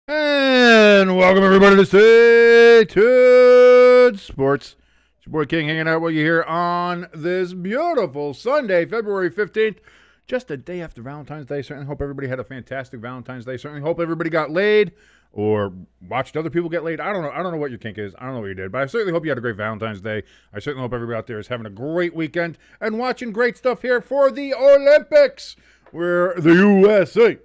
And welcome everybody to Stay Tuned Sports. It's your boy King hanging out with you here on this beautiful Sunday, February 15th. Just a day after Valentine's Day. Certainly hope everybody had a fantastic Valentine's Day. Certainly hope everybody got laid or watched other people get laid. I don't know. I don't know what your kink is. I don't know what you did. But I certainly hope you had a great Valentine's Day. I certainly hope everybody out there is having a great weekend and watching great stuff here for the Olympics, where the USA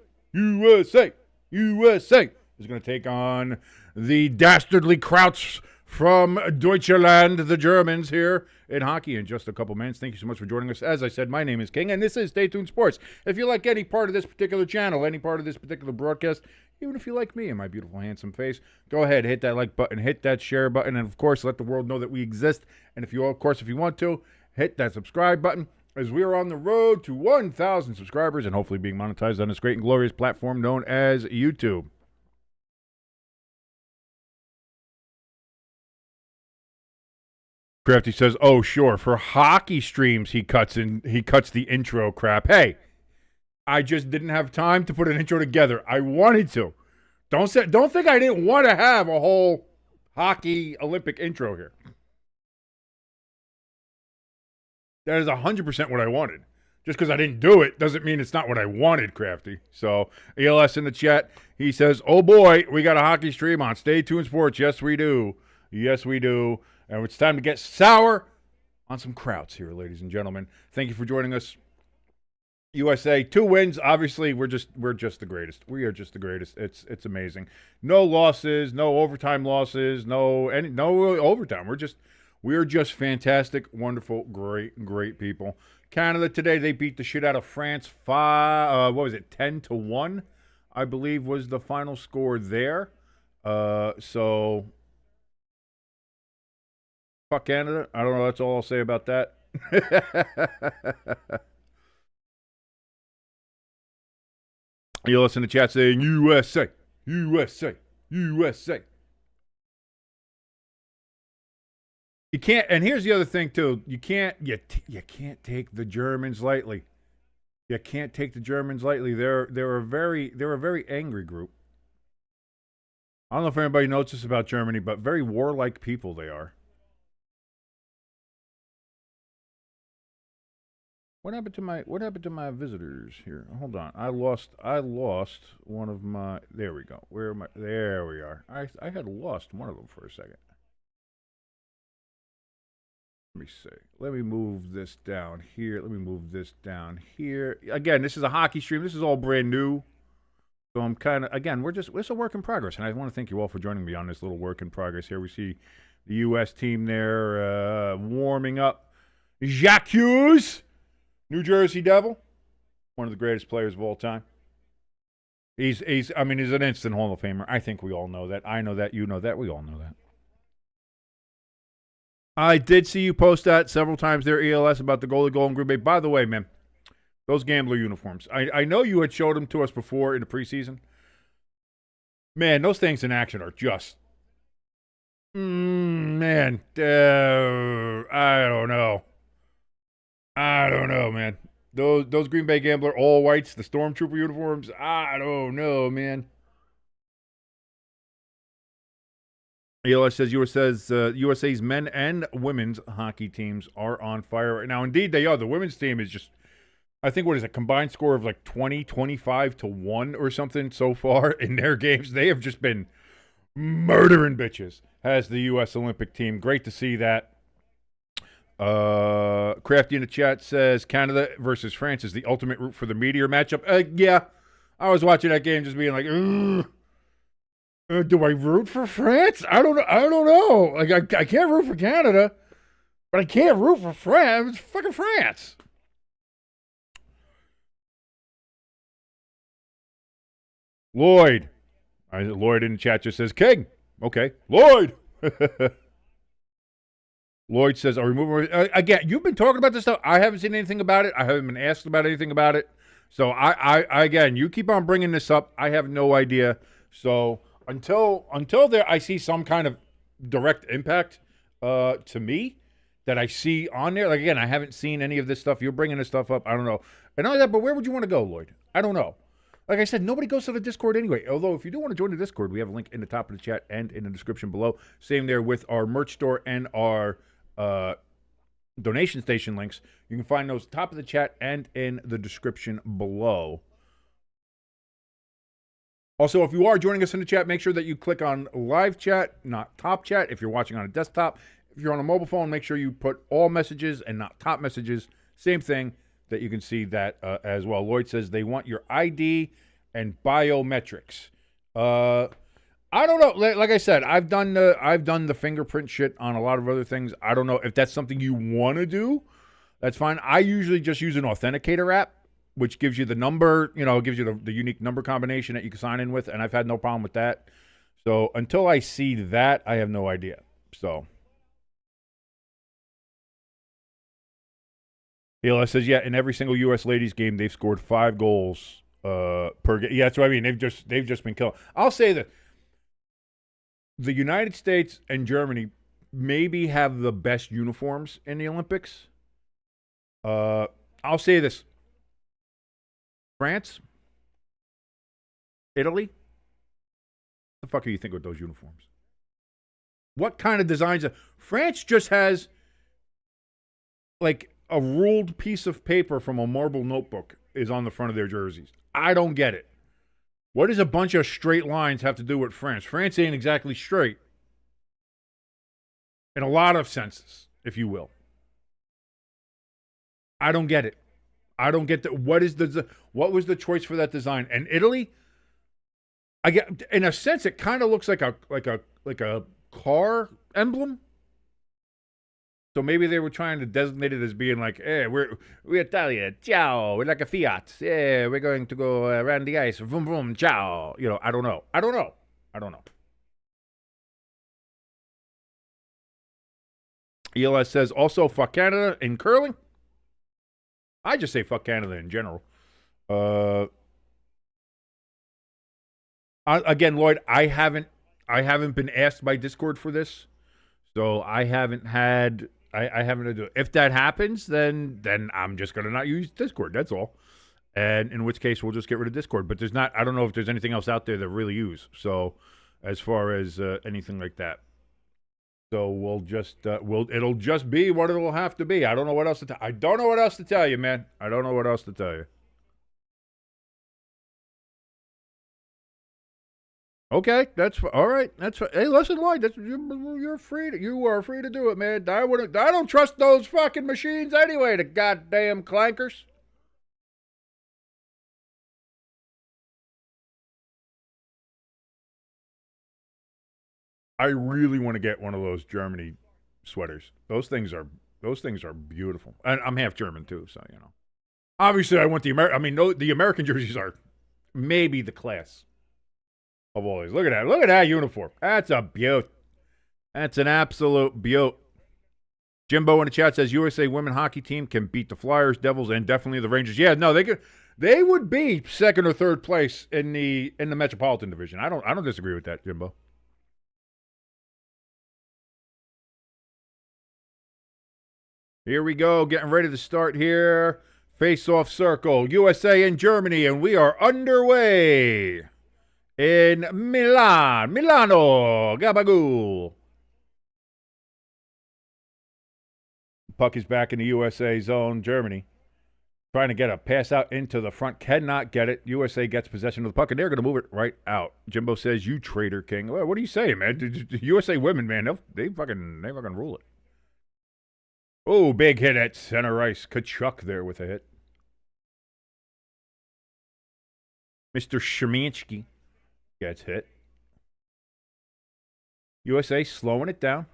is going to take on the dastardly Krauts from Deutschland, the Germans, here in hockey in just a couple minutes. Thank you so much for joining us. As I said, my name is King, and this is Stay Tuned Sports. If you like any part of this particular channel, any part of this particular broadcast, even if you like me and my beautiful, handsome face, go ahead, hit that like button, hit that share button, and of course, let the world know that we exist. And if you want to, hit that subscribe button, as we are on the road to 1,000 subscribers and hopefully being monetized on this great and glorious platform known as YouTube. Crafty says, "Oh, sure. For hockey streams, he cuts the intro crap. Hey, I just didn't have time to put an intro together. I wanted to. Don't think I didn't want to have a whole hockey Olympic intro here. That is 100% what I wanted. Just because I didn't do it doesn't mean it's not what I wanted, Crafty. So, ELS in the chat, he says, "Oh boy, we got a hockey stream on Stay Tuned Sports. Yes, we do. Yes, we do. And it's time to get sour on some Krauts here, ladies and gentlemen. Thank you for joining us. USA, 2 wins. Obviously, we're just the greatest. We are just the greatest. It's amazing. No losses, no overtime losses, no overtime. We are just fantastic, wonderful, great people. Canada today, they beat the shit out of France. 10-1, I believe was the final score there. So fuck Canada. I don't know. That's all I'll say about that. You'll listen to chat saying USA, USA, USA. You can't. And here's the other thing too. You can't take the Germans lightly. You can't take the Germans lightly. They're a very angry group. I don't know if anybody knows this about Germany, but very warlike people they are. What happened to my visitors here? Hold on. I lost one of my. There we go. Where am I? There we are. I had lost one of them for a second. Let me see. Let me move this down here. Let me move this down here. Again, this is a hockey stream. This is all brand new. So I'm kind of, again, it's a work in progress. And I want to thank you all for joining me on this little work in progress here. We see the U.S. team there warming up. Jacques Hughes, New Jersey Devil, one of the greatest players of all time. He's an instant Hall of Famer. I think we all know that. I know that. You know that. We all know that. I did see you post that several times there, ELS, about the goalie goal in Green Bay. By the way, man, those gambler uniforms. I know you had showed them to us before in the preseason. Man, those things in action are just... I don't know. Man. Those Green Bay Gambler all whites, the Stormtrooper uniforms, I don't know, man. ELS says USA's men and women's hockey teams are on fire right now. Indeed, they are. The women's team is just, I think, what is a combined score of like 25-1 or something so far in their games. They have just been murdering bitches, has the U.S. Olympic team. Great to see that. Crafty in the chat says Canada versus France is the ultimate route for the meteor matchup. Yeah, I was watching that game just being like, do I root for France? I don't know. Like I can't root for Canada, but I can't root for France. It's fucking France. Lloyd in the chat just says King. Okay, Lloyd. Lloyd says, "Are we moving?" Again, you've been talking about this stuff. I haven't seen anything about it. I haven't been asked about anything about it. So I again, you keep on bringing this up. I have no idea. So until there, I see some kind of direct impact to me that I see on there. Like again, I haven't seen any of this stuff. You're bringing this stuff up. I don't know. And all that. But where would you want to go, Lloyd? I don't know. Like I said, nobody goes to the Discord anyway. Although, if you do want to join the Discord, we have a link in the top of the chat and in the description below. Same there with our merch store and our donation station links. You can find those top of the chat and in the description below. Also, if you are joining us in the chat, make sure that you click on live chat, not top chat, if you're watching on a desktop. If you're on a mobile phone, make sure you put all messages and not top messages. Same thing, that you can see that as well. Lloyd says they want your ID and biometrics. I don't know. Like I said, I've done the fingerprint shit on a lot of other things. I don't know if that's something you want to do. That's fine. I usually just use an authenticator app, which gives you the number, gives you the unique number combination that you can sign in with, and I've had no problem with that. So until I see that, I have no idea. So ELS says, yeah, in every single U.S. ladies game, they've scored 5 goals per game. Yeah, that's what I mean. They've just been killing. I'll say that the United States and Germany maybe have the best uniforms in the Olympics. I'll say this. France? Italy? What the fuck do you think with those uniforms? What kind of designs? France just has like a ruled piece of paper from a marble notebook is on the front of their jerseys. I don't get it. What does a bunch of straight lines have to do with France? France ain't exactly straight. In a lot of senses, if you will. I don't get it. I don't get that. What was the choice for that design? And Italy, I get, in a sense, it kind of looks like a car emblem. So maybe they were trying to designate it as being like, hey, we're Italian, ciao, we're like a Fiat. Yeah, we're going to go around the ice, vroom vroom, ciao. I don't know. ELS says, also, fuck Canada in curling. I just say fuck Canada in general. Again, Lloyd, I haven't been asked by Discord for this, so I haven't had to do it. If that happens, then I'm just gonna not use Discord. That's all. And in which case, we'll just get rid of Discord. But I don't know if there's anything else out there that really use. So, as far as anything like that. So it'll just be what it'll have to be. I don't know what else to tell. I don't know what else to tell you, man. I don't know what else to tell you. Okay, all right. Hey, listen, Lloyd. You are free to do it, man. I don't trust those fucking machines anyway. The goddamn clankers. I really want to get one of those Germany sweaters. Those things are beautiful. And I'm half German too, so Obviously, I want the American jerseys are maybe the class of all these. Look at that uniform. That's a beaut. That's an absolute beaut. Jimbo in the chat says USA women hockey team can beat the Flyers, Devils, and definitely the Rangers. Yeah, no, they could. They would be second or third place in the Metropolitan Division. I don't disagree with that, Jimbo. Here we go, getting ready to start here. Face-off circle, USA and Germany, and we are underway in Milano, Gabagool. Puck is back in the USA zone, Germany. Trying to get a pass out into the front, cannot get it. USA gets possession of the puck, and they're going to move it right out. Jimbo says, you traitor king. Well, what are you saying, man? The USA women, man, they fucking rule it. Oh, big hit at center ice. Kachuk there with a hit. Mr. Szymanski gets hit. USA slowing it down.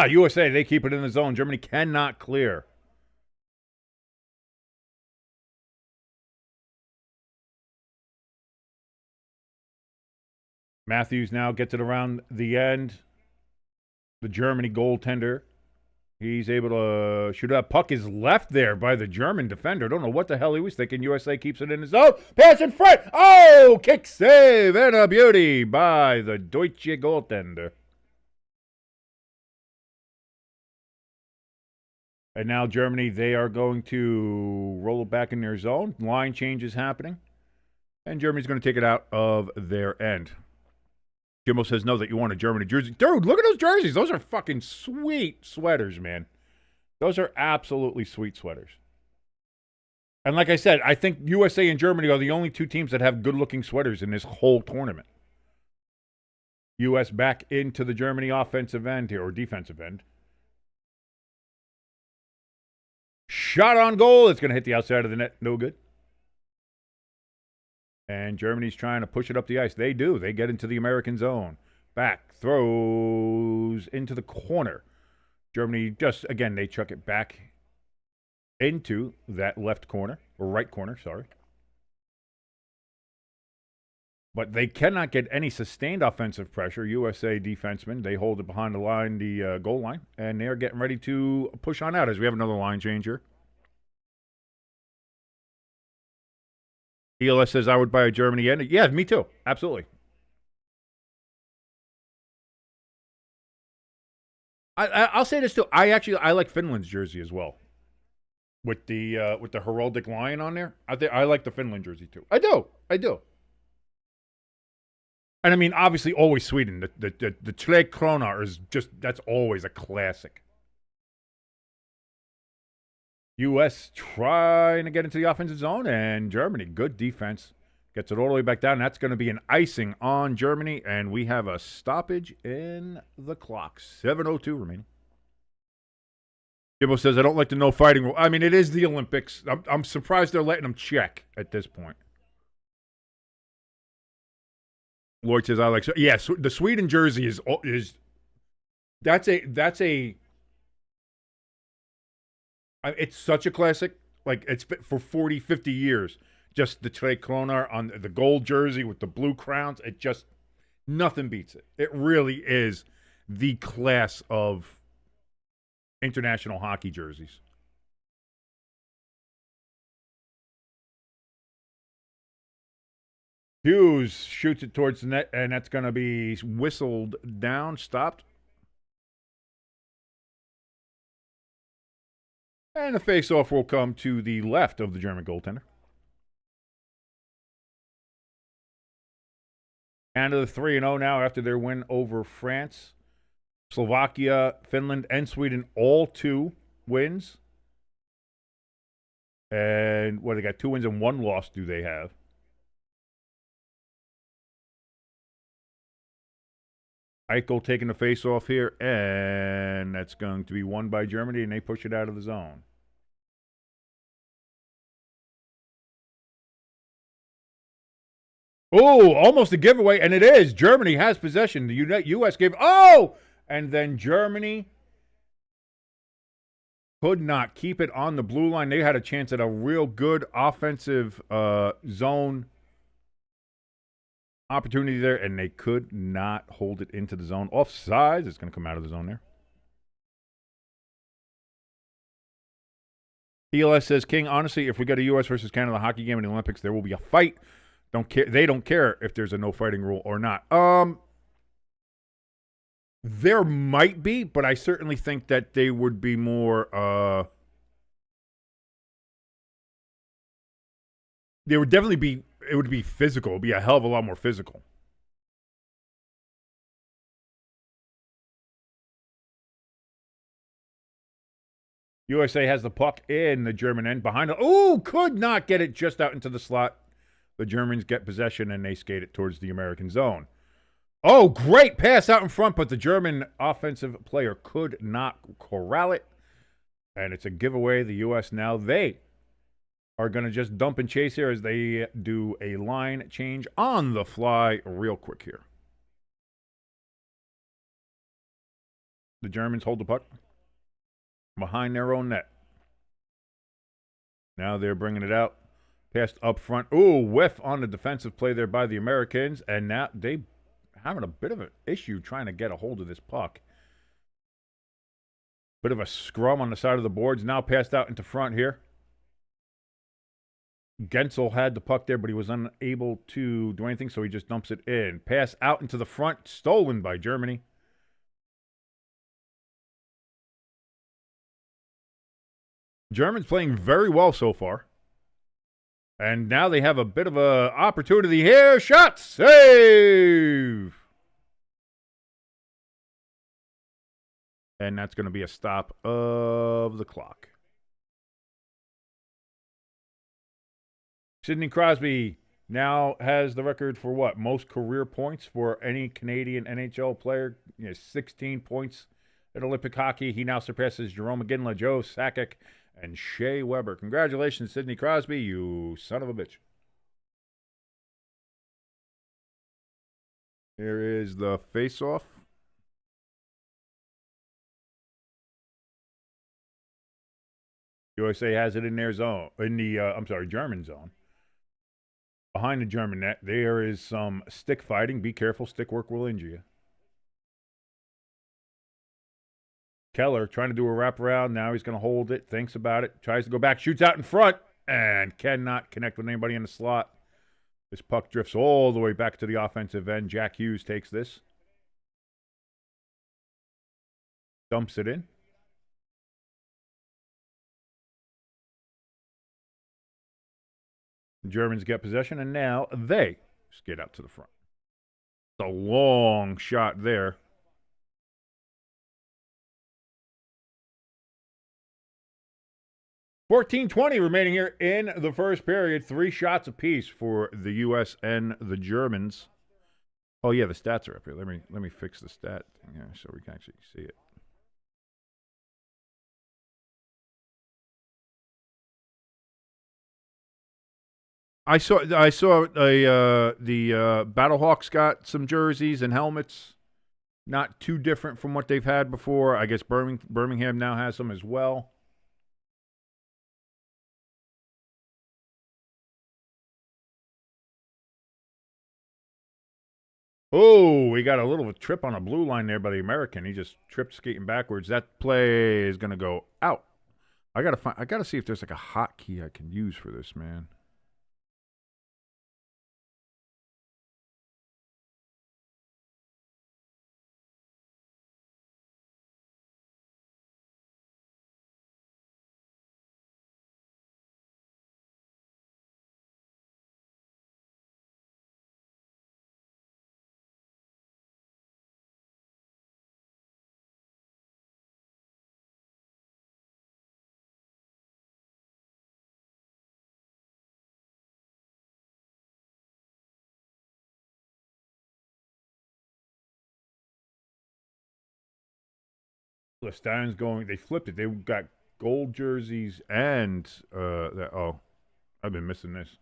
USA, they keep it in the zone. Germany cannot clear. Matthews now gets it around the end. The Germany goaltender. He's able to shoot up. Puck is left there by the German defender. Don't know what the hell he was thinking. USA keeps it in his zone. Pass in front. Oh, kick save and a beauty by the Deutsche goaltender. And now Germany, they are going to roll it back in their zone. Line change is happening. And Germany's going to take it out of their end. Jimbo says, no, that you want a Germany jersey. Dude, look at those jerseys. Those are fucking sweet sweaters, man. Those are absolutely sweet sweaters. And like I said, I think USA and Germany are the only two teams that have good-looking sweaters in this whole tournament. U.S. back into the Germany offensive end here, or defensive end. Shot on goal. It's going to hit the outside of the net. No good. And Germany's trying to push it up the ice. They do. They get into the American zone. Back. Throws into the corner. Germany just, again, they chuck it back into that left corner, or right corner, sorry. But they cannot get any sustained offensive pressure. USA defensemen, they hold it behind the line, the goal line, and they're getting ready to push on out as we have another line change here. ELS says, I would buy a Germany end. Yeah, me too. Absolutely. I'll say this too. I like Finland's jersey as well. With the heraldic lion on there. I like the Finland jersey too. I do. And I mean, obviously, always Sweden. The Tre Kronor is just, that's always a classic. U.S. trying to get into the offensive zone, and Germany, good defense, gets it all the way back down. That's going to be an icing on Germany, and we have a stoppage in the clock. 7:02 remaining. Gibbo says, I don't like the no fighting rule. I mean, it is the Olympics. I'm surprised they're letting them check at this point. Lloyd says, I like, so yeah, so the Sweden jersey is that's a it's such a classic. Like, it's been for 40, 50 years. Just the Tre Kronor on the gold jersey with the blue crowns. It just, nothing beats it. It really is the class of international hockey jerseys. Hughes shoots it towards the net, and that's going to be whistled down, stopped. And the face-off will come to the left of the German goaltender. Canada 3-0 now after their win over France. Slovakia, Finland, and Sweden, all 2 wins. And they got 2 wins and 1 loss do they have? Eichel taking the face-off here, and that's going to be won by Germany, and they push it out of the zone. Oh, almost a giveaway, and it is. Germany has possession. The U.S. gave, and then Germany could not keep it on the blue line. They had a chance at a real good offensive zone opportunity there, and they could not hold it into the zone. Offsides. It's going to come out of the zone there. ELS says, King, honestly, if we get a U.S. versus Canada hockey game in the Olympics, there will be a fight. They don't care if there's a no fighting rule or not. There might be, but I certainly think that they would be more they would definitely be, it would be physical. It would be a hell of a lot more physical. USA has the puck in the German end behind it. Oh, could not get it just out into the slot. The Germans get possession, and they skate it towards the American zone. Oh, great pass out in front, but the German offensive player could not corral it. And it's a giveaway. The U.S. now, they are going to just dump and chase here as they do a line change on the fly real quick here. The Germans hold the puck behind their own net. Now they're bringing it out. Passed up front. Ooh, whiff on the defensive play there by the Americans. And now they having a bit of an issue trying to get a hold of this puck. Bit of a scrum on the side of the boards. Now passed out into front here. Gensel had the puck there, but he was unable to do anything, so he just dumps it in. Pass out into the front. Stolen by Germany. Germans playing very well so far. And now they have a bit of a opportunity here. Shot save! And that's going to be a stop of the clock. Sidney Crosby now has the record for what? Most career points for any Canadian NHL player. 16 points at Olympic hockey. He now surpasses Jerome McGinley, Joe Sakic, and Shea Weber. Congratulations, Sidney Crosby, you son of a bitch. Here is the face-off. USA has it in their zone, in the, German zone. Behind the German net, there is some stick fighting. Be careful, stick work will injure you. Keller trying to do a wraparound. Now he's going to hold it, thinks about it, tries to go back, shoots out in front, and cannot connect with anybody in the slot. This puck drifts all the way back to the offensive end. Jack Hughes takes this. Dumps it in. The Germans get possession, and now they skid out to the front. It's a long shot there. $14:20 remaining here in the first period. 3 shots apiece for the U.S. and the Germans. Oh yeah, the stats are up here. Let me fix the stat thing here so we can actually see it. I saw the Battlehawks got some jerseys and helmets, not too different from what they've had before. I guess Birmingham now has them as well. Oh, we got a little of a trip on a blue line there by the American. He just tripped skating backwards. That play is going to go out. I gotta see if there's like a hotkey I can use for this, man. The Stallions going. They flipped it. They got gold jerseys and I've been missing this.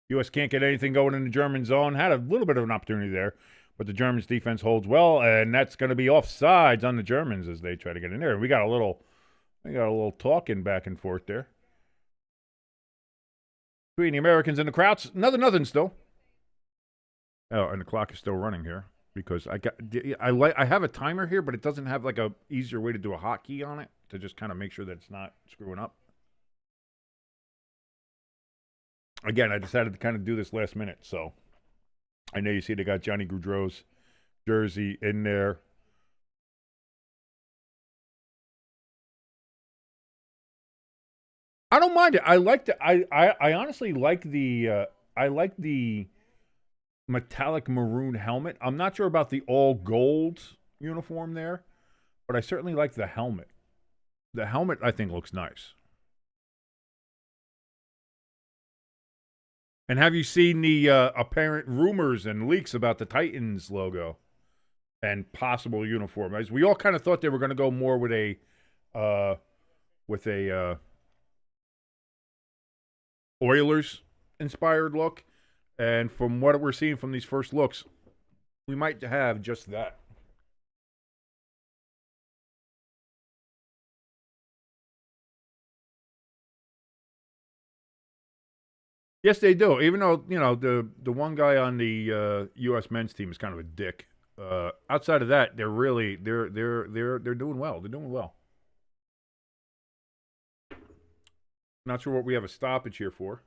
U.S. can't get anything going in the German zone. Had a little bit of an opportunity there, but the Germans' defense holds well, and that's going to be offsides on the Germans as they try to get in there. We got a little talking back and forth there between the Americans and the Krauts. Nothing still. Oh, and the clock is still running here because I have a timer here, but it doesn't have like a easier way to do a hotkey on it to just kind of make sure that it's not screwing up. Again, I decided to kind of do this last minute, so I know you see they got Johnny Gaudreau's jersey in there. I don't mind it. I like the. I honestly like the. I like the metallic maroon helmet. I'm not sure about the all gold uniform there, but I certainly like the helmet. The helmet I think looks nice. And have you seen the apparent rumors and leaks about the Titans logo and possible uniform? As we all kind of thought they were going to go more with a Oilers inspired look, and from what we're seeing from these first looks, we might have just that. Yes, they do. Even though the one guy on the U.S. men's team is kind of a dick. Outside of that, they're doing well. They're doing well. Not sure what we have a stoppage here for.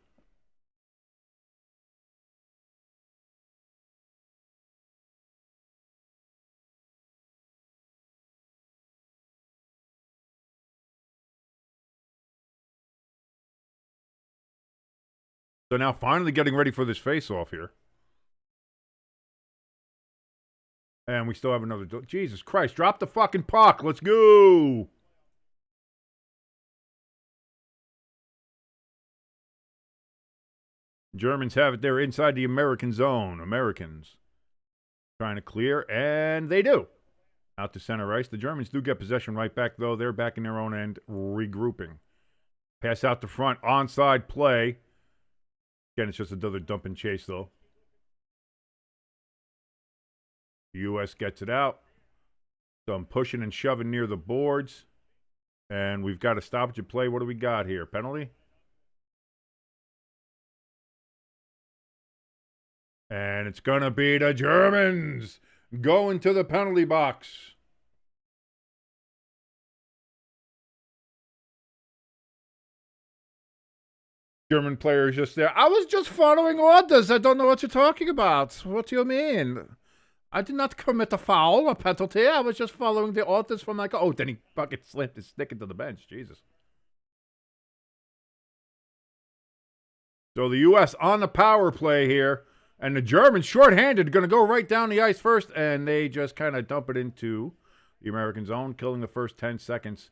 So now finally getting ready for this face-off here. And we still have another... Jesus Christ, drop the fucking puck. Let's go. Germans have it there inside the American zone. Americans trying to clear, and they do. Out to center ice. The Germans do get possession right back, though. They're back in their own end, regrouping. Pass out to front, onside play. Again, it's just another dump and chase, though. The U.S. gets it out. Some pushing and shoving near the boards. And we've got a stoppage of play. What do we got here? Penalty? And it's going to be the Germans going to the penalty box. German player is just there. I was just following orders. I don't know what you're talking about. What do you mean? I did not commit a foul, a penalty. I was just following the orders from my... Oh, then he fucking slammed his stick into the bench. Jesus. So the U.S. on the power play here. And the Germans, shorthanded, going to go right down the ice first. And they just kind of dump it into the American zone, killing the first 10 seconds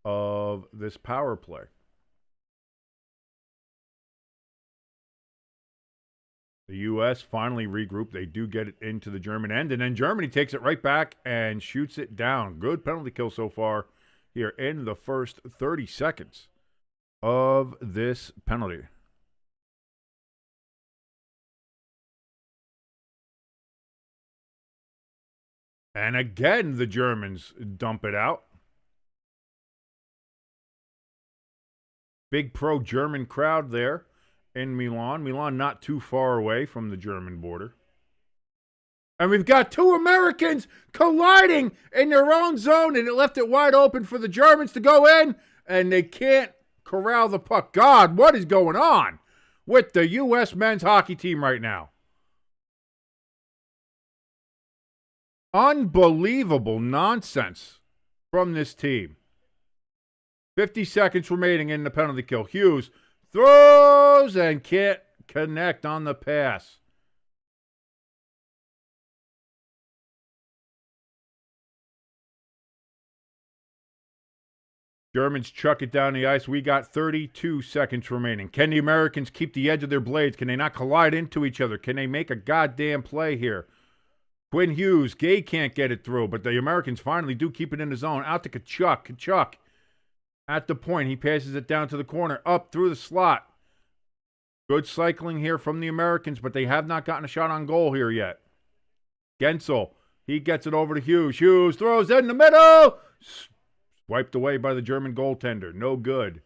of this power play. The U.S. finally regrouped. They do get it into the German end. And then Germany takes it right back and shoots it down. Good penalty kill so far here in the first 30 seconds of this penalty. And again, the Germans dump it out. Big pro-German crowd there in Milan. Milan not too far away from the German border. And we've got two Americans colliding in their own zone, and it left it wide open for the Germans to go in, and they can't corral the puck. God, what is going on with the U.S. men's hockey team right now? Unbelievable nonsense from this team. 50 seconds remaining in the penalty kill. Hughes throws and can't connect on the pass. Germans chuck it down the ice. We got 32 seconds remaining. Can the Americans keep the edge of their blades? Can they not collide into each other? Can they make a goddamn play here? Quinn Hughes, Gay can't get it through, but the Americans finally do keep it in the zone. Out to Kachuk. Kachuk at the point. He passes it down to the corner, up through the slot. Good cycling here from the Americans, but they have not gotten a shot on goal here yet. Gensel, he gets it over to Hughes. Hughes throws in the middle. Wiped away by the German goaltender. No good.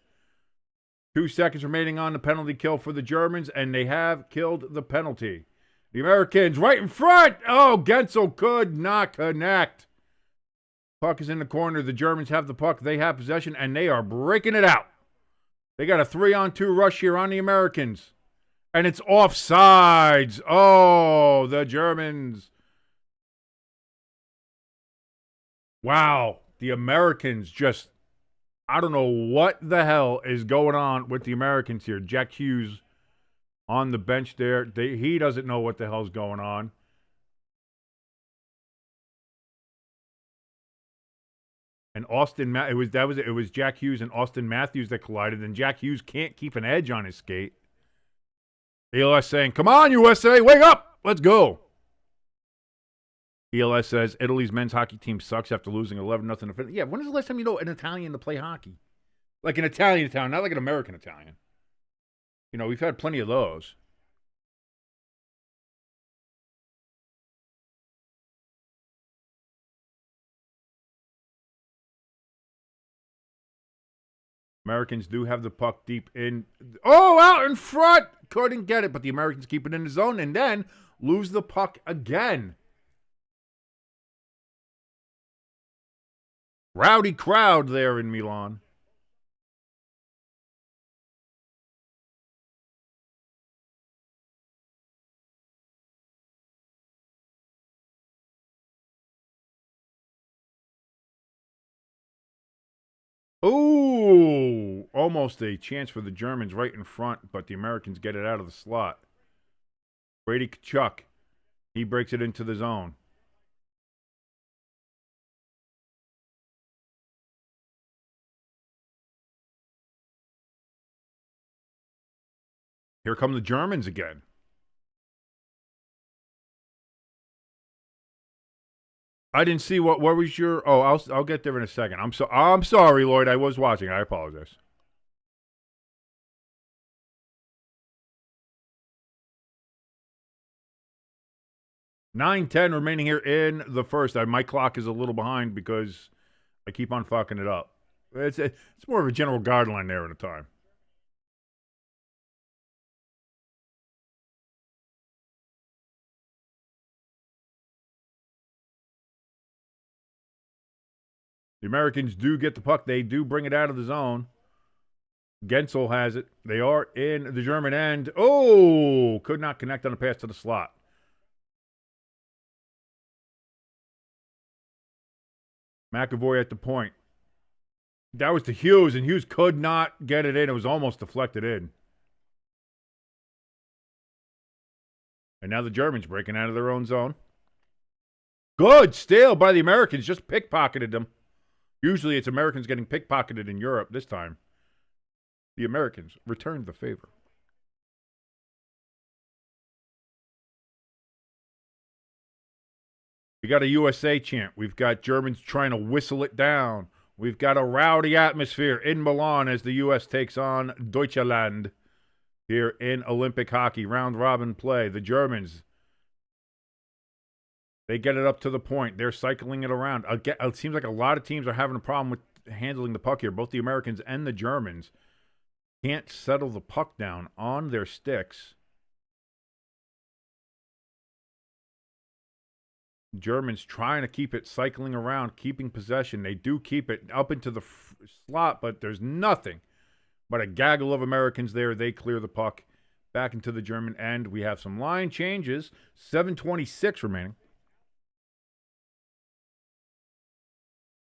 2 seconds remaining on the penalty kill for the Germans, and they have killed the penalty. The Americans right in front. Oh, Gensel could not connect. Puck is in the corner. The Germans have the puck. They have possession, and they are breaking it out. They got a 3-on-2 rush here on the Americans. And it's offsides. Oh, the Germans. Wow. The Americans just, I don't know what the hell is going on with the Americans here. Jack Hughes on the bench there. He doesn't know what the hell's going on. And it was Jack Hughes and Austin Matthews that collided, and Jack Hughes can't keep an edge on his skate. ELS saying, "Come on, USA, wake up! Let's go." ELS says Italy's men's hockey team sucks after losing 11-0 to... Yeah, when is the last time you know an Italian to play hockey? Like an Italian, not like an American Italian. You know, we've had plenty of those. Americans do have the puck deep in. Oh, out in front! Couldn't get it, but the Americans keep it in the zone and then lose the puck again. Rowdy crowd there in Milan. Oh almost a chance for the Germans right in front, but the Americans get it out of the slot. Brady Kachuk, he breaks it into the zone. Here come the Germans again. I didn't see what was your. Oh, I'll get there in a second. I'm sorry, Lloyd. I was watching. I apologize. 9:10 remaining here in the first. My clock is a little behind because I keep on fucking it up. It's more of a general guideline there at a time. The Americans do get the puck. They do bring it out of the zone. Gensel has it. They are in the German end. Oh, could not connect on the pass to the slot. McAvoy at the point. That was to Hughes, and Hughes could not get it in. It was almost deflected in. And now the Germans breaking out of their own zone. Good steal by the Americans. Just pickpocketed them. Usually it's Americans getting pickpocketed in Europe. This time, the Americans returned the favor. We got a USA chant. We've got Germans trying to whistle it down. We've got a rowdy atmosphere in Milan as the U.S. takes on Deutschland here in Olympic hockey. Round robin play. The Germans, they get it up to the point. They're cycling it around. It seems like a lot of teams are having a problem with handling the puck here. Both the Americans and the Germans can't settle the puck down on their sticks. Germans trying to keep it cycling around, keeping possession. They do keep it up into the slot, but there's nothing but a gaggle of Americans there. They clear the puck back into the German end. We have some line changes. 7:26 remaining.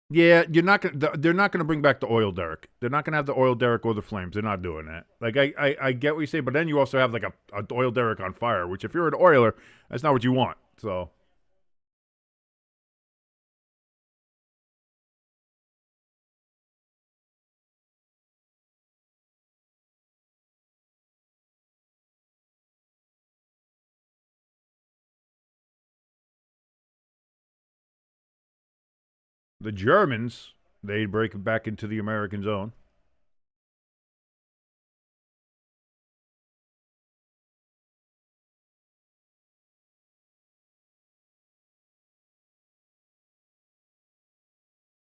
Yeah, they're not gonna bring back the oil derrick. They're not gonna have the oil derrick or the flames. They're not doing that. Like I get what you say, but then you also have like a oil derrick on fire, which if you're an oiler, that's not what you want. So the Germans, they break it back into the American zone.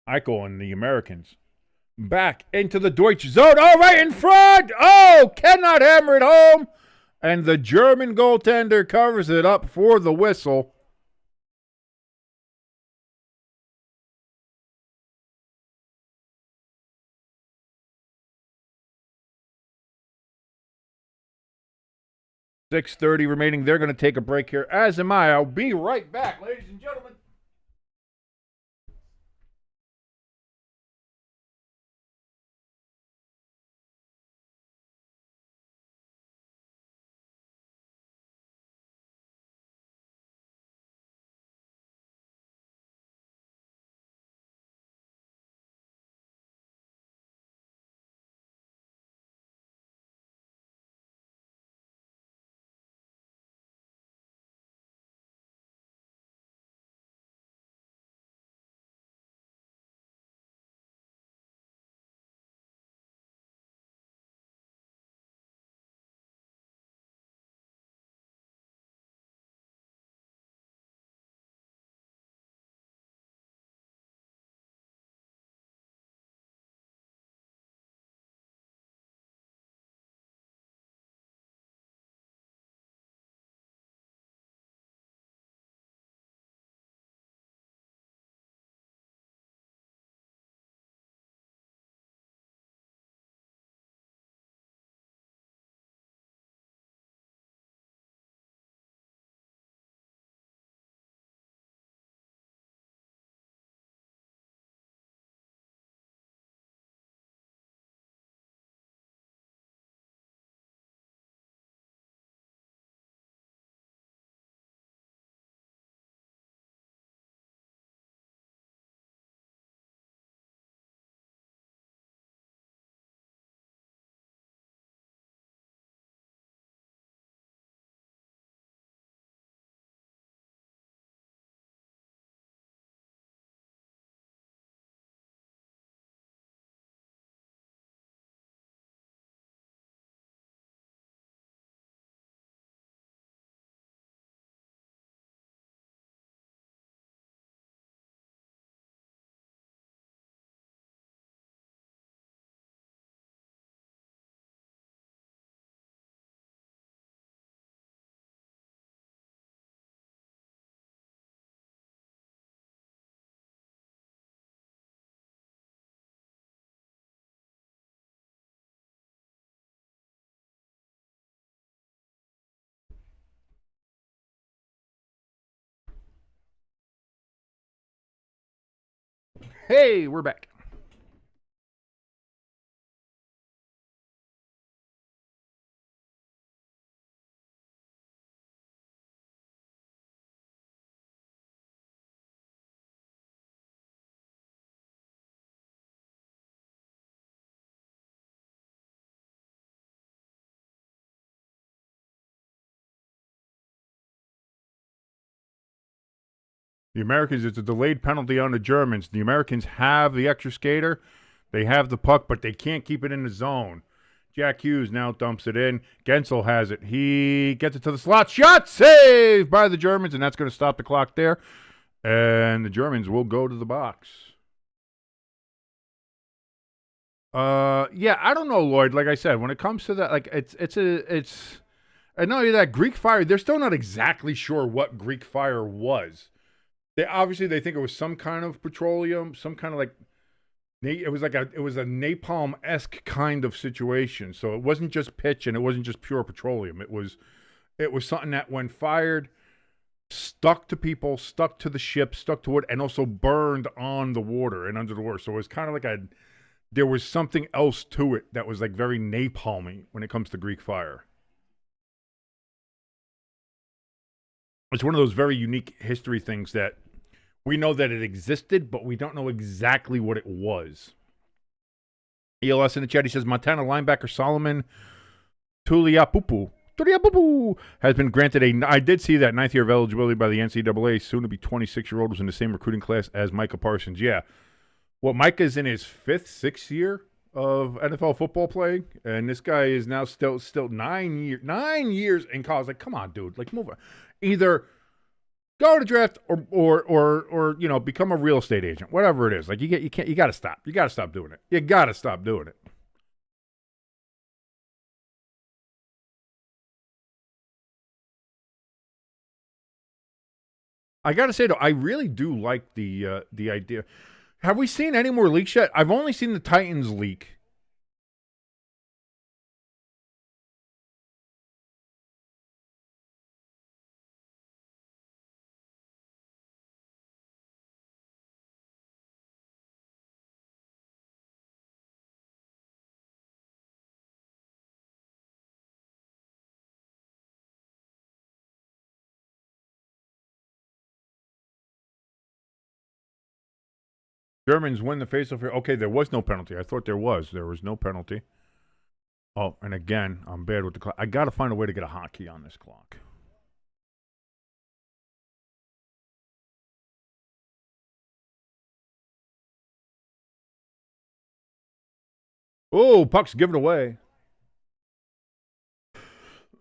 Eichel and the Americans back into the Deutsch zone. Oh, right in front. Oh, cannot hammer it home. And the German goaltender covers it up for the whistle. .6:30 remaining. They're going to take a break here, as am I. I'll be right back, ladies and gentlemen. Hey, we're back. The Americans, it's a delayed penalty on the Germans. The Americans have the extra skater. They have the puck, but they can't keep it in the zone. Jack Hughes now dumps it in. Gensel has it. He gets it to the slot. Shot saved by the Germans, and that's going to stop the clock there. And the Germans will go to the box. Yeah, I don't know, Lloyd. Like I said, when it comes to that, like it's and not only that, Greek fire. They're still not exactly sure what Greek fire was. They think it was some kind of petroleum, some kind of like it was a napalm-esque kind of situation. So it wasn't just pitch and it wasn't just pure petroleum. It was something that when fired stuck to people, stuck to the ship, stuck to it, and also burned on the water and under the water. So it was kind of like there was something else to it that was like very napalmy when it comes to Greek fire. It's one of those very unique history things that we know that it existed, but we don't know exactly what it was. ELS in the chat, he says, Montana linebacker Solomon Tuliapupu has been granted I did see that 9th year of eligibility by the NCAA, soon to be 26-year-old, was in the same recruiting class as Micah Parsons. Yeah. Well, Micah's in his 5th, 6th year of NFL football playing, and this guy is now still 9 years in college. Like, come on, dude. Like, move on. Either go to draft or become a real estate agent, whatever it is. Like you got to stop. You got to stop doing it. You got to stop doing it. I got to say though, I really do like the idea. Have we seen any more leaks yet? I've only seen the Titans leak. Germans win the faceoff here. Okay, there was no penalty. I thought there was. There was no penalty. Oh, and again, I'm bad with the clock. I got to find a way to get a hotkey on this clock. Oh, puck's given away.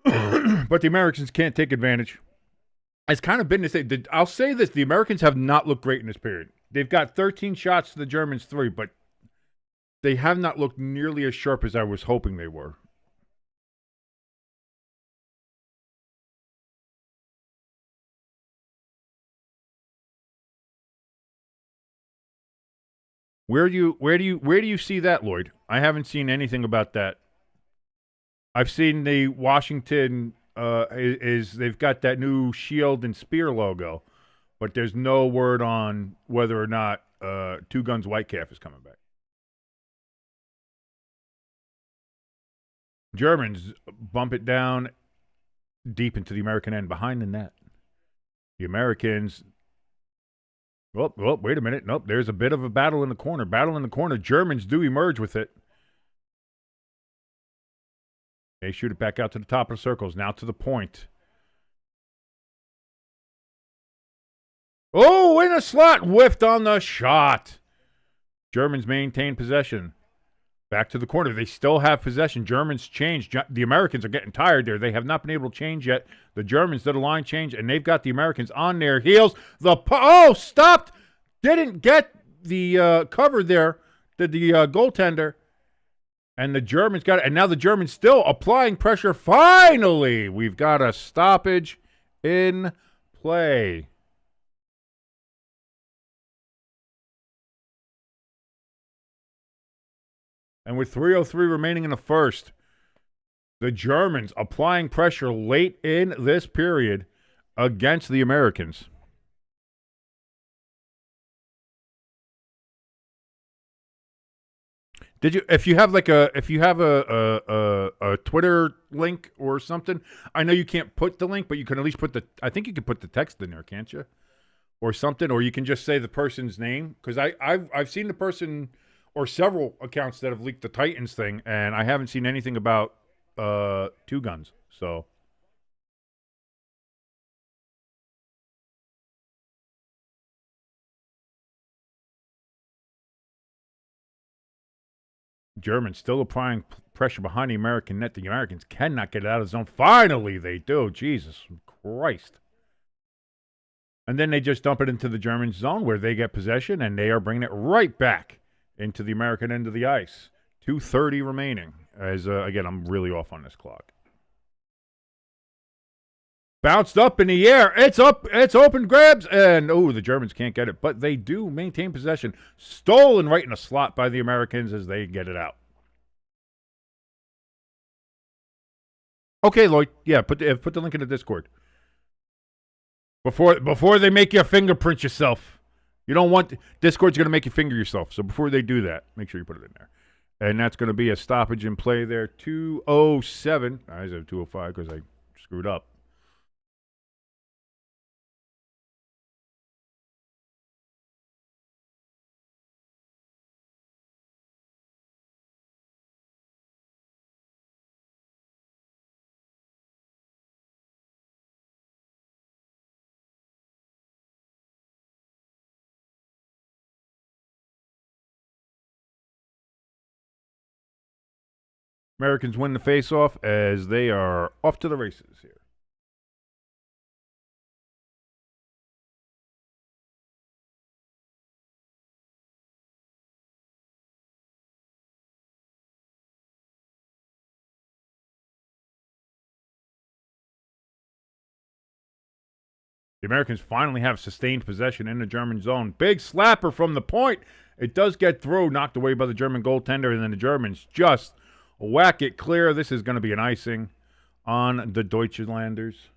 But the Americans can't take advantage. It's kind of been to say. I'll say this: the Americans have not looked great in this period. They've got 13 shots to the Germans 3, but they have not looked nearly as sharp as I was hoping they were. Where do you see that, Lloyd? I haven't seen anything about that. I've seen the Washington they've got that new shield and spear logo, but there's no word on whether or not Two Guns White Calf is coming back. Germans bump it down deep into the American end, behind the net. The Americans. Well, wait a minute. Nope, there's a bit of a battle in the corner. Germans do emerge with it. They shoot it back out to the top of the circles. Now to the point. Oh, in a slot. Whiffed on the shot. Germans maintain possession. Back to the corner. They still have possession. Germans change. The Americans are getting tired there. They have not been able to change yet. The Germans did a line change, and they've got the Americans on their heels. Stopped. Didn't get the cover there. Did the goaltender. And the Germans got it. And now the Germans still applying pressure. Finally, we've got a stoppage in play. And with 3:03 remaining in the first, the Germans applying pressure late in this period against the Americans. Did you? If you have like a Twitter link or something, I know you can't put the link, but you can at least put the. I think you can put the text in there, can't you? Or something, or you can just say the person's name because I've seen the person or several accounts that have leaked the Titans thing, and I haven't seen anything about Two Guns. So Germans still applying pressure behind the American net. The Americans cannot get it out of the zone. Finally, they do. Jesus Christ. And then they just dump it into the German zone where they get possession, and they are bringing it right back into the American end of the ice. 2:30 remaining. As again, I'm really off on this clock. Bounced up in the air. It's up. It's open grabs. And, the Germans can't get it. But they do maintain possession. Stolen right in a slot by the Americans as they get it out. Okay, Lloyd. Yeah, put the link in the Discord. Before they make you fingerprint yourself. You don't want... Discord's going to make you finger yourself. So before they do that, make sure you put it in there. And that's going to be a stoppage in play there. 2:07. I said 2:05 because I screwed up. Americans win the face-off as they are off to the races here. The Americans finally have sustained possession in the German zone. Big slapper from the point. It does get through, knocked away by the German goaltender, and then the Germans just whack it clear. This is going to be an icing on the Deutschlanders.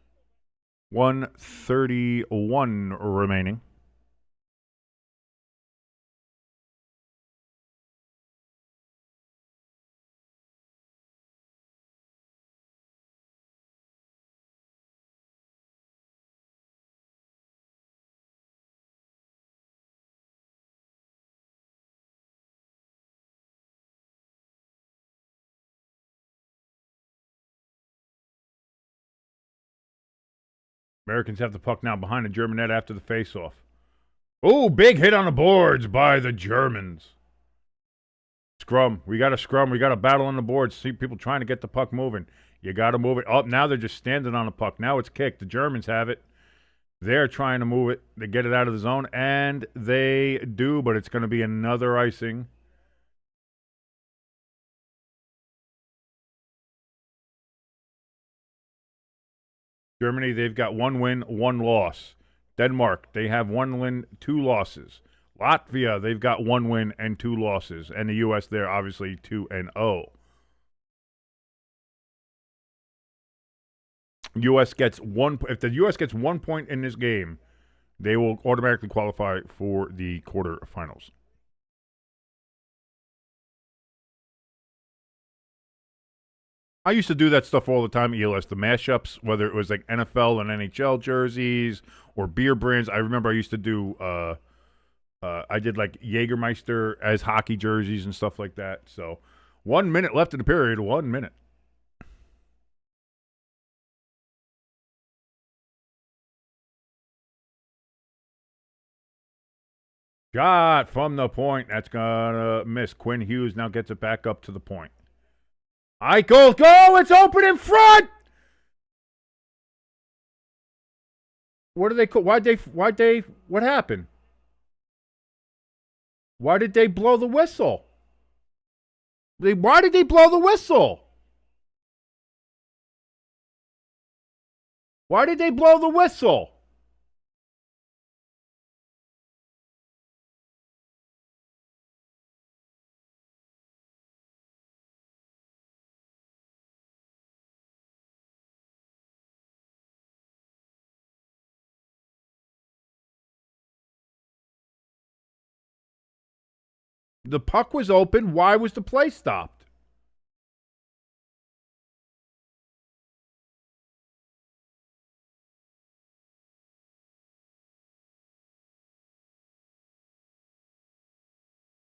1:31 remaining. Americans have the puck now behind the German net after the faceoff. Oh, big hit on the boards by the Germans. Scrum. We got a scrum. We got a battle on the boards. See people trying to get the puck moving. You got to move it. Oh, now they're just standing on the puck. Now it's kicked. The Germans have it. They're trying to move it. They get it out of the zone, and they do, but it's going to be another icing. Germany, they've got 1 win, 1 loss. Denmark, they have 1 win, 2 losses. Latvia, they've got 1 win and 2 losses. And the U.S., they're obviously 2-0. U.S. gets 1. If the U.S. gets 1 point in this game, they will automatically qualify for the quarterfinals. I used to do that stuff all the time at ELS, the mashups, whether it was like NFL and NHL jerseys or beer brands. I remember I used to do, I did like Jägermeister as hockey jerseys and stuff like that. So 1 minute left in the period, 1 minute. Shot from the point. That's going to miss. Quinn Hughes now gets it back up to the point. Eichel, go! It's open in front! What are they? What happened? Why did they blow the whistle? Why did they blow the whistle? Why did they blow the whistle? The puck was open. Why was the play stopped?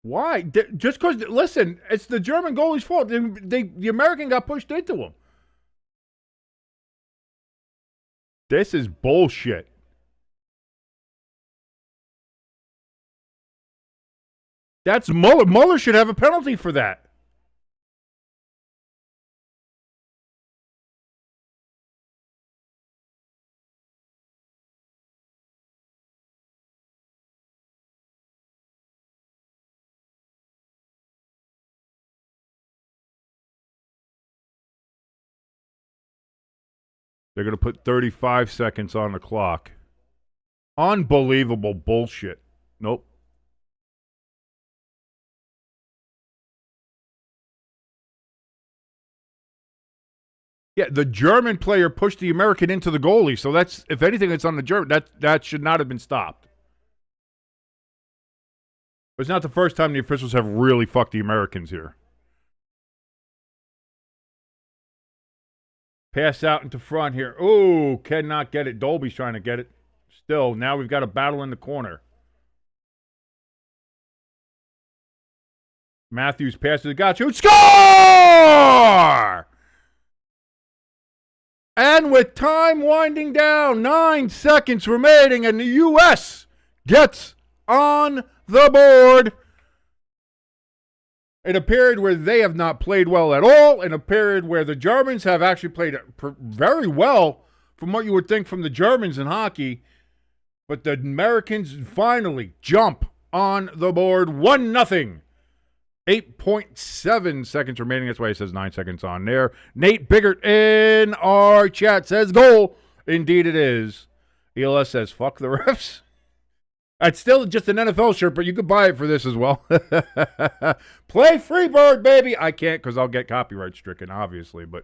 Why? Just because, listen, it's the German goalie's fault. The American got pushed into him. This is bullshit. That's Mueller. Mueller should have a penalty for that. They're going to put 35 seconds on the clock. Unbelievable bullshit. Nope. Yeah, the German player pushed the American into the goalie, so that's, if anything, it's on the German. That should not have been stopped. It's not the first time the officials have really fucked the Americans here. Pass out into front here. Ooh, cannot get it. Dolby's trying to get it. Still, now we've got a battle in the corner. Matthews passes to Gacho. Score! And with time winding down, 9 seconds remaining, and the U.S. gets on the board in a period where they have not played well at all, in a period where the Germans have actually played very well from what you would think from the Germans in hockey, but the Americans finally jump on the board 1-0. 8.7 seconds remaining. That's why it says 9 seconds on there. Nate Biggert in our chat says goal. Indeed it is. ELS says fuck the refs. It's still just an NFL shirt, but you could buy it for this as well. Play Freebird, baby. I can't because I'll get copyright stricken, obviously. But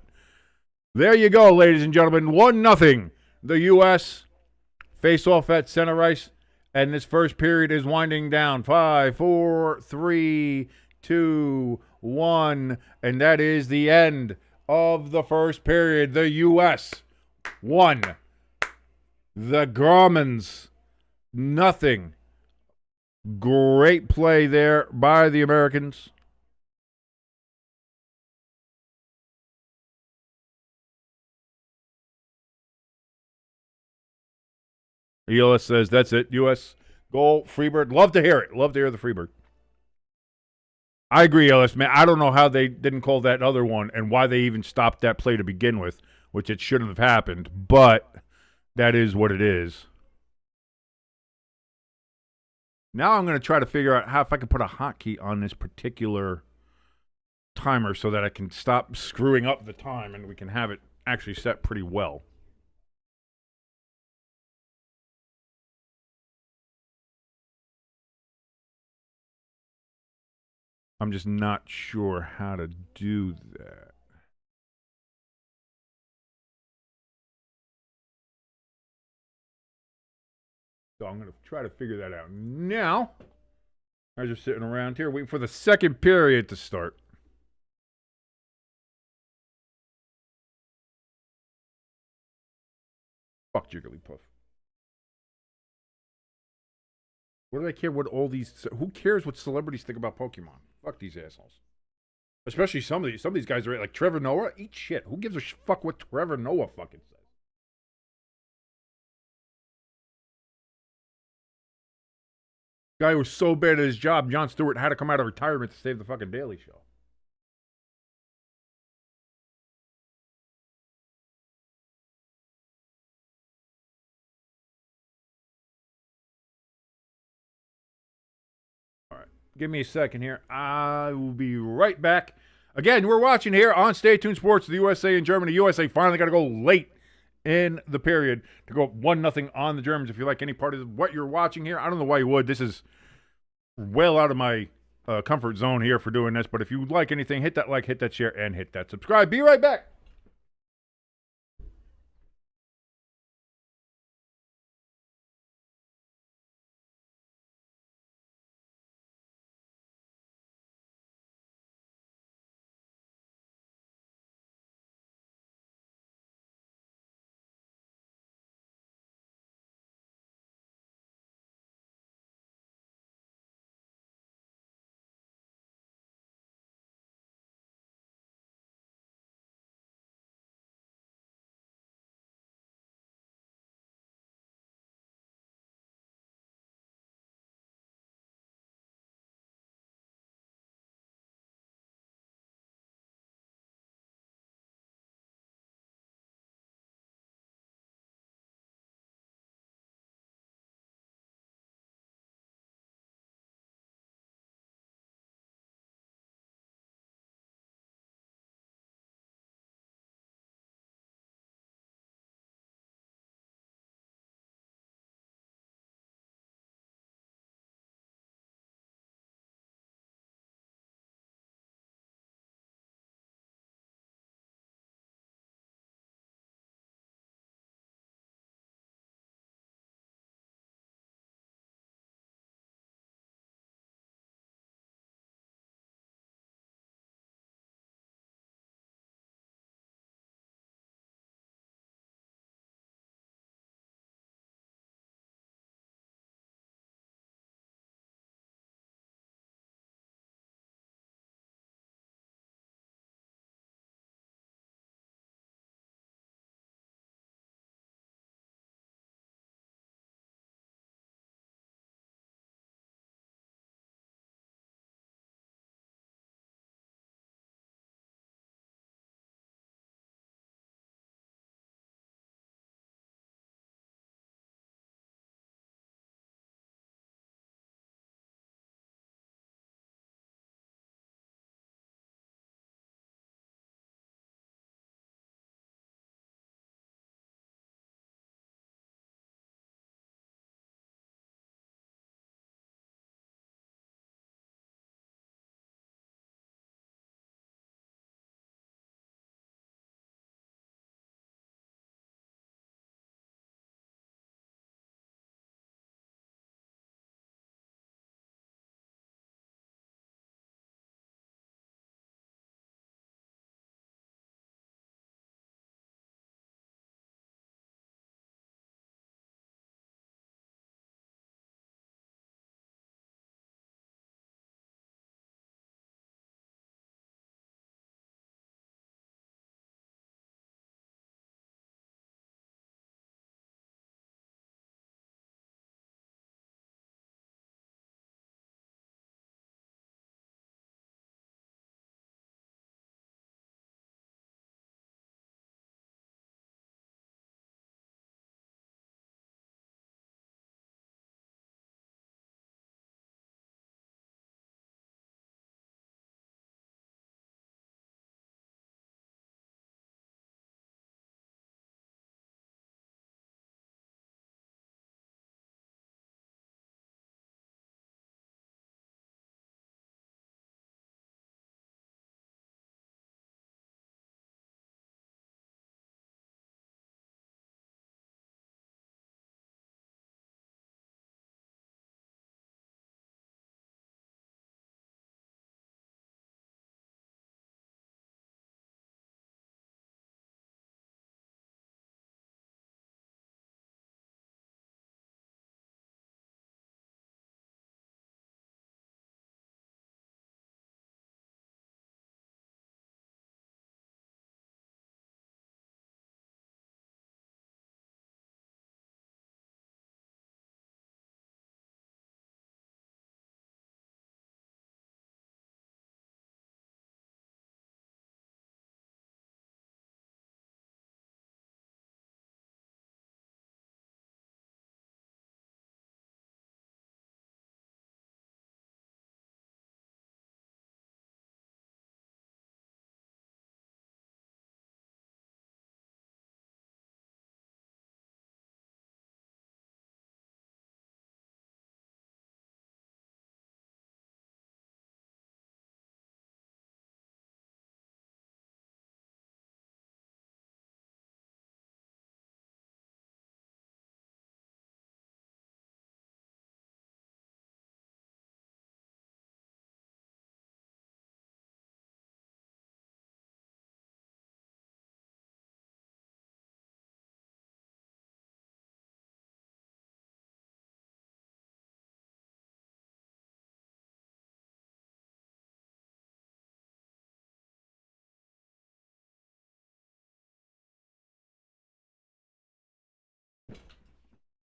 there you go, ladies and gentlemen. 1-0. The U.S. face off at center ice. And this first period is winding down. 5, 4, 3, 2, 1. And that is the end of the first period. The U.S. won. The Gromans nothing. Great play there by the Americans. ELS says that's it. U.S. goal, Freebird. Love to hear it. Love to hear the Freebird. I agree, ELS, man. I don't know how they didn't call that other one and why they even stopped that play to begin with, which it shouldn't have happened, but that is what it is. Now I'm going to try to figure out how if I can put a hotkey on this particular timer so that I can stop screwing up the time and we can have it actually set pretty well. I'm just not sure how to do that. So I'm going to try to figure that out now. I was just sitting around here waiting for the second period to start. Fuck Jigglypuff. What do they care what all these... Who cares what celebrities think about Pokemon? Fuck these assholes. Especially some of these guys are like Trevor Noah. Eat shit. Who gives a fuck what Trevor Noah fucking says? Guy was so bad at his job, Jon Stewart had to come out of retirement to save the fucking Daily Show. All right. Give me a second here. I will be right back. Again, we're watching here on Stay Tuned Sports, the USA and Germany. USA finally got to go late in the period to go 1-0 on the Germans. If you like any part of what you're watching here, I don't know why you would. This is well out of my comfort zone here for doing this. But if you like anything, hit that like, hit that share, and hit that subscribe. Be right back.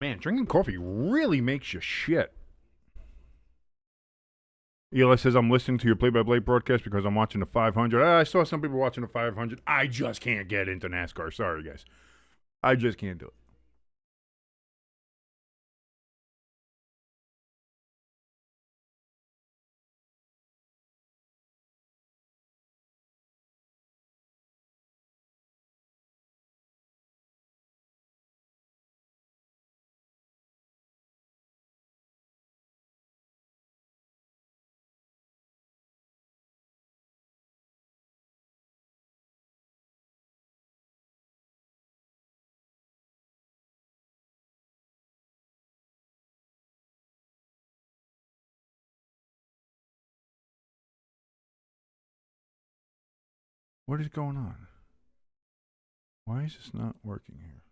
Man, drinking coffee really makes you shit. Eli says, I'm listening to your play-by-play broadcast because I'm watching the 500. I saw some people watching the 500. I just can't get into NASCAR. Sorry, guys. I just can't do it. What is going on? Why is this not working here?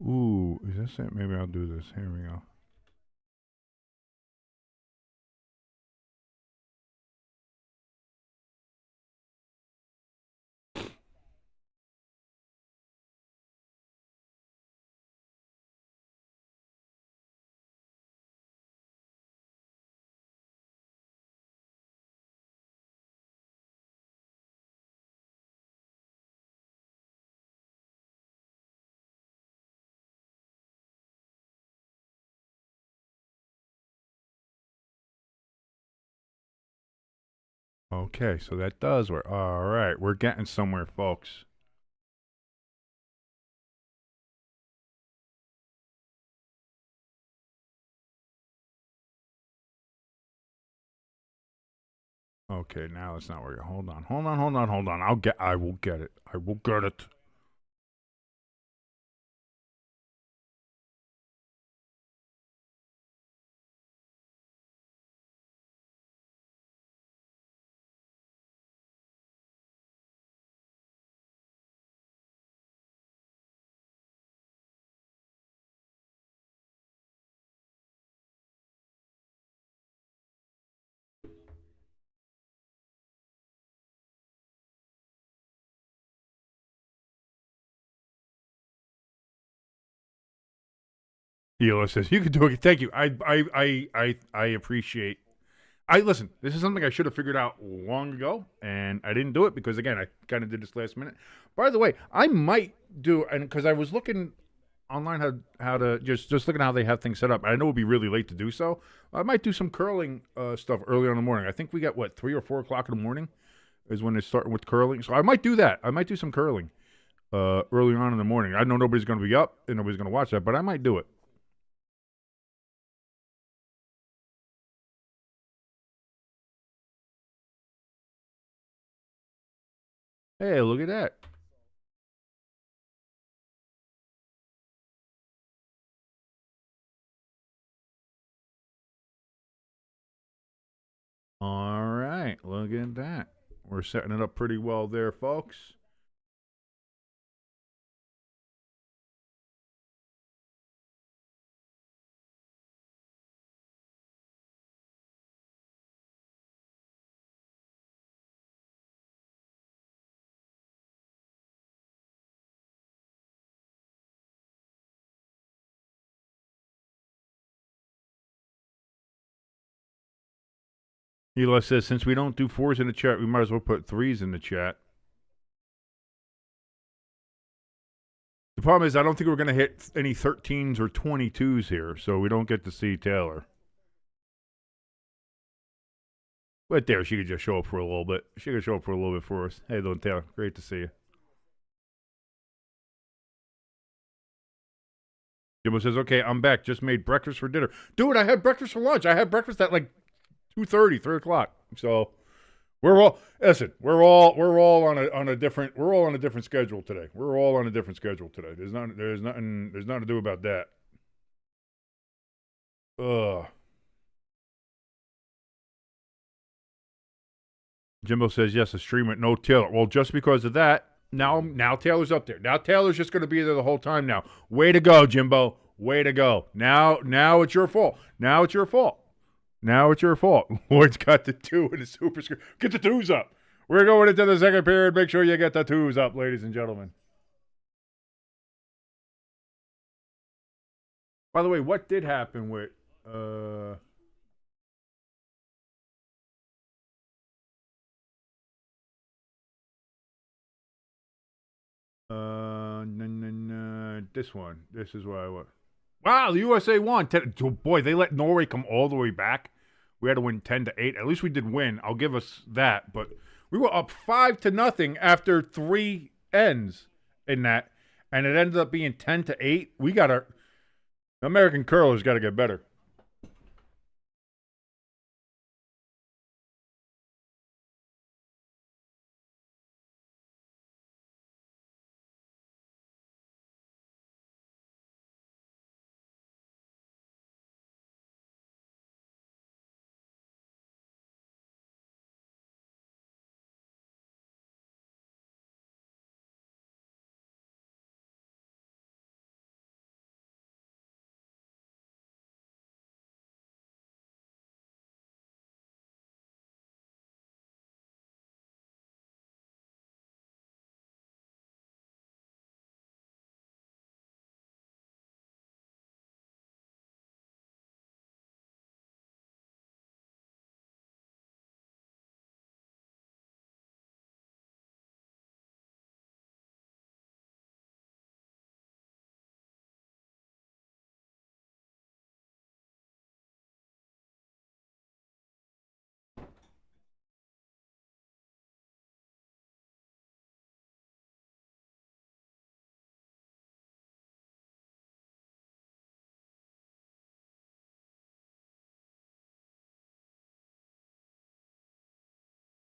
Ooh, is this it? Maybe I'll do this. Here we go. Okay, so that does work. All right, we're getting somewhere, folks. Okay, now it's not working. Hold on. I will get it. I will get it. Ela says you could do it. Thank you. I appreciate. I listen. This is something I should have figured out long ago, and I didn't do it because again, I kind of did this last minute. By the way, I might do, and because I was looking online how to just looking at how they have things set up. I know it'll be really late to do so. I might do some curling stuff earlier in the morning. I think we got what 3 or 4 o'clock in the morning is when they start with curling. So I might do that. I might do some curling earlier on in the morning. I know nobody's going to be up and nobody's going to watch that, but I might do it. Hey, look at that. All right, look at that. We're setting it up pretty well there, folks. Eli says, since we don't do fours in the chat, we might as well put threes in the chat. The problem is, I don't think we're going to hit any 13s or 22s here, so we don't get to see Taylor. But there, she could just show up for a little bit. She could show up for a little bit for us. Hey, little Taylor, great to see you. Jimbo says, okay, I'm back. Just made breakfast for dinner. Dude, I had breakfast for lunch. I had breakfast at like 2:30, 3 o'clock. So we're all on a different schedule today. We're all on a different schedule today. There's nothing to do about that. Ugh. Jimbo says yes, a stream with no Taylor. Well, just because of that, now Taylor's up there. Now Taylor's just going to be there the whole time. Now, way to go, Jimbo. Way to go. Now it's your fault. Now it's your fault. Now it's your fault. Lloyd's got the 2 in the super screen. Get the 2s up. We're going into the second period. Make sure you get the 2s up, ladies and gentlemen. By the way, what did happen with this one? This is what I want. Wow, the USA won. Boy, they let Norway come all the way back. We had to win 10-8. At least we did win. I'll give us that. But we were up 5-0 after 3 ends in that, and it ended up being 10-8. We got our American curlers got to get better.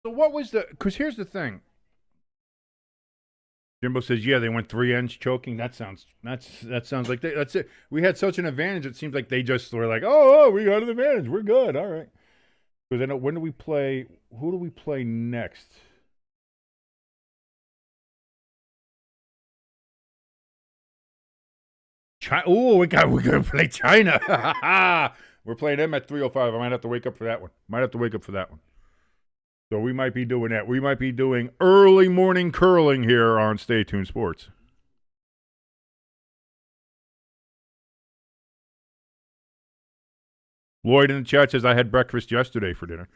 So what was the? Because here's the thing. Jimbo says, "Yeah, they went 3 ends choking. That sounds like that's it. We had such an advantage. It seems like they just were like, oh, we got an advantage. We're good. All right." Because I know when do we play? Who do we play next? China. Oh, we're gonna play China. We're playing them at 3:05. I might have to wake up for that one. So we might be doing that. We might be doing early morning curling here on Stay Tuned Sports. Lloyd in the chat says, I had breakfast yesterday for dinner.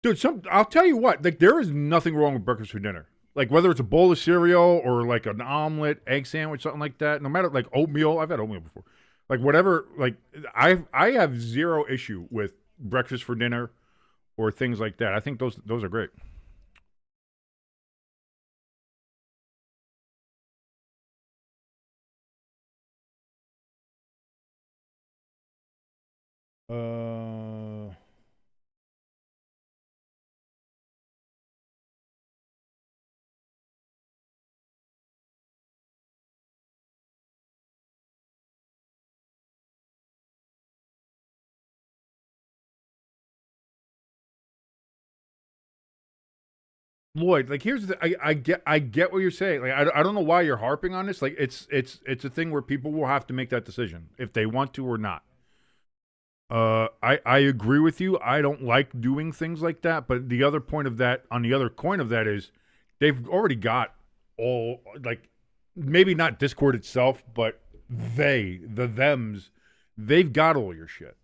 Dude, I'll tell you what, like there is nothing wrong with breakfast for dinner. Like whether it's a bowl of cereal or like an omelet, egg sandwich, something like that. No matter like oatmeal, I've had oatmeal before. Like whatever, like I have zero issue with breakfast for dinner or things like that. I think those are great. Lloyd, like here's the I get what you're saying. Like I don't know why you're harping on this. Like it's a thing where people will have to make that decision if they want to or not. I agree with you. I don't like doing things like that. But the other point of that, on the other coin of that, is they've already got all like maybe not Discord itself, but the thems, they've got all your shit.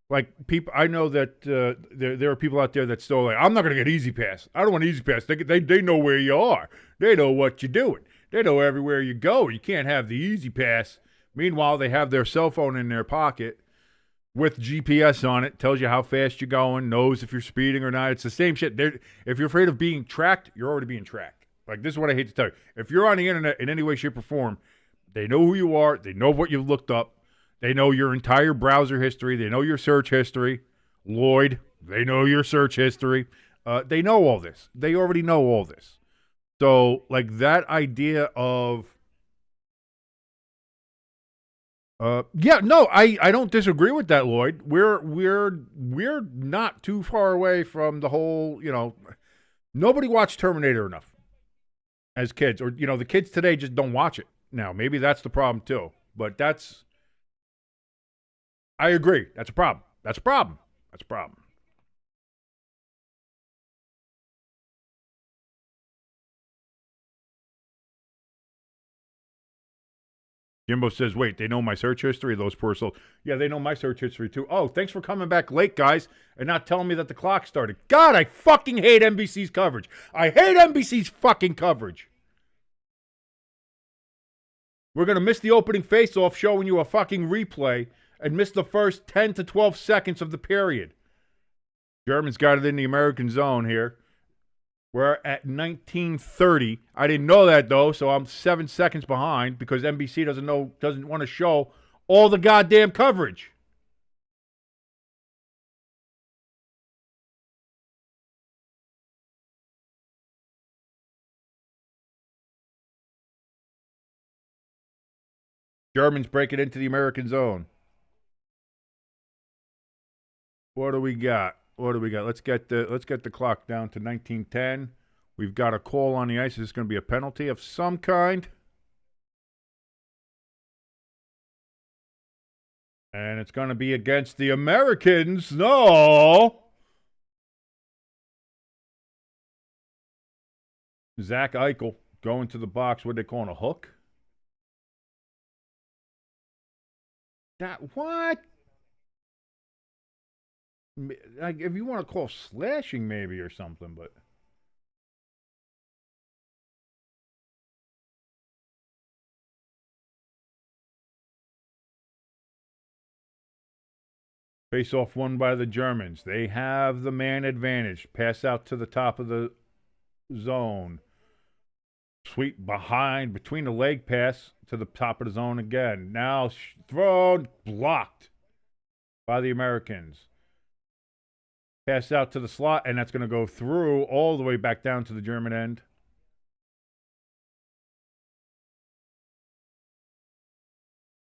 Like people, I know that there are people out there that still like, I'm not gonna get Easy Pass. I don't want Easy Pass. They know where you are. They know what you're doing. They know everywhere you go. You can't have the Easy Pass. Meanwhile, they have their cell phone in their pocket with GPS on it, tells you how fast you're going, knows if you're speeding or not. It's the same shit. If you're afraid of being tracked, you're already being tracked. Like this is what I hate to tell you. If you're on the internet in any way, shape, or form, they know who you are. They know what you've looked up. They know your entire browser history. They know your search history. Lloyd, they know your search history. They know all this. They already know all this. So, like that idea of, yeah, no, I don't disagree with that, Lloyd. We're not too far away from the whole, Nobody watched Terminator enough as kids, or the kids today just don't watch it now. Maybe that's the problem too. But I agree. That's a problem. That's a problem. That's a problem. Jimbo says, wait, they know my search history, those poor souls. Yeah, they know my search history too. Oh, thanks for coming back late, guys, and not telling me that the clock started. God, I fucking hate NBC's coverage. I hate NBC's fucking coverage. We're going to miss the opening face-off showing you a fucking replay and miss the first 10 to 12 seconds of the period. Germans got it in the American zone here. We're at 19:30. I didn't know that though, so I'm 7 seconds behind because NBC doesn't want to show all the goddamn coverage. Germans break it into the American zone. What do we got? Let's get the clock down to 19:10. We've got a call on the ice. Is this going to be a penalty of some kind? And it's going to be against the Americans. No. Zach Eichel going to the box. What are they calling a hook? What? Like, if you want to call slashing maybe or something, but face off won by the Germans. They have the man advantage. Pass out to the top of the zone. Sweep between the leg pass to the top of the zone again. Now thrown, blocked by the Americans. Pass out to the slot, and that's going to go through all the way back down to the German end.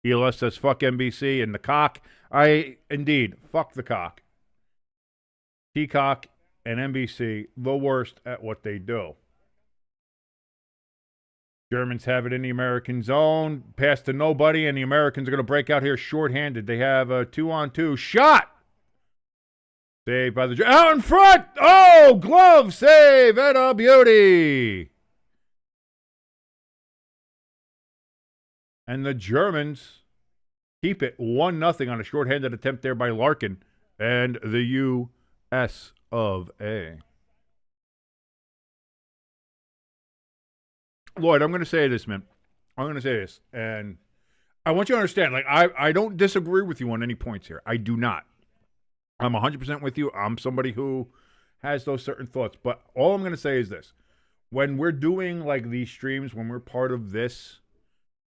ELS says, fuck NBC and the cock. Indeed, fuck the cock. Peacock and NBC, the worst at what they do. Germans have it in the American zone. Pass to nobody, and the Americans are going to break out here shorthanded. They have a 2-on-2 shot. Saved by the... Out in front! Oh, glove save and a beauty. And the Germans keep it 1-0 on a shorthanded attempt there by Larkin and the U.S. of A. Lloyd, I'm going to say this, man. I'm going to say this, and I want you to understand, like, I don't disagree with you on any points here. I do not. I'm 100% with you. I'm somebody who has those certain thoughts. But all I'm going to say is this. When we're doing, like, these streams, when we're part of this...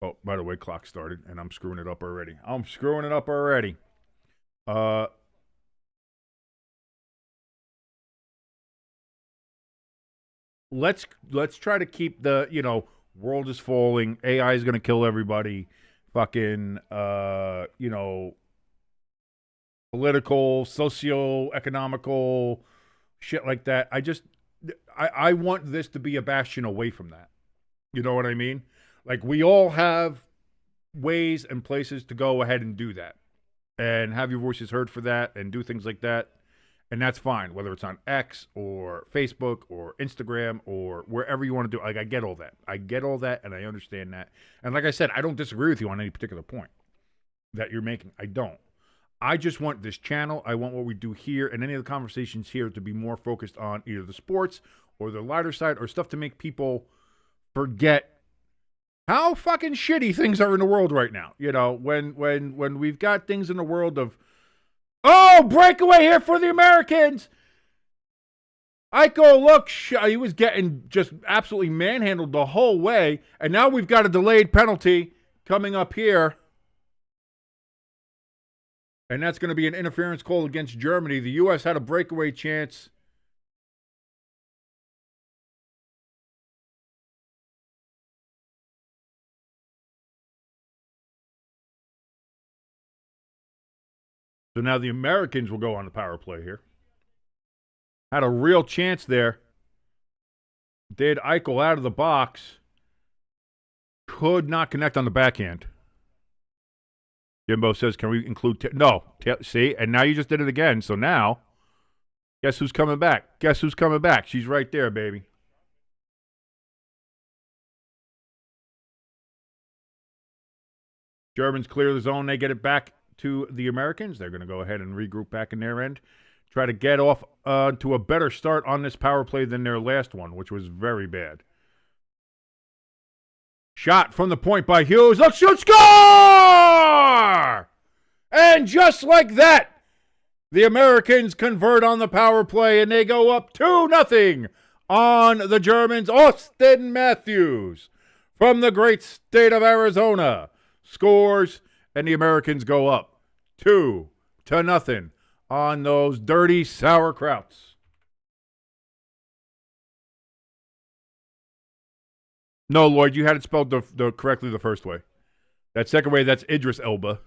Oh, by the way, clock started, and I'm screwing it up already. Let's try to keep the, world is falling, AI is going to kill everybody, fucking, political, socio-economical shit like that. I want this to be a bastion away from that. You know what I mean? Like, we all have ways and places to go ahead and do that and have your voices heard for that and do things like that. And that's fine, whether it's on X or Facebook or Instagram or wherever you want to do it. Like, I get all that, and I understand that. And like I said, I don't disagree with you on any particular point that you're making. I don't. I just want this channel, I want what we do here and any of the conversations here to be more focused on either the sports or the lighter side or stuff to make people forget how fucking shitty things are in the world right now. When we've got things in the world of, oh, breakaway here for the Americans. Eichel, look, he was getting just absolutely manhandled the whole way. And now we've got a delayed penalty coming up here. And that's going to be an interference call against Germany. The U.S. had a breakaway chance. So now the Americans will go on the power play here. Had a real chance there did Eichel out of the box. Could not connect on the backhand. Jimbo says, can we include... no. See? And now you just did it again. So now, guess who's coming back? Guess who's coming back? She's right there, baby. Germans clear the zone. They get it back to the Americans. They're going to go ahead and regroup back in their end. Try to get off to a better start on this power play than their last one, which was very bad. Shot from the point by Hughes. Let's shoot, score! And just like that, the Americans convert on the power play, and they go up 2-0 on the Germans. Austin Matthews from the great state of Arizona scores, and the Americans go up 2-0 on those dirty sauerkrauts. No, Lloyd, you had it spelled correctly the first way. That second way, that's Idris Elba.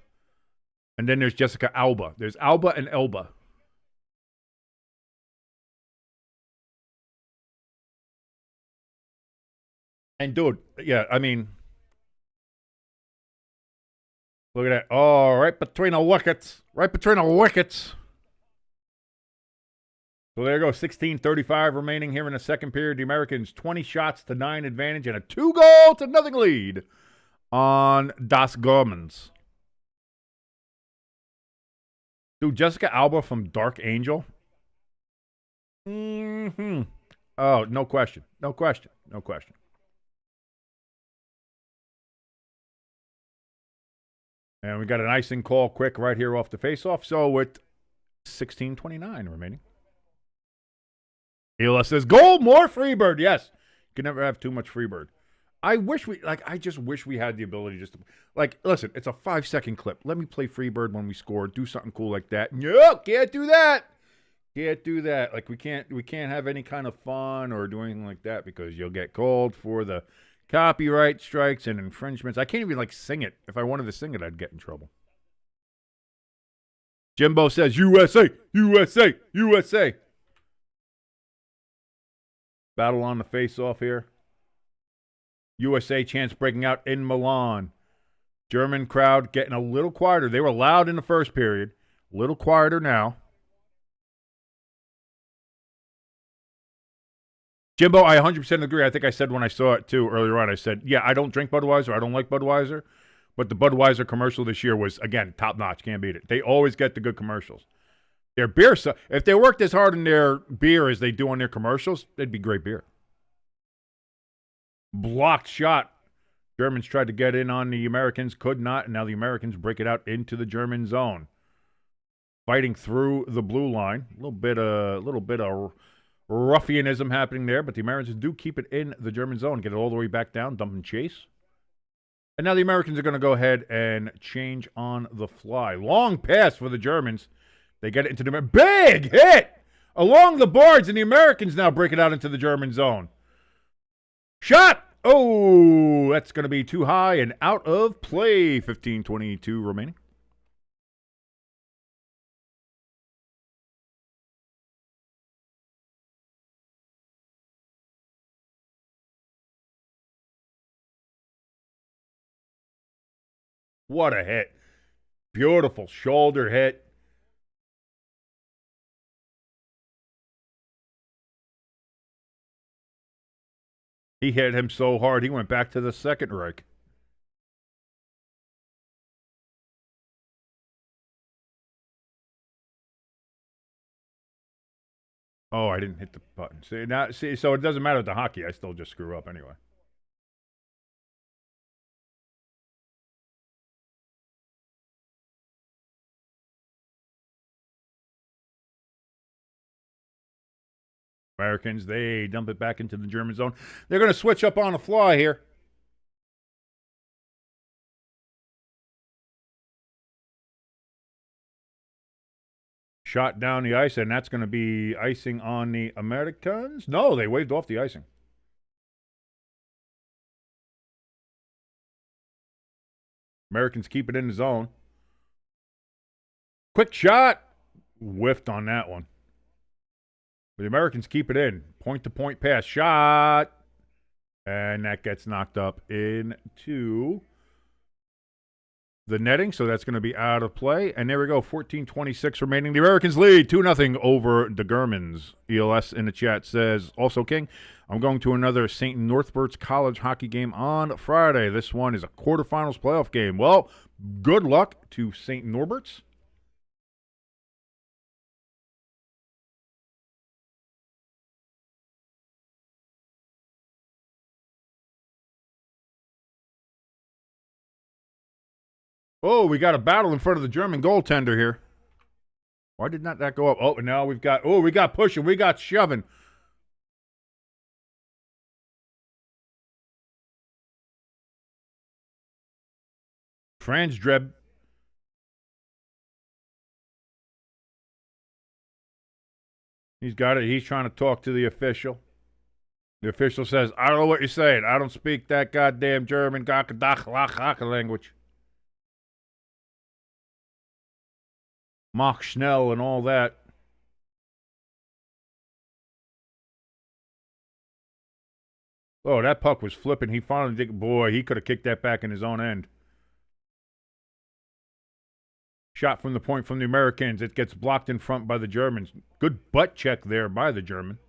And then there's Jessica Alba. There's Alba and Elba. And dude, yeah, I mean, look at that. Oh, right between the wickets. Right between the wickets. So there you go, 16:35 remaining here in the second period. The Americans 20 shots to 9 advantage and a 2-0-0 lead on Das Germans. Dude, Jessica Alba from Dark Angel. Mm-hmm. Oh, no question. No question. No question. And we got an icing call quick right here off the faceoff. So with 16:29 remaining. Hila says, goal, more Freebird. Yes. You can never have too much Freebird. I just wish we had the ability just to, listen, it's a 5-second clip. Let me play Freebird when we score. Do something cool like that. No, can't do that. Can't do that. Like, we can't have any kind of fun or do anything like that because you'll get called for the copyright strikes and infringements. I can't even, sing it. If I wanted to sing it, I'd get in trouble. Jimbo says, USA, USA, USA. Battle on the face-off here. USA chants breaking out in Milan. German crowd getting a little quieter. They were loud in the first period. A little quieter now. Jimbo, I 100% agree. I think I said when I saw it, too, earlier on. I said, yeah, I don't drink Budweiser. I don't like Budweiser. But the Budweiser commercial this year was, again, top-notch. Can't beat it. They always get the good commercials. Their beer, if they worked as hard in their beer as they do on their commercials, it'd be great beer. Blocked shot. Germans tried to get in on the Americans, could not, and now the Americans break it out into the German zone. Fighting through the blue line. A little bit of ruffianism happening there, but the Americans do keep it in the German zone, get it all the way back down, dump and chase. And now the Americans are going to go ahead and change on the fly. Long pass for the Germans. They get it into the... Big hit! Along the boards, and the Americans now break it out into the German zone. Shot! Oh, that's going to be too high and out of play. 15:22 remaining. What a hit. Beautiful shoulder hit. He hit him so hard, he went back to the Second Reich. Oh, I didn't hit the button. See, so it doesn't matter with the hockey. I still just screw up anyway. Americans, they dump it back into the German zone. They're going to switch up on the fly here. Shot down the ice, and that's going to be icing on the Americans. No, they waved off the icing. Americans keep it in the zone. Quick shot. Whiffed on that one. But the Americans keep it in. Point-to-point pass. Shot. And that gets knocked up into the netting, so that's going to be out of play. And there we go, 14:26 remaining. The Americans lead 2-0 over the Germans. ELS in the chat says, also King, I'm going to another St. Northbert's College hockey game on Friday. This one is a quarterfinals playoff game. Well, good luck to St. Norbert's. Oh, we got a battle in front of the German goaltender here. Why did not that go up? Oh, and now we got pushing, we got shoving. Franz Dreb. He's got it. He's trying to talk to the official. The official says, I don't know what you're saying. I don't speak that goddamn German language. Mach Schnell and all that. Oh, that puck was flipping. He finally did. Boy, he could have kicked that back in his own end. Shot from the point from the Americans. It gets blocked in front by the Germans. Good butt check there by the German.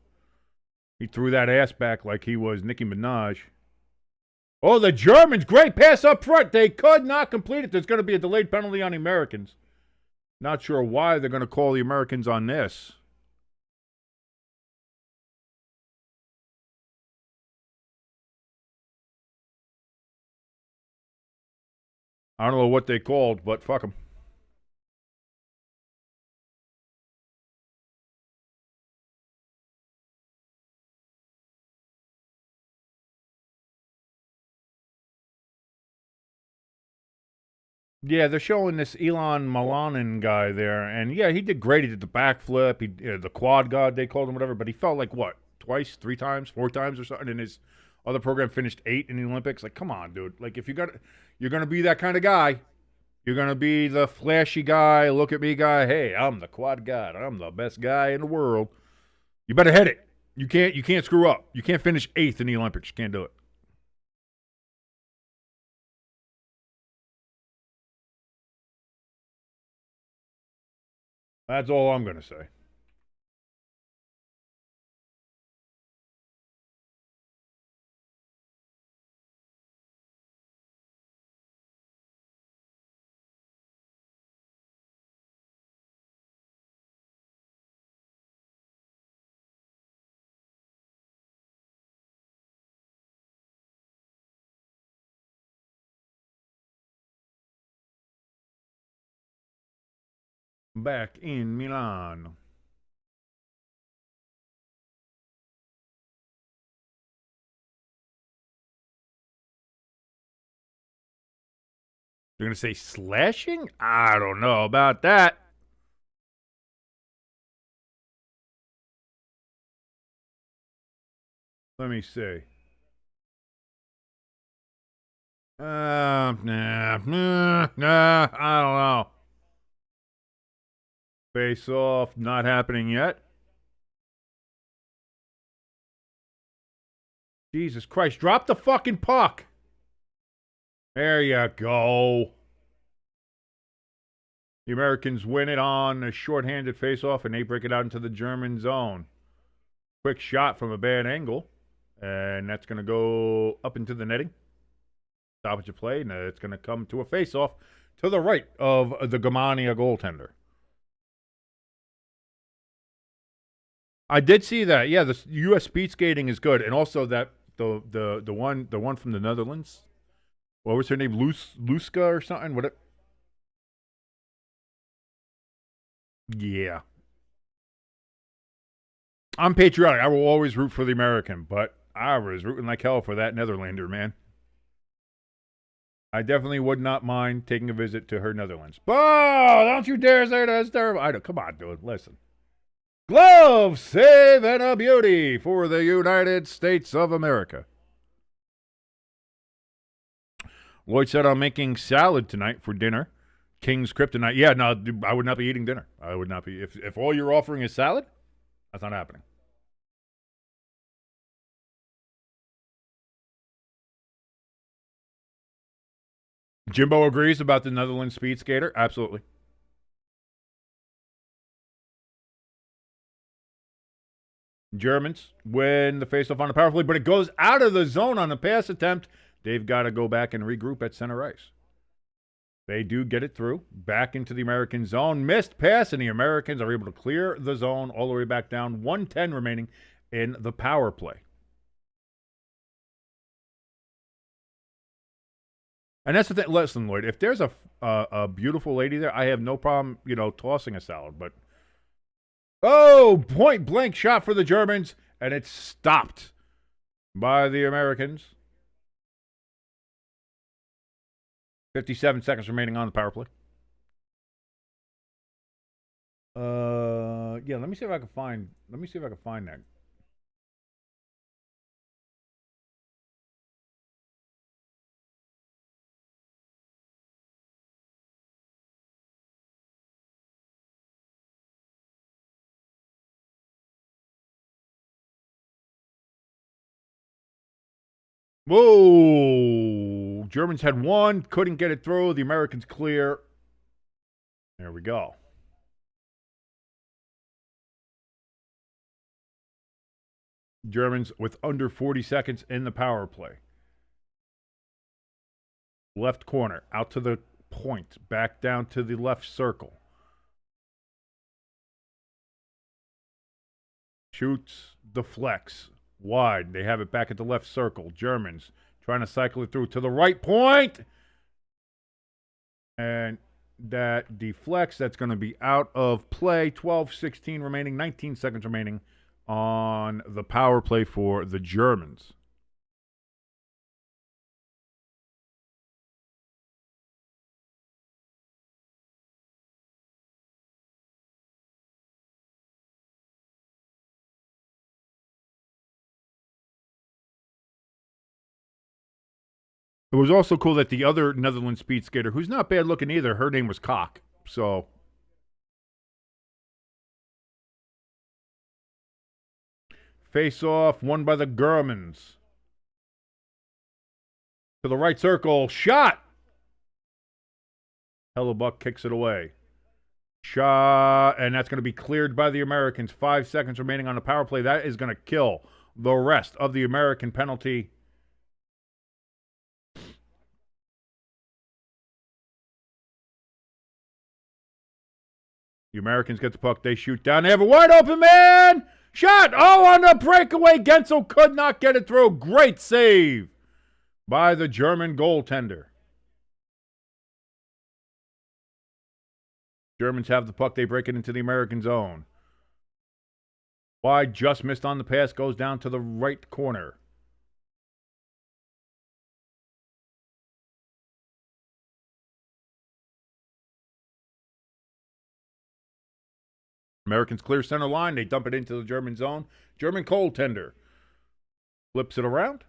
He threw that ass back like he was Nicki Minaj. Oh, the Germans. Great pass up front. They could not complete it. There's going to be a delayed penalty on the Americans. Not sure why they're going to call the Americans on this. I don't know what they called, but fuck them. Yeah, they're showing this Elon Malanin guy there, and yeah, he did great. He did the backflip, the quad god they called him, whatever. But he fell like what, twice, 3 times, 4 times, or something. And his other program finished 8 in the Olympics. Like, come on, dude. Like, if you're gonna be that kind of guy. You're gonna be the flashy guy, look at me guy. Hey, I'm the quad god. I'm the best guy in the world. You better hit it. You can't screw up. You can't finish 8th in the Olympics. You can't do it. That's all I'm gonna say. Back in Milan. You're gonna say slashing? I don't know about that. Let me see. Nah, I don't know. Face off, not happening yet. Jesus Christ, drop the fucking puck. There you go. The Americans win it on a shorthanded face-off, and they break it out into the German zone. Quick shot from a bad angle, and that's going to go up into the netting. Stoppage of play, and it's going to come to a face-off to the right of the Germania goaltender. I did see that. Yeah, the U.S. speed skating is good, and also that the one from the Netherlands. What was her name? Luska or something? What? Yeah. I'm patriotic. I will always root for the American, but I was rooting like hell for that Netherlander, man. I definitely would not mind taking a visit to her Netherlands. Oh, don't you dare say that's terrible. I don't. Come on, dude. Listen. Glove save and a beauty for the United States of America. Lloyd said, I'm making salad tonight for dinner. King's Kryptonite. Yeah, no, I would not be eating dinner. I would not be. If all you're offering is salad, that's not happening. Jimbo agrees about the Netherlands speed skater. Absolutely. Germans win the faceoff on the power play, but it goes out of the zone on the pass attempt. They've got to go back and regroup at center ice. They do get it through, back into the American zone. Missed pass, and the Americans are able to clear the zone all the way back down. 1:10 remaining in the power play. And that's the thing. Listen, Lloyd, if there's a beautiful lady there, I have no problem, tossing a salad. But, point blank shot for the Germans, and it's stopped by the Americans. 57 seconds remaining on the power play. Yeah, let me see if I can find that. Whoa! Germans had one, couldn't get it through. The Americans clear. There we go. Germans with under 40 seconds in the power play. Left corner, out to the point, back down to the left circle. Shoots, deflects, wide. They have it back at the left circle. Germans trying to cycle it through to the right point. And that deflects. That's going to be out of play. 12-16 remaining, 19 seconds remaining on the power play for the Germans. It was also cool that the other Netherlands speed skater, who's not bad looking either, her name was Cock. So face off, won by the Germans. To the right circle, shot! Hellebuck kicks it away. Shot, and that's going to be cleared by the Americans. 5 seconds remaining on the power play. That is going to kill the rest of the American penalty. The Americans get the puck. They shoot down. They have a wide open man. Shot. Oh, on the breakaway. Gensel could not get it through. Great save by the German goaltender. Germans have the puck. They break it into the American zone. Wide, just missed on the pass. Goes down to the right corner. Americans clear center line. They dump it into the German zone. German goaltender flips it around.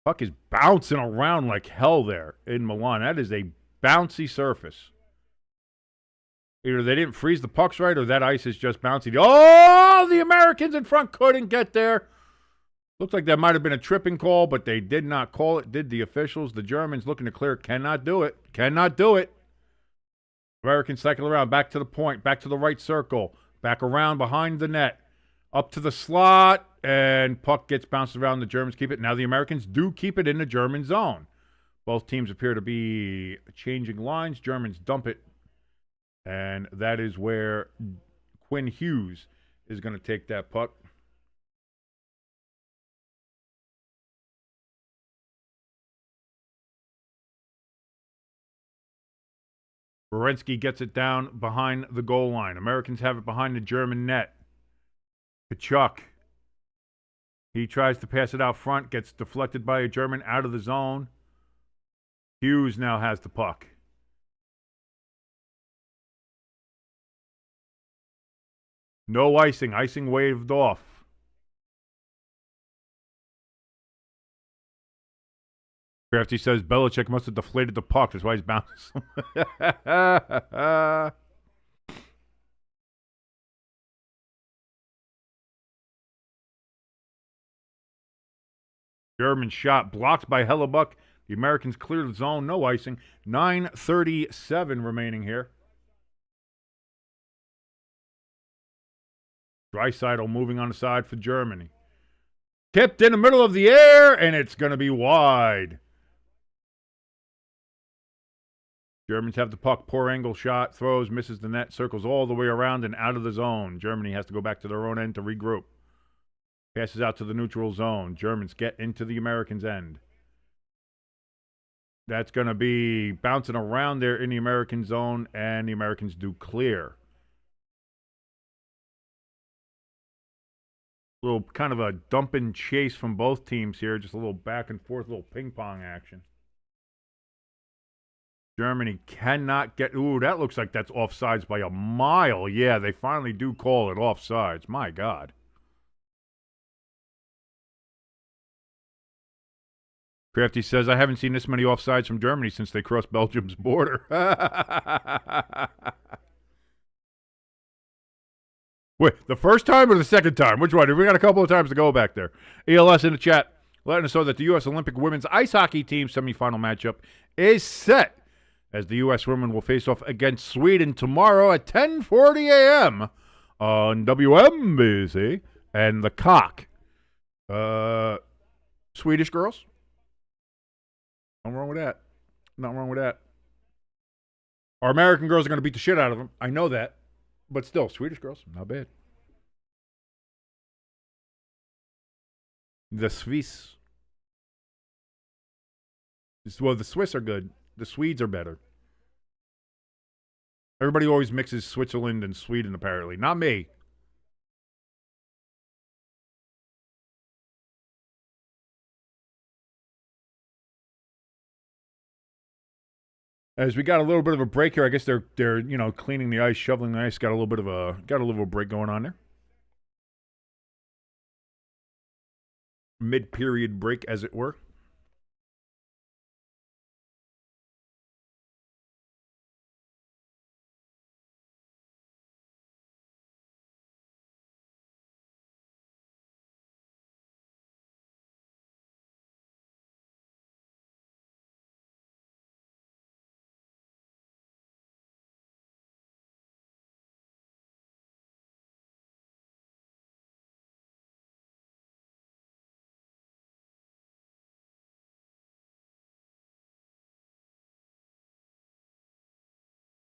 Puck is bouncing around like hell there in Milan. That is a bouncy surface. Either they didn't freeze the pucks right or that ice is just bouncy. Oh, the Americans in front couldn't get there. Looks like that might have been a tripping call, but they did not call it, did the officials. The Germans looking to clear cannot do it. Cannot do it. Americans cycle around, back to the point, back to the right circle, back around behind the net, up to the slot, and puck gets bounced around. The Germans keep it. Now the Americans do keep it in the German zone. Both teams appear to be changing lines. Germans dump it, and that is where Quinn Hughes is going to take that puck. Werenski gets it down behind the goal line. Americans have it behind the German net. Kachuk. He tries to pass it out front, gets deflected by a German out of the zone. Hughes now has the puck. No icing. Icing waved off. Crafty says Belichick must have deflated the puck. That's why he's bouncing. German shot blocked by Hellebuck. The Americans clear the zone, no icing. 9:37 remaining here. Draisaitl moving on the side for Germany. Tipped in the middle of the air, and it's going to be wide. Germans have the puck. Poor angle shot. Throws, misses the net. Circles all the way around and out of the zone. Germany has to go back to their own end to regroup. Passes out to the neutral zone. Germans get into the Americans' end. That's going to be bouncing around there in the American zone, and the Americans do clear. Little kind of a dump and chase from both teams here. Just a little back and forth, little ping pong action. Germany cannot get... Ooh, that looks like that's offsides by a mile. Yeah, they finally do call it offsides. My God. Crafty says, I haven't seen this many offsides from Germany since they crossed Belgium's border. Wait, the first time or the second time? Which one? We got a couple of times to go back there. ELS in the chat letting us know that the U.S. Olympic women's ice hockey team semifinal matchup is set as the U.S. women will face off against Sweden tomorrow at 10:40 a.m. on WMBC and the Cock. Swedish girls? Nothing wrong with that. Nothing wrong with that. Our American girls are going to beat the shit out of them. I know that. But still, Swedish girls, not bad. The Swiss. Well, the Swiss are good. The Swedes are better. Everybody always mixes Switzerland and Sweden, apparently. Not me. As we got a little bit of a break here, I guess they're cleaning the ice, shoveling the ice. Got a little break going on there. Mid-period break, as it were.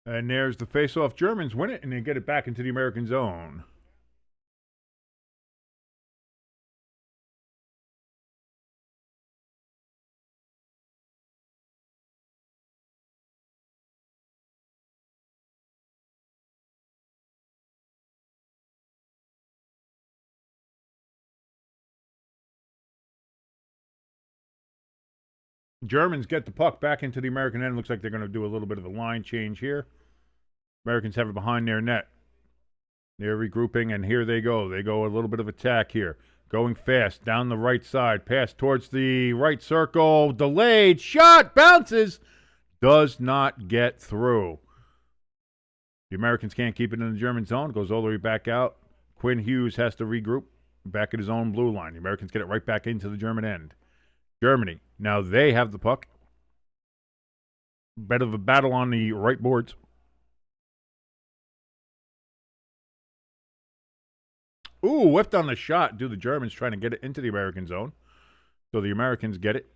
And there's the face-off. Germans win it, and they get it back into the American zone. Germans get the puck back into the American end. Looks like they're going to do a little bit of a line change here. Americans have it behind their net. They're regrouping, and here they go. They go a little bit of attack here. Going fast down the right side. Pass towards the right circle. Delayed. Shot. Bounces. Does not get through. The Americans can't keep it in the German zone. Goes all the way back out. Quinn Hughes has to regroup back at his own blue line. The Americans get it right back into the German end. Germany. Now they have the puck. Bit of a battle on the right boards. Ooh, whipped on the shot. Do the Germans trying to get it into the American zone. So the Americans get it.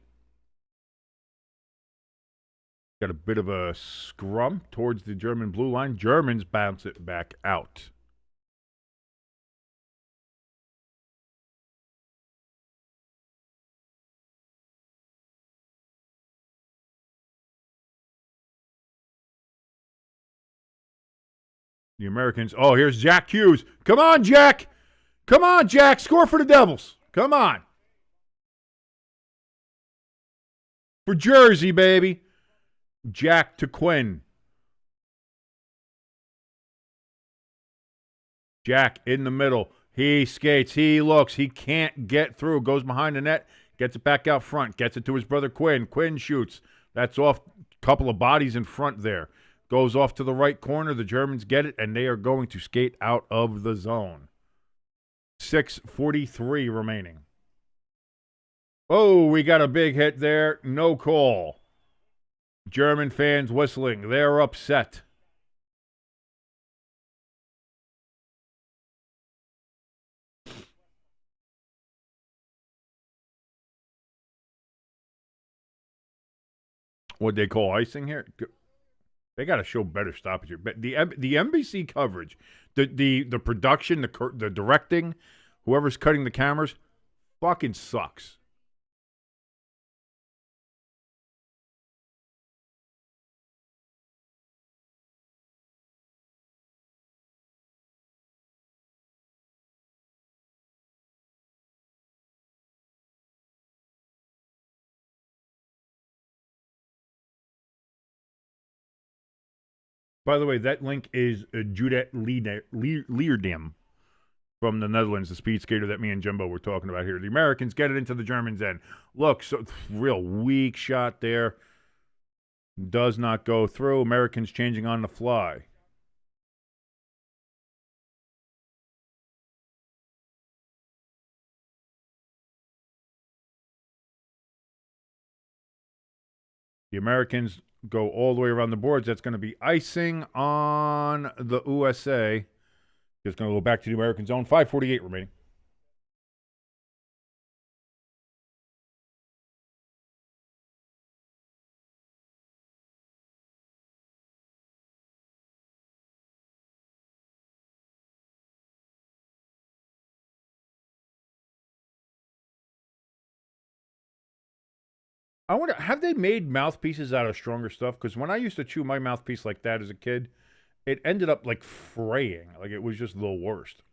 Got a bit of a scrum towards the German blue line. Germans bounce it back out. The Americans. Oh, here's Jack Hughes. Come on, Jack. Come on, Jack. Score for the Devils. Come on. For Jersey, baby. Jack to Quinn. Jack in the middle. He skates. He looks. He can't get through. Goes behind the net. Gets it back out front. Gets it to his brother Quinn. Quinn shoots. That's off. Couple of bodies in front there. Goes off to the right corner. The Germans get it, and they are going to skate out of the zone. 6:43 remaining. Oh, we got a big hit there. No call. German fans whistling. They're upset. What they call icing here? They got to show better stoppage here. But the NBC coverage, the production, the directing, whoever's cutting the cameras, fucking sucks. By the way, that link is Judith Leerdam from the Netherlands, the speed skater that me and Jumbo were talking about here. The Americans get it into the Germans' end. Look, so real weak shot there. Does not go through. Americans changing on the fly. The Americans go all the way around the boards. That's going to be icing on the USA. Just going to go back to the American zone. 5:48 remaining. I wonder, have they made mouthpieces out of stronger stuff? Because when I used to chew my mouthpiece like that as a kid, it ended up like fraying. Like it was just the worst.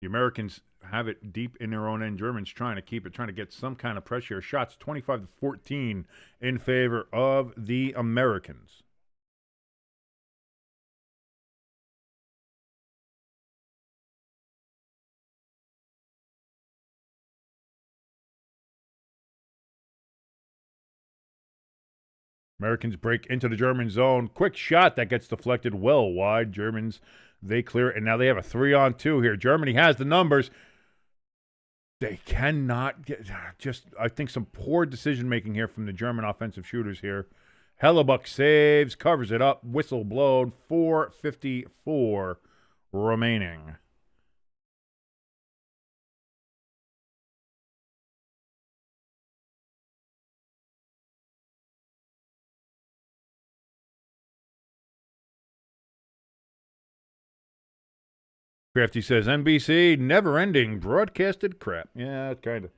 The Americans have it deep in their own end. Germans trying to keep it, trying to get some kind of pressure. Shots 25-14 in favor of the Americans. Americans break into the German zone. Quick shot that gets deflected well wide. Germans, they clear it, and now they have a 3-on-2 here. Germany has the numbers. They cannot get just, I think, some poor decision making here from the German offensive shooters here. Hellebuck saves, covers it up, whistle blown, 4:54 remaining. Crafty says NBC never ending broadcasted crap. Yeah, kind of.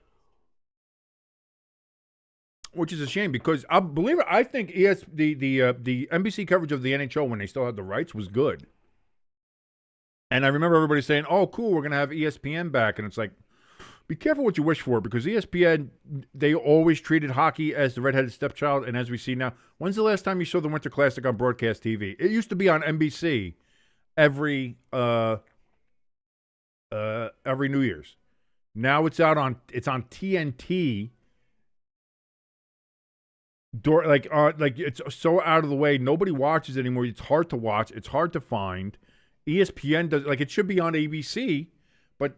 Which is a shame because I believe it. I think the NBC coverage of the NHL when they still had the rights was good. And I remember everybody saying, "Oh, cool, we're gonna have ESPN back," and it's like, be careful what you wish for because ESPN they always treated hockey as the redheaded stepchild, and as we see now, when's the last time you saw the Winter Classic on broadcast TV? It used to be on NBC every New Year's. Now it's on TNT. Like it's so out of the way. Nobody watches it anymore. It's hard to watch. It's hard to find. ESPN does like it should be on ABC, but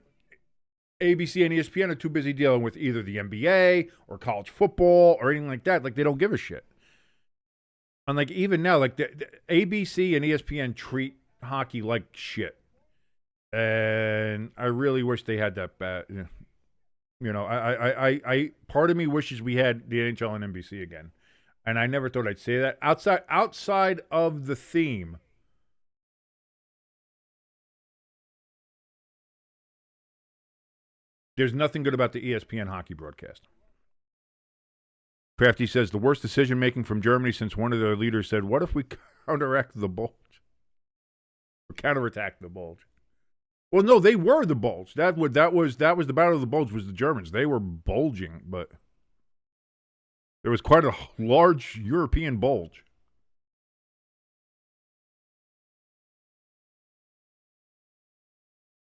ABC and ESPN are too busy dealing with either the NBA or college football or anything like that. Like they don't give a shit. And like even now, like the ABC and ESPN treat hockey like shit. And I really wish they had that bad. You know, I part of me wishes we had the NHL and NBC again. And I never thought I'd say that. Outside of the theme, there's nothing good about the ESPN hockey broadcast. Crafty says the worst decision making from Germany since one of their leaders said, "What if we counteract the bulge or counterattack the bulge?" Well, no, they were the bulge. That was the battle of the bulge was the Germans. They were bulging, but there was quite a large European bulge.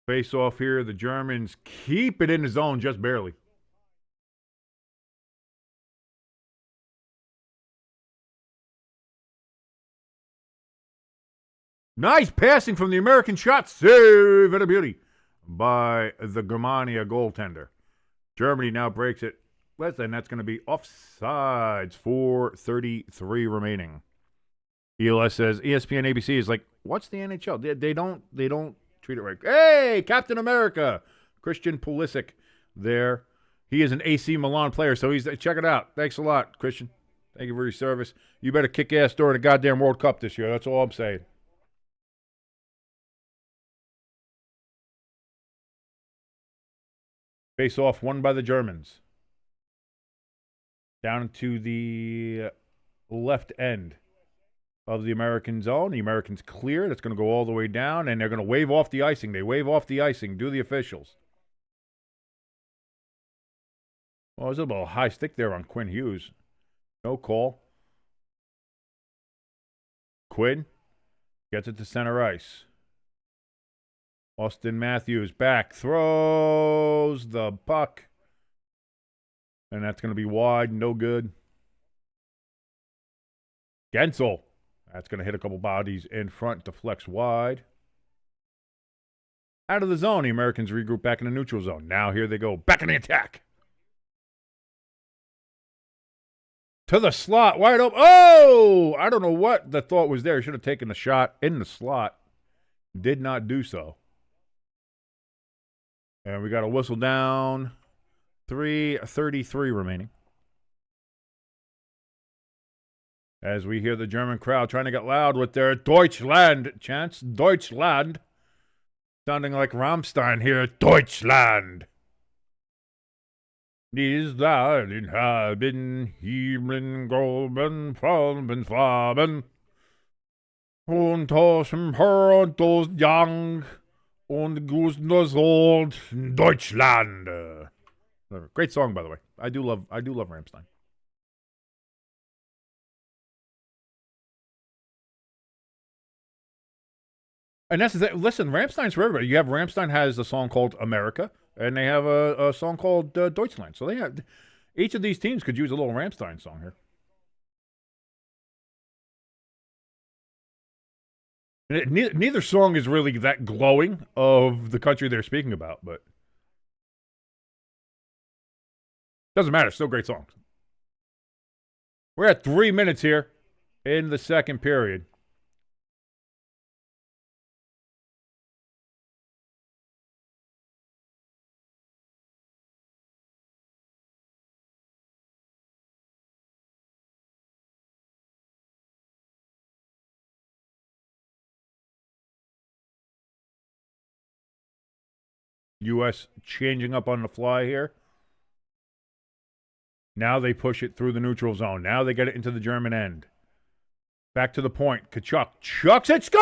Face off here. The Germans keep it in the zone just barely. Nice passing from the American shot. Save it a beauty by the Germania goaltender. Germany now breaks it. And that's going to be offsides. 4:33 remaining. ELS says ESPN ABC is like, what's the NHL? They don't treat it right. Hey, Captain America, Christian Pulisic there. He is an AC Milan player, so check it out. Thanks a lot, Christian. Thank you for your service. You better kick ass during the goddamn World Cup this year. That's all I'm saying. Face off won by the Germans. Down to the left end of the American zone. The Americans clear. That's going to go all the way down, and they're going to wave off the icing. They wave off the icing. Do the officials. Well, there's a little high stick there on Quinn Hughes. No call. Quinn gets it to center ice. Austin Matthews back. Throws the puck. And that's going to be wide. No good. Gensel. That's going to hit a couple bodies in front to flex wide. Out of the zone. The Americans regroup back in the neutral zone. Now here they go. Back in the attack. To the slot. Wide open. Oh! I don't know what the thought was there. He should have taken the shot in the slot. Did not do so. And we got a whistle down. 3:33 remaining. As we hear the German crowd trying to get loud with their Deutschland chants. Deutschland. Sounding like Rammstein here. Deutschland. Dies Land haben Himmel groben Farben Farben und aus dem Her und aus Young und Gusnos Old Deutschland. Great song, by the way. I do love Rammstein. And that's the thing. Listen, Rammstein's for everybody. You have Rammstein has a song called America, and they have a song called Deutschland. So they have each of these teams could use a little Rammstein song here. Neither song is really that glowing of the country they're speaking about, but doesn't matter. Still great songs. We're at 3 minutes here in the second period. U.S. changing up on the fly here. Now they push it through the neutral zone. Now they get it into the German end. Back to the point. Kachuk chucks it. Score!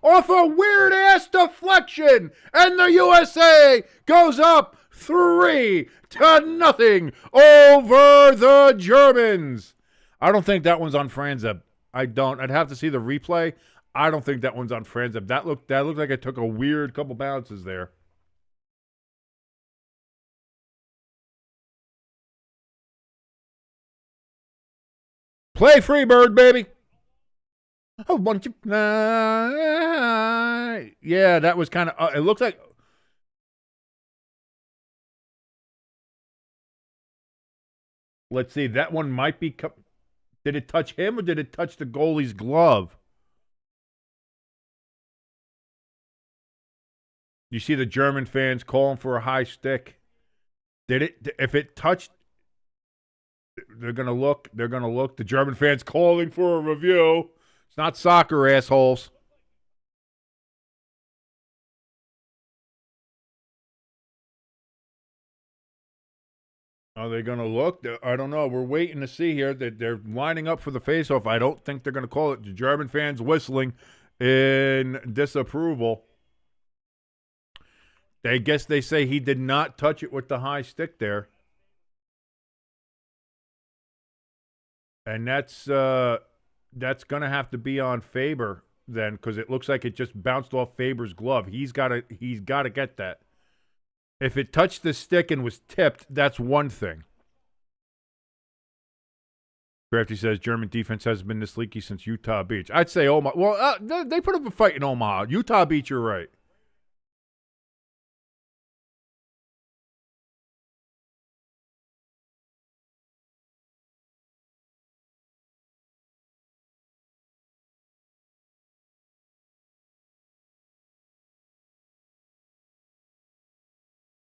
Off a weird-ass deflection. And the USA goes up 3-0 over the Germans. I don't think that one's on Franzeb. I don't. I'd have to see the replay. I don't think that one's on Franzeb. That looked like it took a weird couple bounces there. Play Freebird, baby. Oh, bunch of yeah, that was kind of. It looks like. Let's see. That one might be. Did it touch him or did it touch the goalie's glove? You see the German fans calling for a high stick. Did it? If it touched, they're gonna look. They're gonna look. The German fans calling for a review. It's not soccer, assholes. Are they going to look? I don't know. We're waiting to see here. They're lining up for the faceoff. I don't think they're going to call it. The German fans whistling in disapproval. I guess they say he did not touch it with the high stick there. And that's going to have to be on Faber then, because it looks like it just bounced off Faber's glove. He's got to get that. If it touched the stick and was tipped, that's one thing. Crafty says German defense hasn't been this leaky since Utah Beach. I'd say Omaha. Well, they put up a fight in Omaha. Utah Beach, you're right.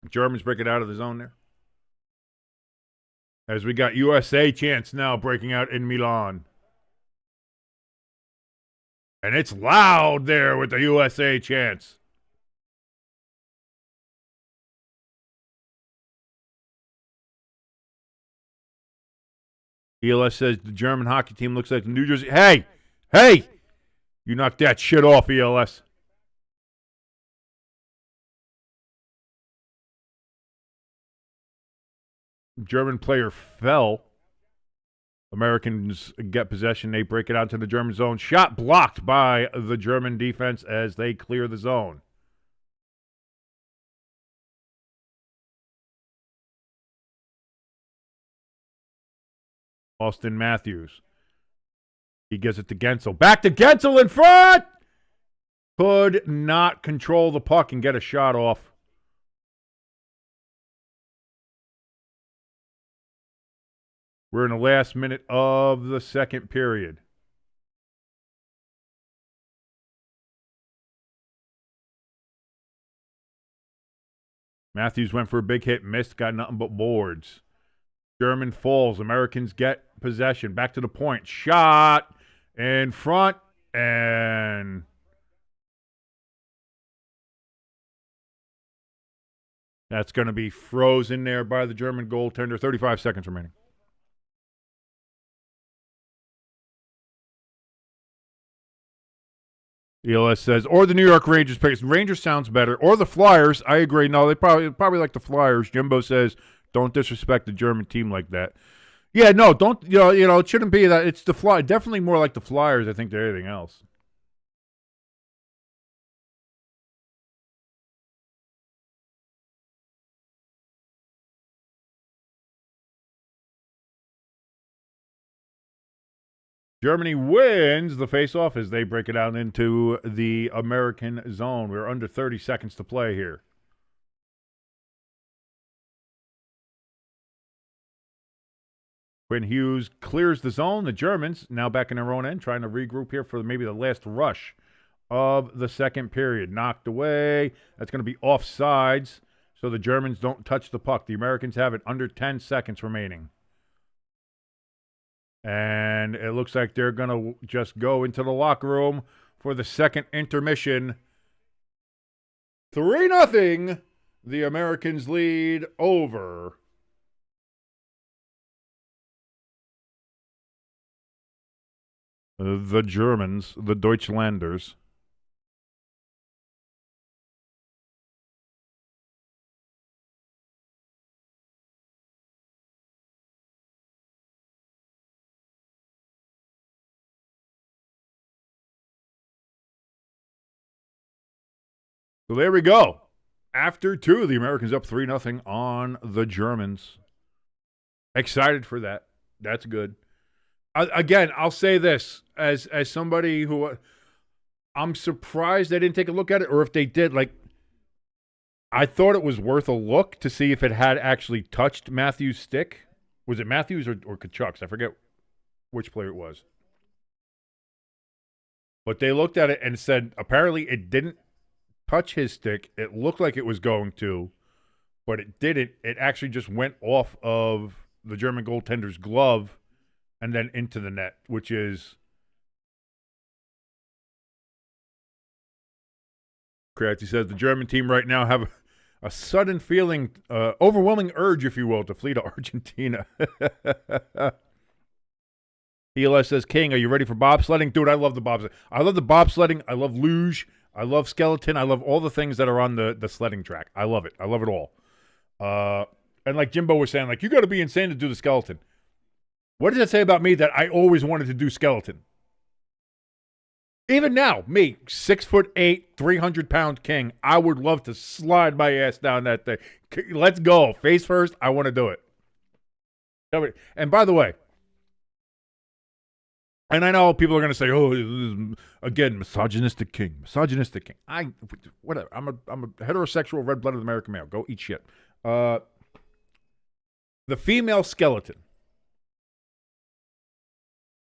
Germans break it out of the zone there. As we got USA chants now breaking out in Milan. And it's loud there with the USA chants. ELS says the German hockey team looks like the New Jersey. Hey! You knocked that shit off, ELS. German player fell. Americans get possession. They break it out to the German zone. Shot blocked by the German defense as they clear the zone. Austin Matthews. He gives it to Gensel. Back to Gensel in front! Could not control the puck and get a shot off. We're in the last minute of the second period. Matthews went for a big hit, missed, got nothing but boards. German falls. Americans get possession. Back to the point. Shot in front, and that's going to be frozen there by the German goaltender. 35 seconds remaining. ELS says, or the New York Rangers picks. Rangers sounds better. Or the Flyers. I agree. No, they probably like the Flyers. Jimbo says, don't disrespect the German team like that. Yeah, no, don't. It shouldn't be that. It's the Fly. Definitely more like the Flyers, I think, than anything else. Germany wins the face-off as they break it out into the American zone. We're under 30 seconds to play here. Quinn Hughes clears the zone. The Germans now back in their own end, trying to regroup here for maybe the last rush of the second period. Knocked away. That's going to be offsides, so the Germans don't touch the puck. The Americans have it under 10 seconds remaining. And it looks like they're going to just go into the locker room for the second intermission. 3-0. The Americans lead over the Germans, the Deutschlanders. So there we go. After two, the Americans up 3-0 on the Germans. Excited for that. That's good. Again, I'll say this as somebody who I'm surprised they didn't take a look at it, or if they did, I thought it was worth a look to see if it had actually touched Matthews' stick. Was it Matthews or Kachuk's? I forget which player it was. But they looked at it and said apparently it didn't touch his stick. It looked like it was going to, but it didn't. It actually just went off of the German goaltender's glove and then into the net, which is correct. He says the German team right now have a sudden feeling, overwhelming urge, if you will, to flee to Argentina. ELS says, King, are you ready for bobsledding? Dude, I love the bobsledding. I love the bobsledding. I love luge. I love skeleton. I love all the things that are on the sledding track. I love it. I love it all. And like Jimbo was saying, you got to be insane to do the skeleton. What does that say about me that I always wanted to do skeleton? Even now, me, 6'8", 300-pound King, I would love to slide my ass down that thing. Let's go. Face first, I want to do it. And by the way, And I know people are going to say, "Oh, again, misogynistic king, misogynistic king." Whatever. I'm a heterosexual, red-blooded American male. Go eat shit. The female skeleton,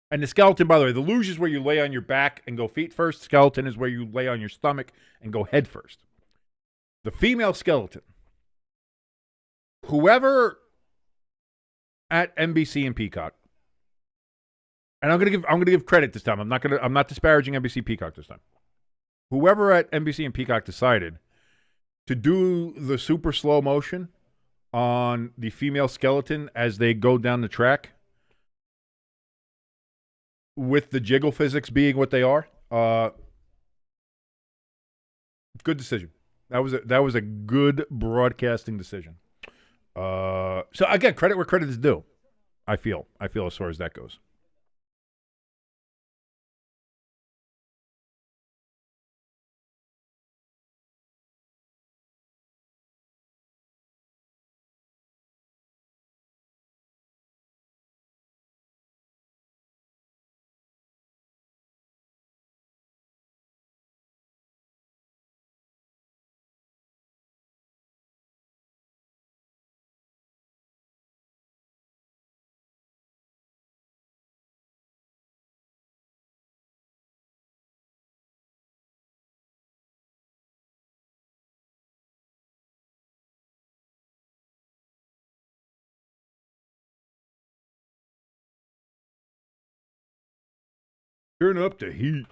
and the skeleton, by the way, the luge is where you lay on your back and go feet first. Skeleton is where you lay on your stomach and go head first. The female skeleton, whoever at NBC and Peacock. And I'm gonna give credit this time. I'm not disparaging NBC Peacock this time. Whoever at NBC and Peacock decided to do the super slow motion on the female skeleton as they go down the track, with the jiggle physics being what they are, good decision. That was a good broadcasting decision. So again, credit where credit is due. I feel as far as that goes. Turn up the heat.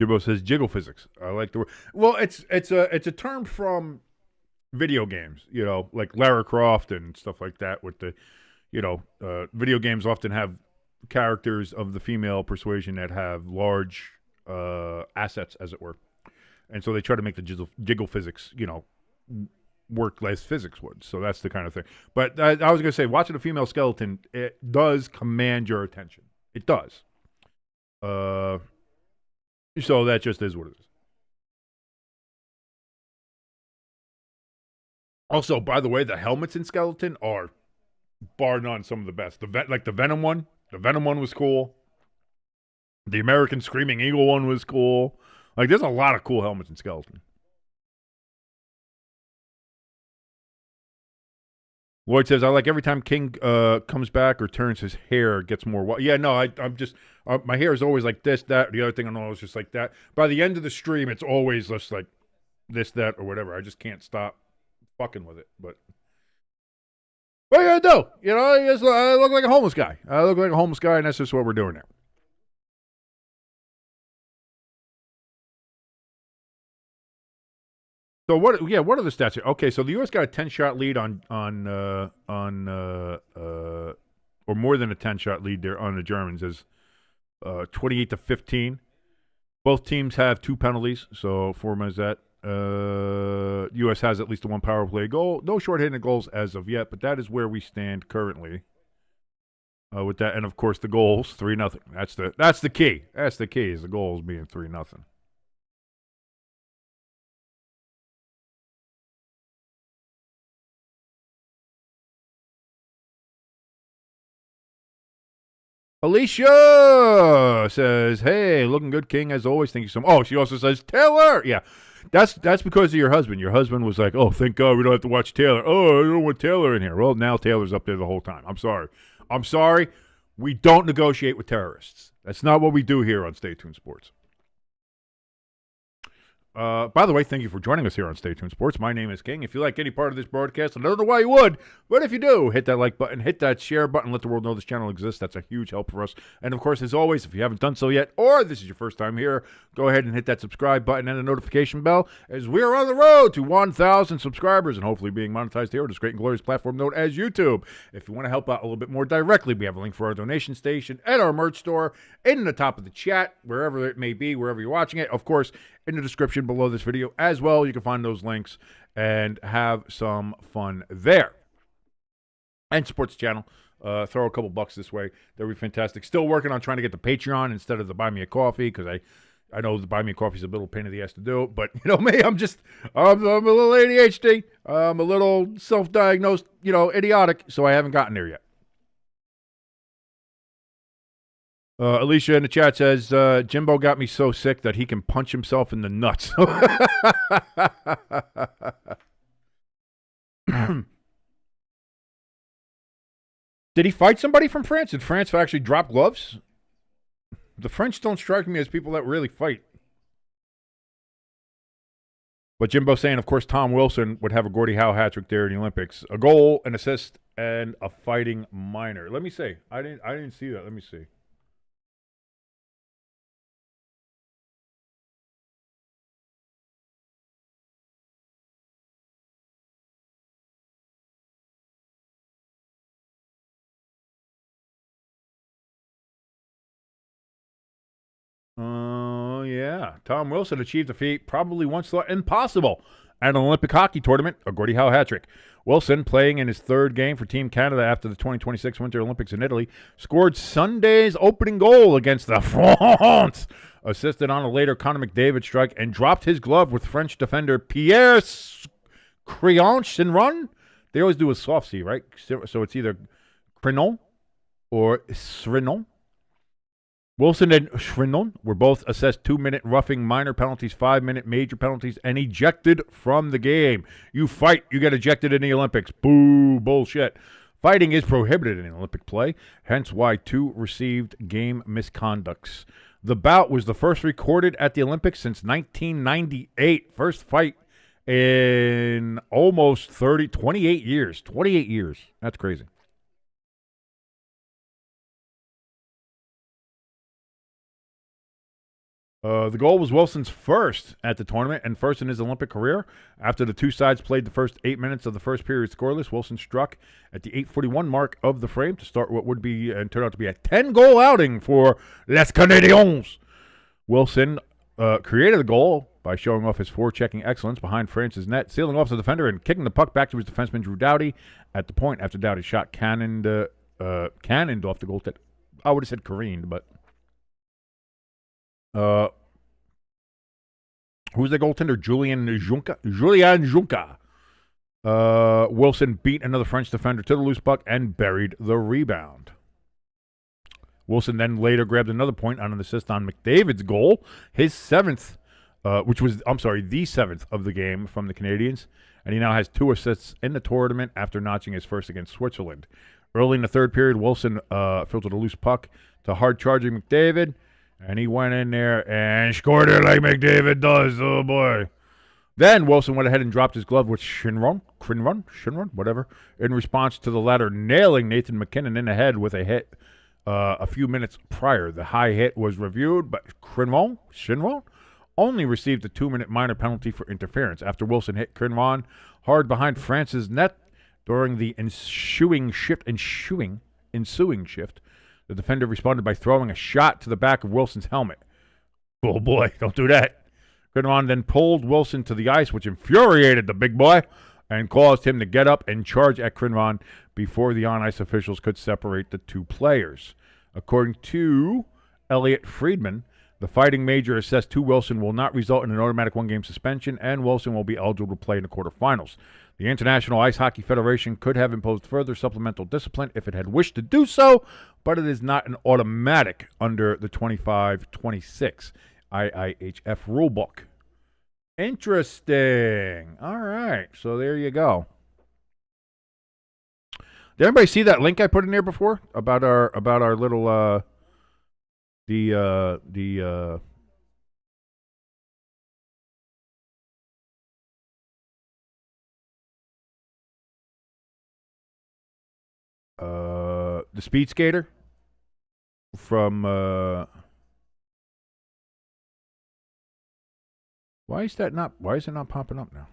Jibbo says jiggle physics. I like the word. Well, it's a term from video games, like Lara Croft and stuff like that. With the, video games often have characters of the female persuasion that have large assets, as it were, and so they try to make the jiggle physics, work as physics would. So that's the kind of thing. But I was going to say, watching a female skeleton, it does command your attention. It does. So that just is what it is. Also, by the way, the helmets in Skeleton are, bar none, some of the best. The Venom one. The Venom one was cool. The American Screaming Eagle one was cool. Like, there's a lot of cool helmets in Skeleton. Lloyd says, I like every time King comes back or turns, his hair gets more. Yeah, no, I'm just, my hair is always like this, that, the other thing. I know it's just like that. By the end of the stream, it's always just like this, that, or whatever. I just can't stop fucking with it. But what are you gonna do? I look like a homeless guy. And that's just what we're doing now. So what are the stats here? Okay, so the U.S. got a 10-shot lead on or more than a 10-shot lead there on the Germans, as 28-15. Both teams have 2 penalties, so Forma is that. U.S. has at least one power play goal. No shorthanded goals as of yet, but that is where we stand currently. With that, and of course the goals 3-0. That's the key. That's the key, is the goals being 3-0. Alicia says, "Hey, looking good, King, as always. Thank you so much." Oh, she also says, "Taylor." Yeah, that's because of your husband. Your husband was like, "Oh, thank God we don't have to watch Taylor." Oh, I don't want Taylor in here. Well, now Taylor's up there the whole time. I'm sorry. We don't negotiate with terrorists. That's not what we do here on Stay Tuned Sports. By the way, thank you for joining us here on Stay Tuned Sports. My name is King. If you like any part of this broadcast, I don't know why you would, but if you do, hit that like button, hit that share button, let the world know this channel exists. That's a huge help for us. And of course, as always, if you haven't done so yet, or this is your first time here, go ahead and hit that subscribe button and the notification bell, as we're on the road to 1,000 subscribers and hopefully being monetized here on this great and glorious platform known as YouTube. If you want to help out a little bit more directly, we have a link for our donation station and our merch store in the top of the chat, wherever it may be, wherever you're watching it. Of course, in the description below this video as well, you can find those links and have some fun there. and supports the channel, throw a couple bucks this way. That would be fantastic. Still working on trying to get the Patreon instead of the Buy Me a Coffee because I know the Buy Me a Coffee is a little pain in the ass to do. But you know me, I'm a little ADHD. I'm a little self-diagnosed, idiotic. So I haven't gotten there yet. Alicia in the chat says, Jimbo got me so sick that he can punch himself in the nuts. Did he fight somebody from France? Did France actually drop gloves? The French don't strike me as people that really fight. But Jimbo saying, of course, Tom Wilson would have a Gordie Howe hat trick there in the Olympics. A goal, an assist, and a fighting minor. Let me see. I didn't see that. Let me see. Yeah. Tom Wilson achieved a feat probably once thought impossible at an Olympic hockey tournament, a Gordie Howe hat trick. Wilson, playing in his third game for Team Canada after the 2026 Winter Olympics in Italy, scored Sunday's opening goal against the France, assisted on a later Connor McDavid strike, and dropped his glove with French defender Pierre Crianche. They always do a soft C, right? So it's either Crinon or Srinon. Wilson and Schrinon were both assessed 2-minute roughing minor penalties, 5-minute major penalties, and ejected from the game. You fight, you get ejected in the Olympics. Boo, bullshit. Fighting is prohibited in Olympic play, hence why 2 received game misconducts. The bout was the first recorded at the Olympics since 1998. First fight in almost 28 years. 28 years. That's crazy. The goal was Wilson's first at the tournament and first in his Olympic career. After the two sides played the first 8 minutes of the first period scoreless, Wilson struck at the 8:41 mark of the frame to start what would be and turned out to be a 10-goal outing for Les Canadiens. Wilson created the goal by showing off his forechecking excellence behind France's net, sealing off the defender and kicking the puck back to his defenseman Drew Doughty at the point after Doughty shot cannoned off the goal. I would have said careened, but who's the goaltender? Julian Junca. Wilson beat another French defender to the loose puck and buried the rebound. Wilson then later grabbed another point on an assist on McDavid's goal, his seventh, the seventh of the game from the Canadians, and he now has 2 assists in the tournament after notching his first against Switzerland. Early in the third period, Wilson filtered a loose puck to hard-charging McDavid, and he went in there and scored it like McDavid does. Oh, boy. Then Wilson went ahead and dropped his glove with Shinron, whatever, in response to the latter nailing Nathan McKinnon in the head with a hit a few minutes prior. The high hit was reviewed, but Shinron only received a 2-minute minor penalty for interference after Wilson hit Shinron hard behind France's net during the ensuing shift. The defender responded by throwing a shot to the back of Wilson's helmet. Oh, boy, don't do that. Shinron then pulled Wilson to the ice, which infuriated the big boy and caused him to get up and charge at Shinron before the on-ice officials could separate the 2 players. According to Elliot Friedman, the fighting major assessed to Wilson will not result in an automatic 1-game suspension, and Wilson will be eligible to play in the quarterfinals. The International Ice Hockey Federation could have imposed further supplemental discipline if it had wished to do so, but it is not an automatic under the 25-26 IIHF rulebook. Interesting. All right, so there you go. Did everybody see that link I put in there before about our little the speed skater from why is it not popping up now?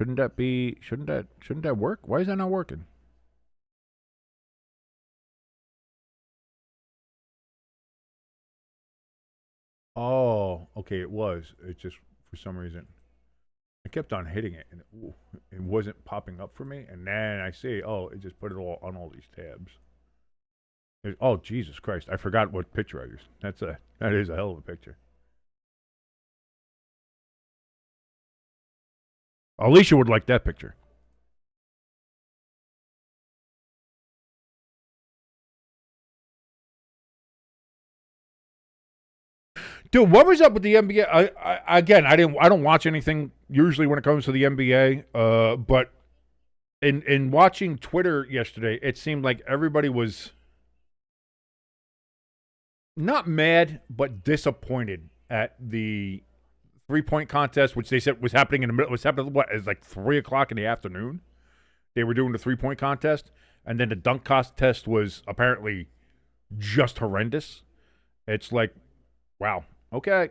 Shouldn't that work? Why is that not working? Oh, okay, it was. It's just for some reason. I kept on hitting it, and it wasn't popping up for me. And then I see, oh, it just put it all on all these tabs. Oh, Jesus Christ! I forgot what picture I used. That is a hell of a picture. Alicia would like that picture. Dude, what was up with the NBA? Again, I don't watch anything usually when it comes to the NBA. But in watching Twitter yesterday, it seemed like everybody was not mad but disappointed at the 3-point contest, which they said was happening in the middle. Was happening what? It's like 3 o'clock in the afternoon. They were doing the 3-point contest, and then the dunk contest was apparently just horrendous. It's like, wow, okay.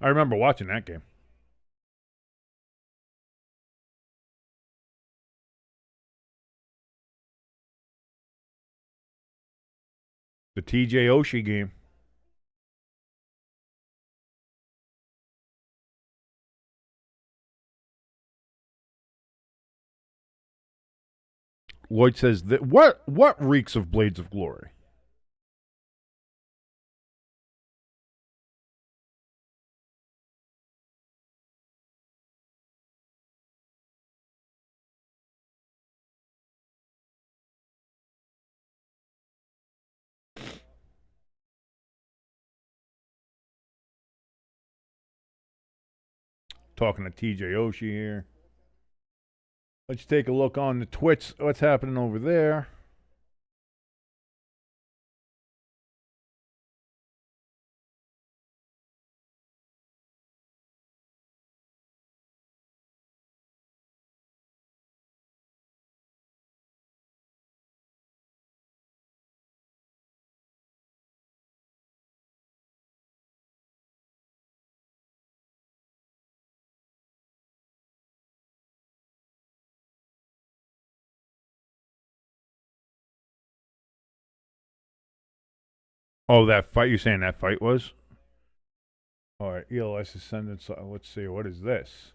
I remember watching that game. The TJ Oshie game. Lloyd says that what reeks of Blades of Glory? Talking to TJ Oshie here. Let's take a look on the Twits. What's happening over there? Oh, that fight. You saying that fight was? All right, ELS is sending. Let's see. What is this?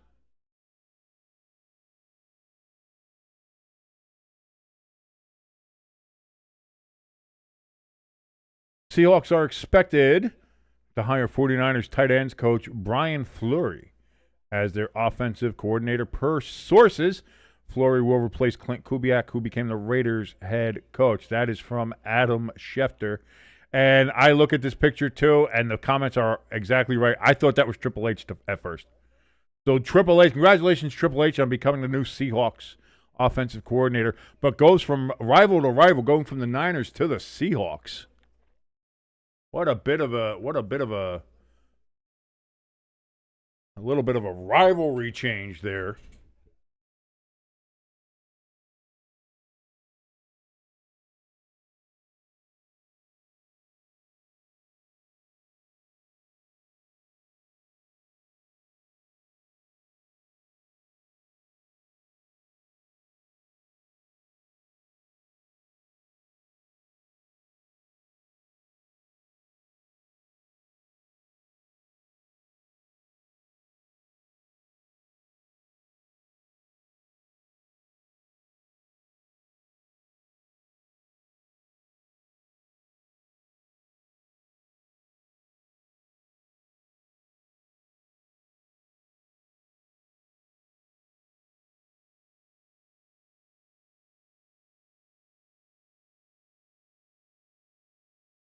Seahawks are expected to hire 49ers tight ends coach Brian Fleury as their offensive coordinator. Per sources, Fleury will replace Clint Kubiak, who became the Raiders head coach. That is from Adam Schefter. And I look at this picture too, and the comments are exactly right. I thought that was Triple H at first. So Triple H, congratulations, Triple H, on becoming the new Seahawks offensive coordinator, but goes from rival to rival, going from the Niners to the Seahawks. What a bit of a little bit of a rivalry change there.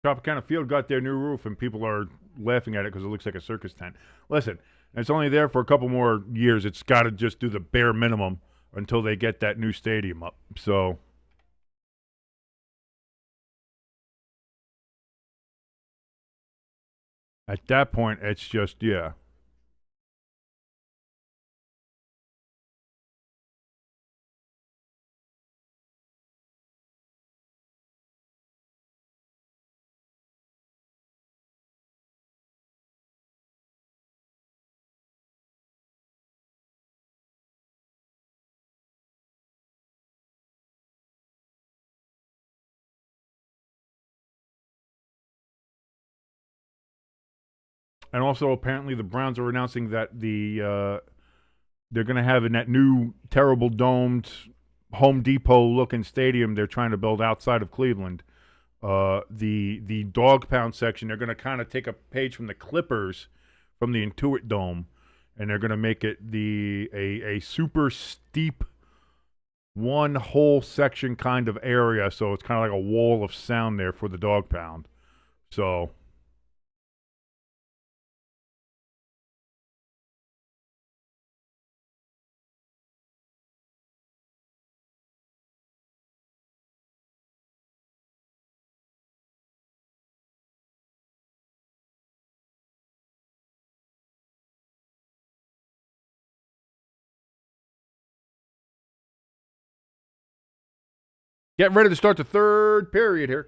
Tropicana Field got their new roof, and people are laughing at it because it looks like a circus tent. Listen, it's only there for a couple more years. It's got to just do the bare minimum until they get that new stadium up. So at that point, it's just, yeah. And also, apparently, the Browns are announcing that they're going to have in that new terrible domed Home Depot looking stadium they're trying to build outside of Cleveland. The dog pound section, they're going to kind of take a page from the Clippers from the Intuit Dome, and they're going to make it a super steep one whole section kind of area, so it's kind of like a wall of sound there for the dog pound. So get ready to start the third period here.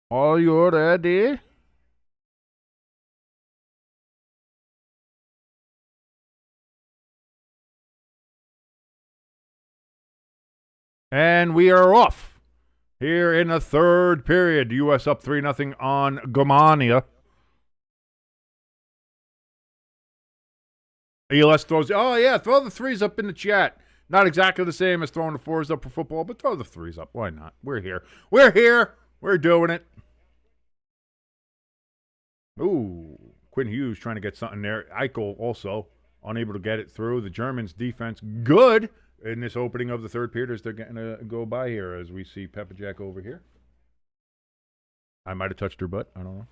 Are you ready? And we are off here in the third period. U.S. up 3-0 on Germania. ELS throws, oh yeah, throw the threes up in the chat. Not exactly the same as throwing the fours up for football, but throw the threes up. Why not? We're here. We're here. We're doing it. Ooh, Quinn Hughes trying to get something there. Eichel also unable to get it through. The Germans' defense good in this opening of the third period as they're going to go by here as we see Peppa Jack over here. I might have touched her butt. I don't know.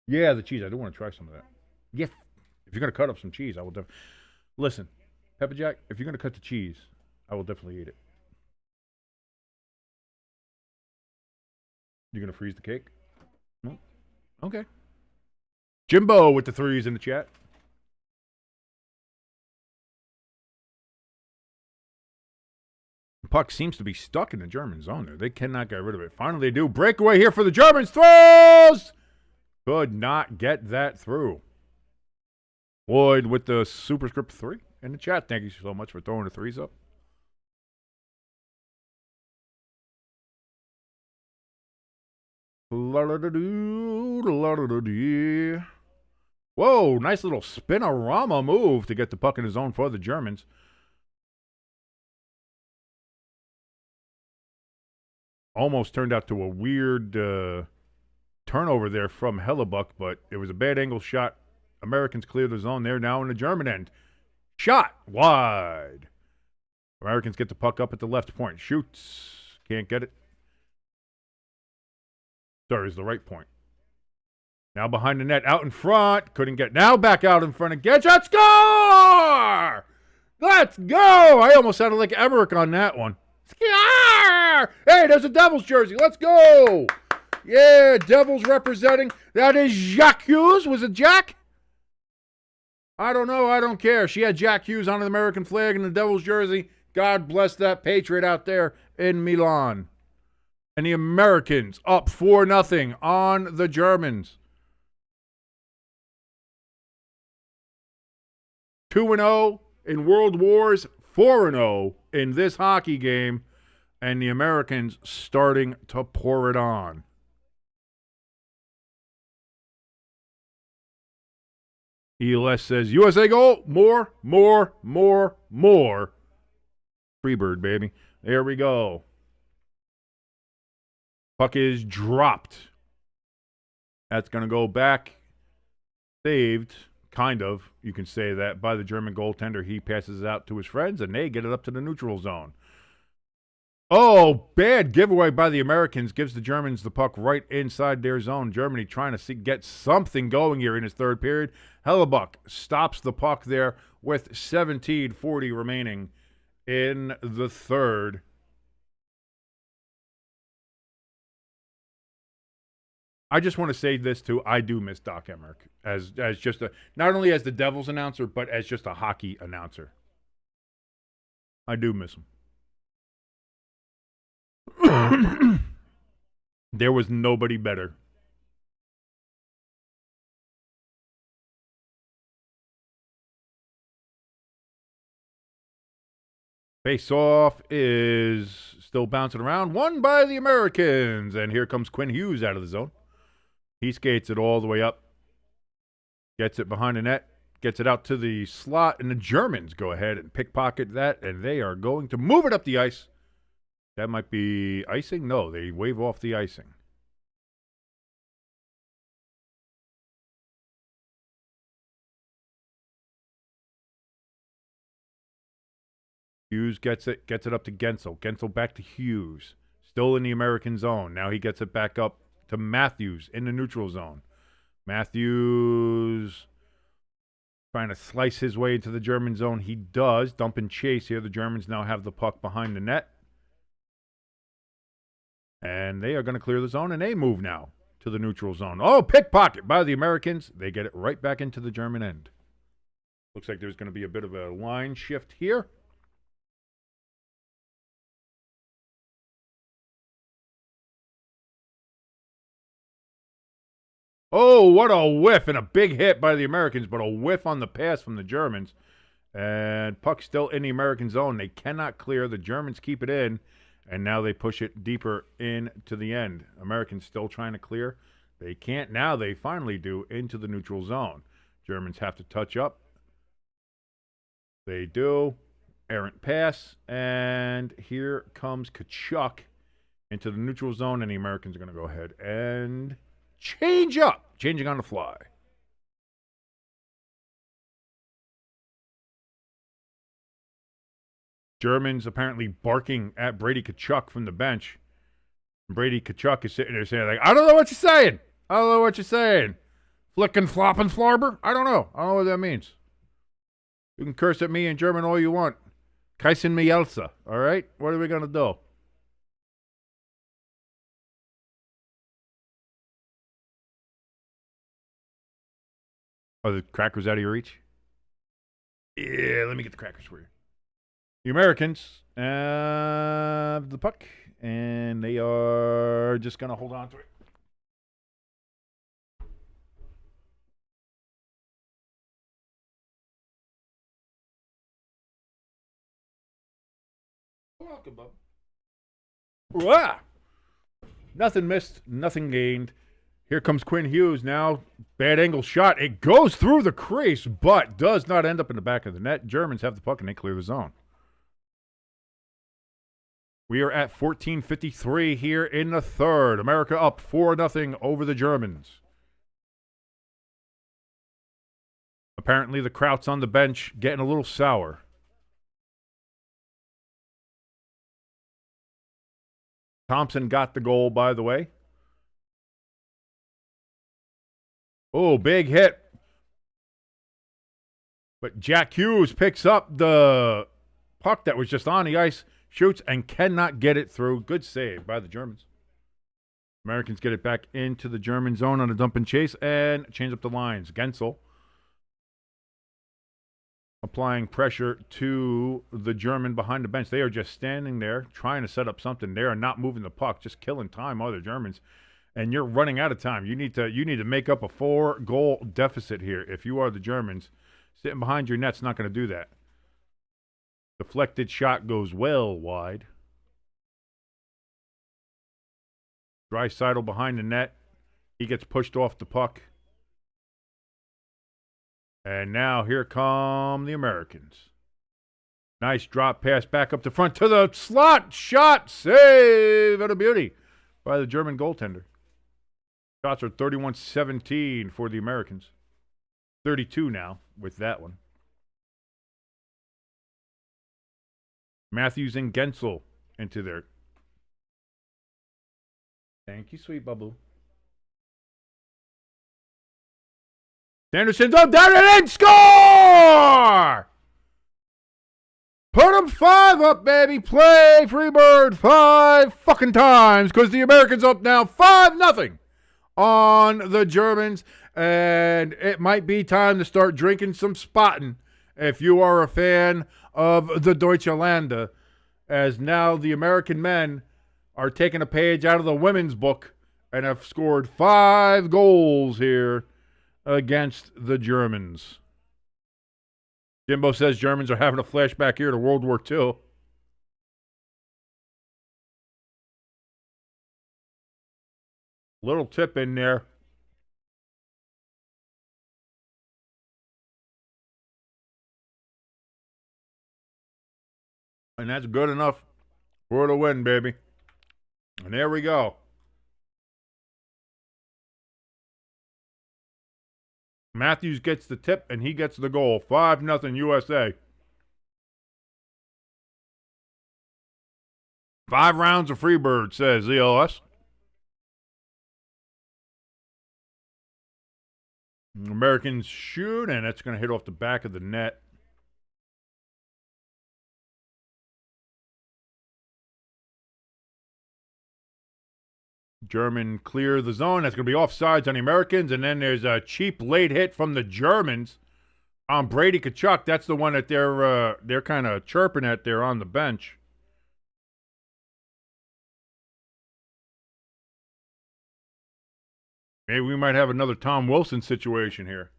Yeah, the cheese. I do want to try some of that. Yes. If you're going to cut up some cheese, I will definitely. Listen, Peppa Jack, if you're going to cut the cheese, I will definitely eat it. You're going to freeze the cake? No? Okay. Jimbo with the threes in the chat. Puck seems to be stuck in the German zone there. They cannot get rid of it. Finally, they do. Breakaway here for the Germans. Throws! Could not get that through. Lloyd with the superscript 3 in the chat. Thank you so much for throwing the threes up. Whoa, nice little spinorama move to get the puck in the zone for the Germans. Almost turned out to a weird turnover there from Hellebuck, but it was a bad angle shot. Americans clear the zone. They're now in the German end. Shot wide. Americans get the puck up at the left point. Shoots. Can't get it. Sorry, it's the right point. Now behind the net, out in front. Couldn't get. Now back out in front again. Shot, score! Let's go! I almost sounded like Emmerich on that one. Score! Hey, there's a Devils jersey. Let's go! Yeah, Devils representing. That is Jack Hughes. Was it Jack? I don't know. I don't care. She had Jack Hughes on the American flag and the Devils jersey. God bless that Patriot out there in Milan. And the Americans up 4-0 on the Germans. 2-0 in World Wars, 4-0 in this hockey game, and the Americans starting to pour it on. ELS says, USA goal, more. Freebird, baby. There we go. Puck is dropped. That's going to go back. Saved, kind of, you can say that, by the German goaltender. He passes it out to his friends, and they get it up to the neutral zone. Oh, bad giveaway by the Americans. Gives the Germans the puck right inside their zone. Germany trying to get something going here in his third period. Hellebuck stops the puck there with 17:40 remaining in the third. I just want to say this too. I do miss Doc Emmerich as just not only as the Devils announcer, but as just a hockey announcer. I do miss him. There was nobody better. Face off is still bouncing around. Won by the Americans. And here comes Quinn Hughes out of the zone. He skates it all the way up. Gets it behind the net. Gets it out to the slot. And the Germans go ahead and pickpocket that. And they are going to move it up the ice. That might be icing? No, they wave off the icing. Hughes gets it up to Gensel. Gensel back to Hughes. Still in the American zone. Now he gets it back up to Matthews in the neutral zone. Matthews trying to slice his way into the German zone. He does. Dump and chase here. The Germans now have the puck behind the net. And they are going to clear the zone, and they move now to the neutral zone. Oh, pickpocket by the Americans. They get it right back into the German end. Looks like there's going to be a bit of a line shift here. Oh, what a whiff, and a big hit by the Americans, but a whiff on the pass from the Germans. And puck still in the American zone. They cannot clear. The Germans keep it in, and now they push it deeper into the end. Americans still trying to clear. They can't. Now they finally do into the neutral zone. Germans have to touch up. They do. Errant pass, and here comes Tkachuk into the neutral zone, and the Americans are going to go ahead and change up. Changing on the fly. Germans apparently barking at Brady Tkachuk from the bench. Brady Tkachuk is sitting there saying, like, I don't know what you're saying. I don't know what you're saying. Flickin' floppin' flarber? I don't know. I don't know what that means. You can curse at me in German all you want. Kaisen Mielsa, all right? What are we going to do? Are the crackers out of your reach? Yeah, let me get the crackers for you. The Americans have the puck, and they are just going to hold on to it. Welcome, Bob. Wow. Nothing missed, nothing gained. Here comes Quinn Hughes now. Bad angle shot. It goes through the crease, but does not end up in the back of the net. Germans have the puck, and they clear the zone. We are at 14:53 here in the third. America up 4-0 over the Germans. Apparently, the Kraut's on the bench getting a little sour. Thompson got the goal, by the way. Oh, big hit. But Jack Hughes picks up the puck that was just on the ice, shoots, and cannot get it through. Good save by the Germans. Americans get it back into the German zone on a dump and chase and change up the lines. Gensel applying pressure to the German behind the bench. They are just standing there trying to set up something. They are not moving the puck, just killing time, other Germans. And you're running out of time. You need to make up a 4-goal deficit here. If you are the Germans, sitting behind your net's not going to do that. Deflected shot goes well wide. Draisaitl behind the net. He gets pushed off the puck. And now here come the Americans. Nice drop pass back up the front to the slot. Shot. Save. And a beauty by the German goaltender. Shots are 31-17 for the Americans. 32 now with that one. Matthews and Gensel into there. Thank you, sweet bubble. Sanderson's up, down and in, score! Put them 5 up, baby. Play Freebird 5 fucking times because the Americans up now 5-0 on the Germans. And it might be time to start drinking some Spaten if you are a fan of the Deutsche Lande, as now the American men are taking a page out of the women's book and have scored 5 goals here against the Germans. Jimbo says Germans are having a flashback here to World War II. Little tip in there. And that's good enough for the win, baby. And there we go. Matthews gets the tip, and he gets the goal. 5-0 USA. 5 rounds of Freebird, says ELS. Americans shoot, and it's going to hit off the back of the net. German clear the zone. That's going to be offsides on the Americans. And then there's a cheap late hit from the Germans on Brady Tkachuk. That's the one that they're kind of chirping at there on the bench. Maybe we might have another Tom Wilson situation here.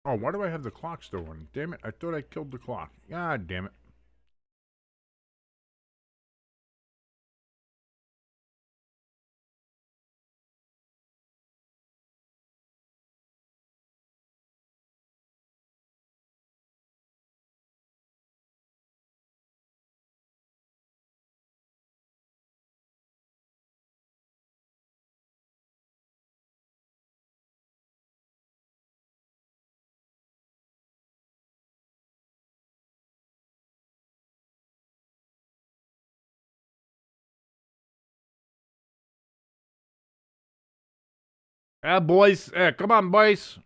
Oh, why do I have the clock still running? Damn it, I thought I killed the clock. God damn it. Boys. Come on, boys.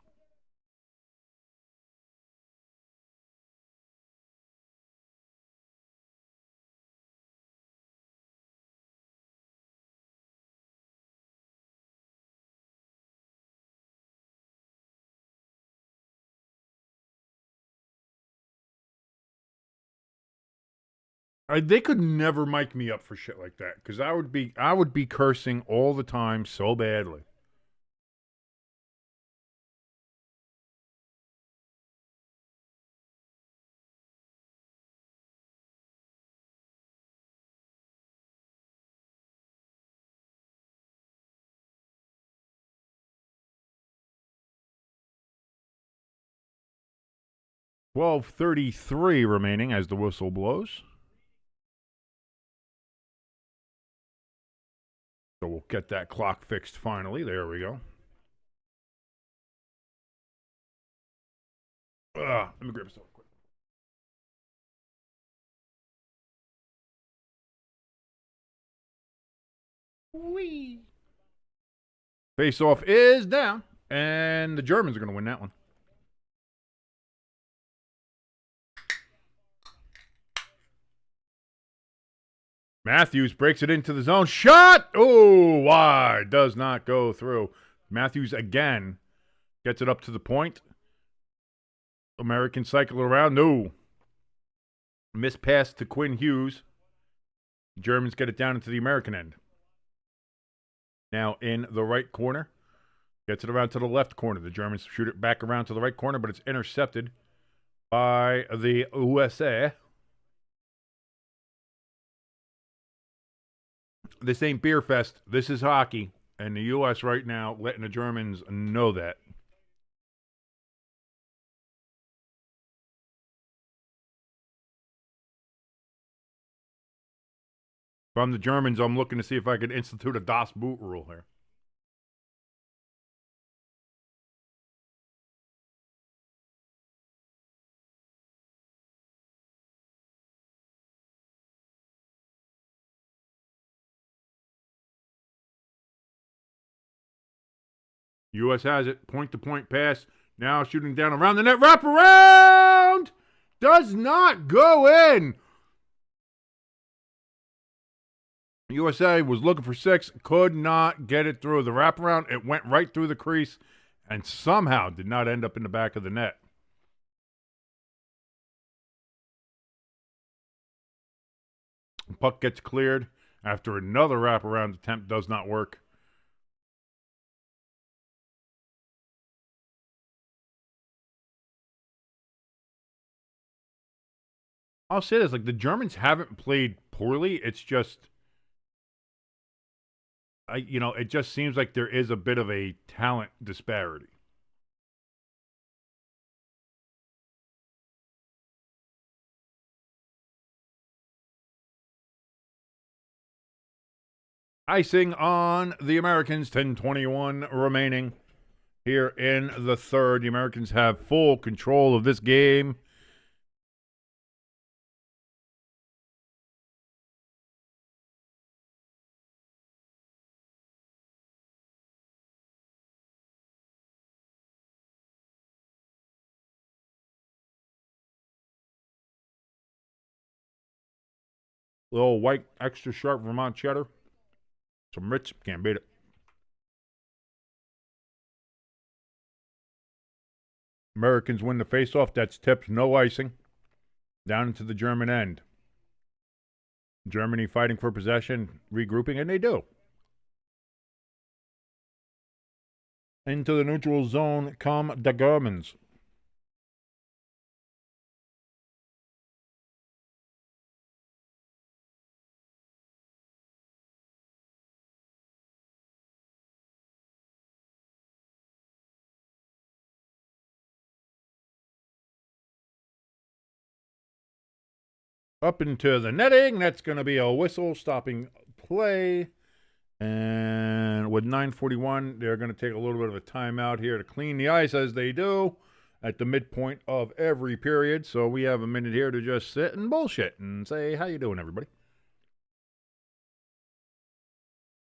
They could never mic me up for shit like that because I would be cursing all the time so badly. $12:33 remaining as the whistle blows. So we'll get that clock fixed finally. There we go. Let me grab some quick. Whee! Face off is down, and the Germans are going to win that one. Matthews breaks it into the zone. Shot! Oh, wide. Does not go through. Matthews again gets it up to the point. American cycle around. No. Miss pass to Quinn Hughes. Germans get it down into the American end. Now in the right corner. Gets it around to the left corner. The Germans shoot it back around to the right corner, but it's intercepted by the USA. This ain't beer fest. This is hockey. And the U.S. right now letting the Germans know that. From the Germans, I'm looking to see if I could institute a Das Boot rule here. U.S. has it. Point-to-point pass. Now shooting down around the net. Wrap around! Does not go in. USA was looking for 6. Could not get it through. The wraparound, it went right through the crease and somehow did not end up in the back of the net. Puck gets cleared after another wraparound attempt does not work. I'll say this: like the Germans haven't played poorly. It's just, it just seems like there is a bit of a talent disparity. Icing on the Americans, 10:21 remaining here in the third. The Americans have full control of this game. Little white, extra sharp Vermont cheddar. Some Ritz, can't beat it. Americans win the faceoff. That's tipped, no icing. Down into the German end. Germany fighting for possession, regrouping, and they do. Into the neutral zone come the Germans. Up into the netting. That's going to be a whistle stopping play. And with 9:41, they're going to take a little bit of a timeout here to clean the ice, as they do at the midpoint of every period. So we have a minute here to just sit and bullshit and say, how you doing, everybody?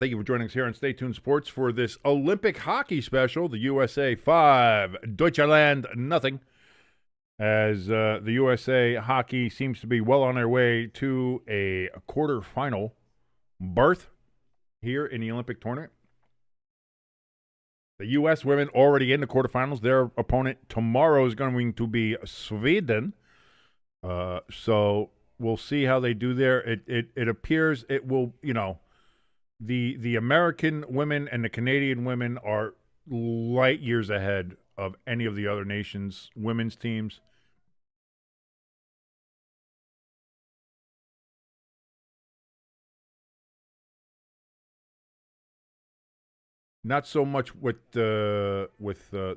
Thank you for joining us here on Stay Tuned Sports for this Olympic hockey special. The USA 5, Deutschland nothing. As the USA hockey seems to be well on their way to a quarterfinal berth here in the Olympic tournament. The U.S. women already in the quarterfinals. Their opponent tomorrow is going to be Sweden. So we'll see how they do there. It appears it will, the American women and the Canadian women are light years ahead of any of the other nations' women's teams. Not so much with the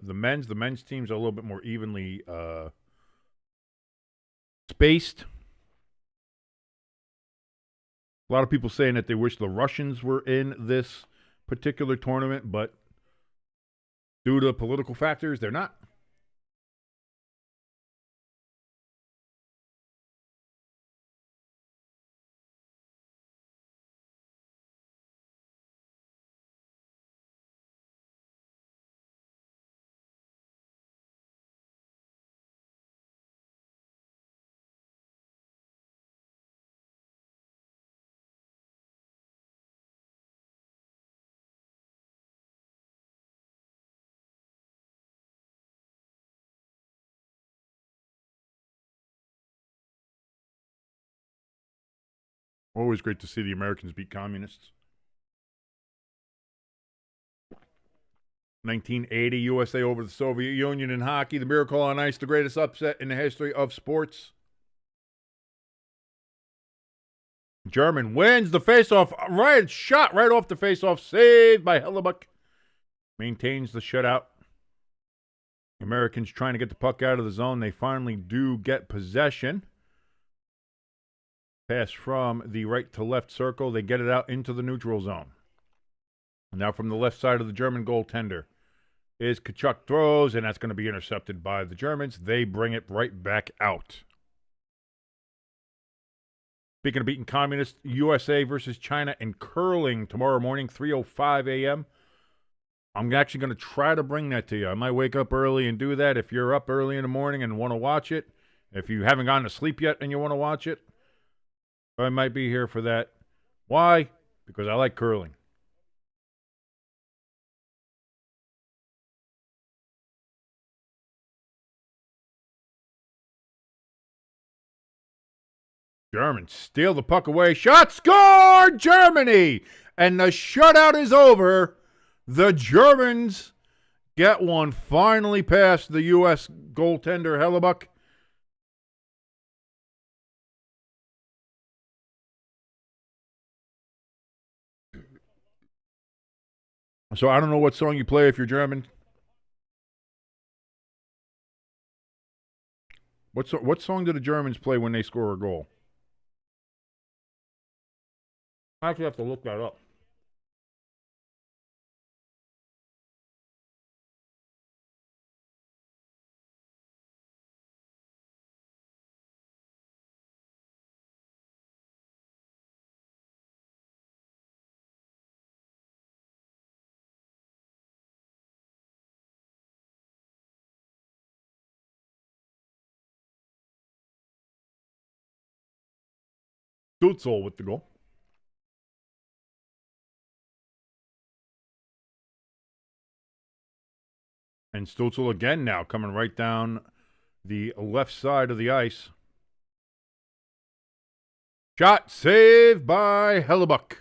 men's. The men's teams are a little bit more evenly spaced. A lot of people saying that they wish the Russians were in this particular tournament, but due to political factors, they're not. Always great to see the Americans beat communists. 1980, USA over the Soviet Union in hockey. The Miracle on Ice, the greatest upset in the history of sports. German wins the faceoff. Right shot right off the faceoff. Saved by Hellebuck. Maintains the shutout. Americans trying to get the puck out of the zone. They finally do get possession. Pass from the right to left circle. They get it out into the neutral zone. Now from the left side of the German goaltender is Kachuk throws, and that's going to be intercepted by the Germans. They bring it right back out. Speaking of beating communists, USA versus China in curling tomorrow morning, 3:05 a.m. I'm actually going to try to bring that to you. I might wake up early and do that. If you're up early in the morning and want to watch it, if you haven't gone to sleep yet and you want to watch it, I might be here for that. Why? Because I like curling. Germans steal the puck away. Shot scored, Germany! And the shutout is over. The Germans get one finally past the U.S. goaltender Hellebuck. So I don't know what song you play if you're German. What song do the Germans play when they score a goal? I actually have to look that up. Stutzel with the goal. And Stutzel again now coming right down the left side of the ice. Shot saved by Hellebuck.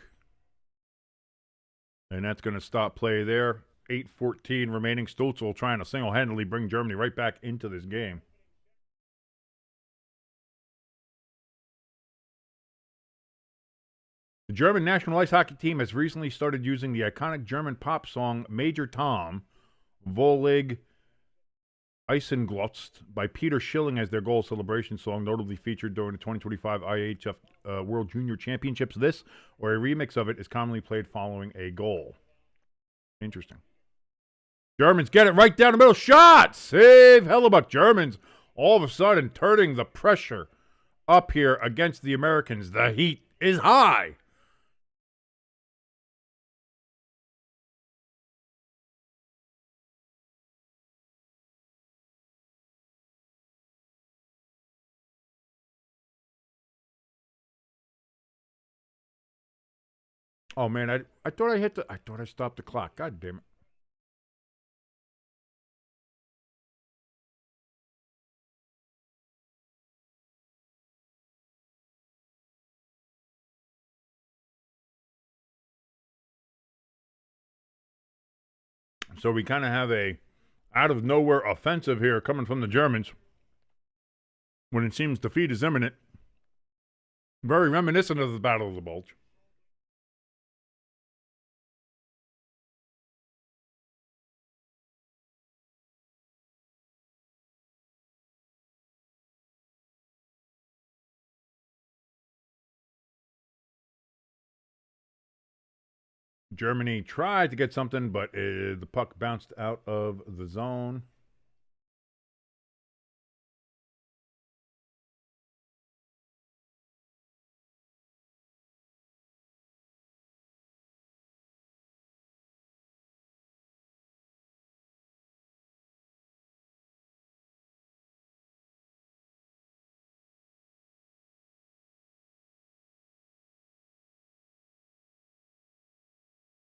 And that's going to stop play there. 8:14 remaining. Stutzel trying to single-handedly bring Germany right back into this game. The German national ice hockey team has recently started using the iconic German pop song Major Tom, Wohlig Eisenglotzt by Peter Schilling as their goal celebration song, notably featured during the 2025 IHF World Junior Championships. This, or a remix of it, is commonly played following a goal. Interesting. Germans get it right down the middle. Shot! Save Hellebuck. Germans all of a sudden turning the pressure up here against the Americans. The heat is high. Oh man, I thought I stopped the clock. God damn it. So we kind of have a out of nowhere offensive here coming from the Germans when it seems defeat is imminent. Very reminiscent of the Battle of the Bulge. Germany tried to get something, but the puck bounced out of the zone.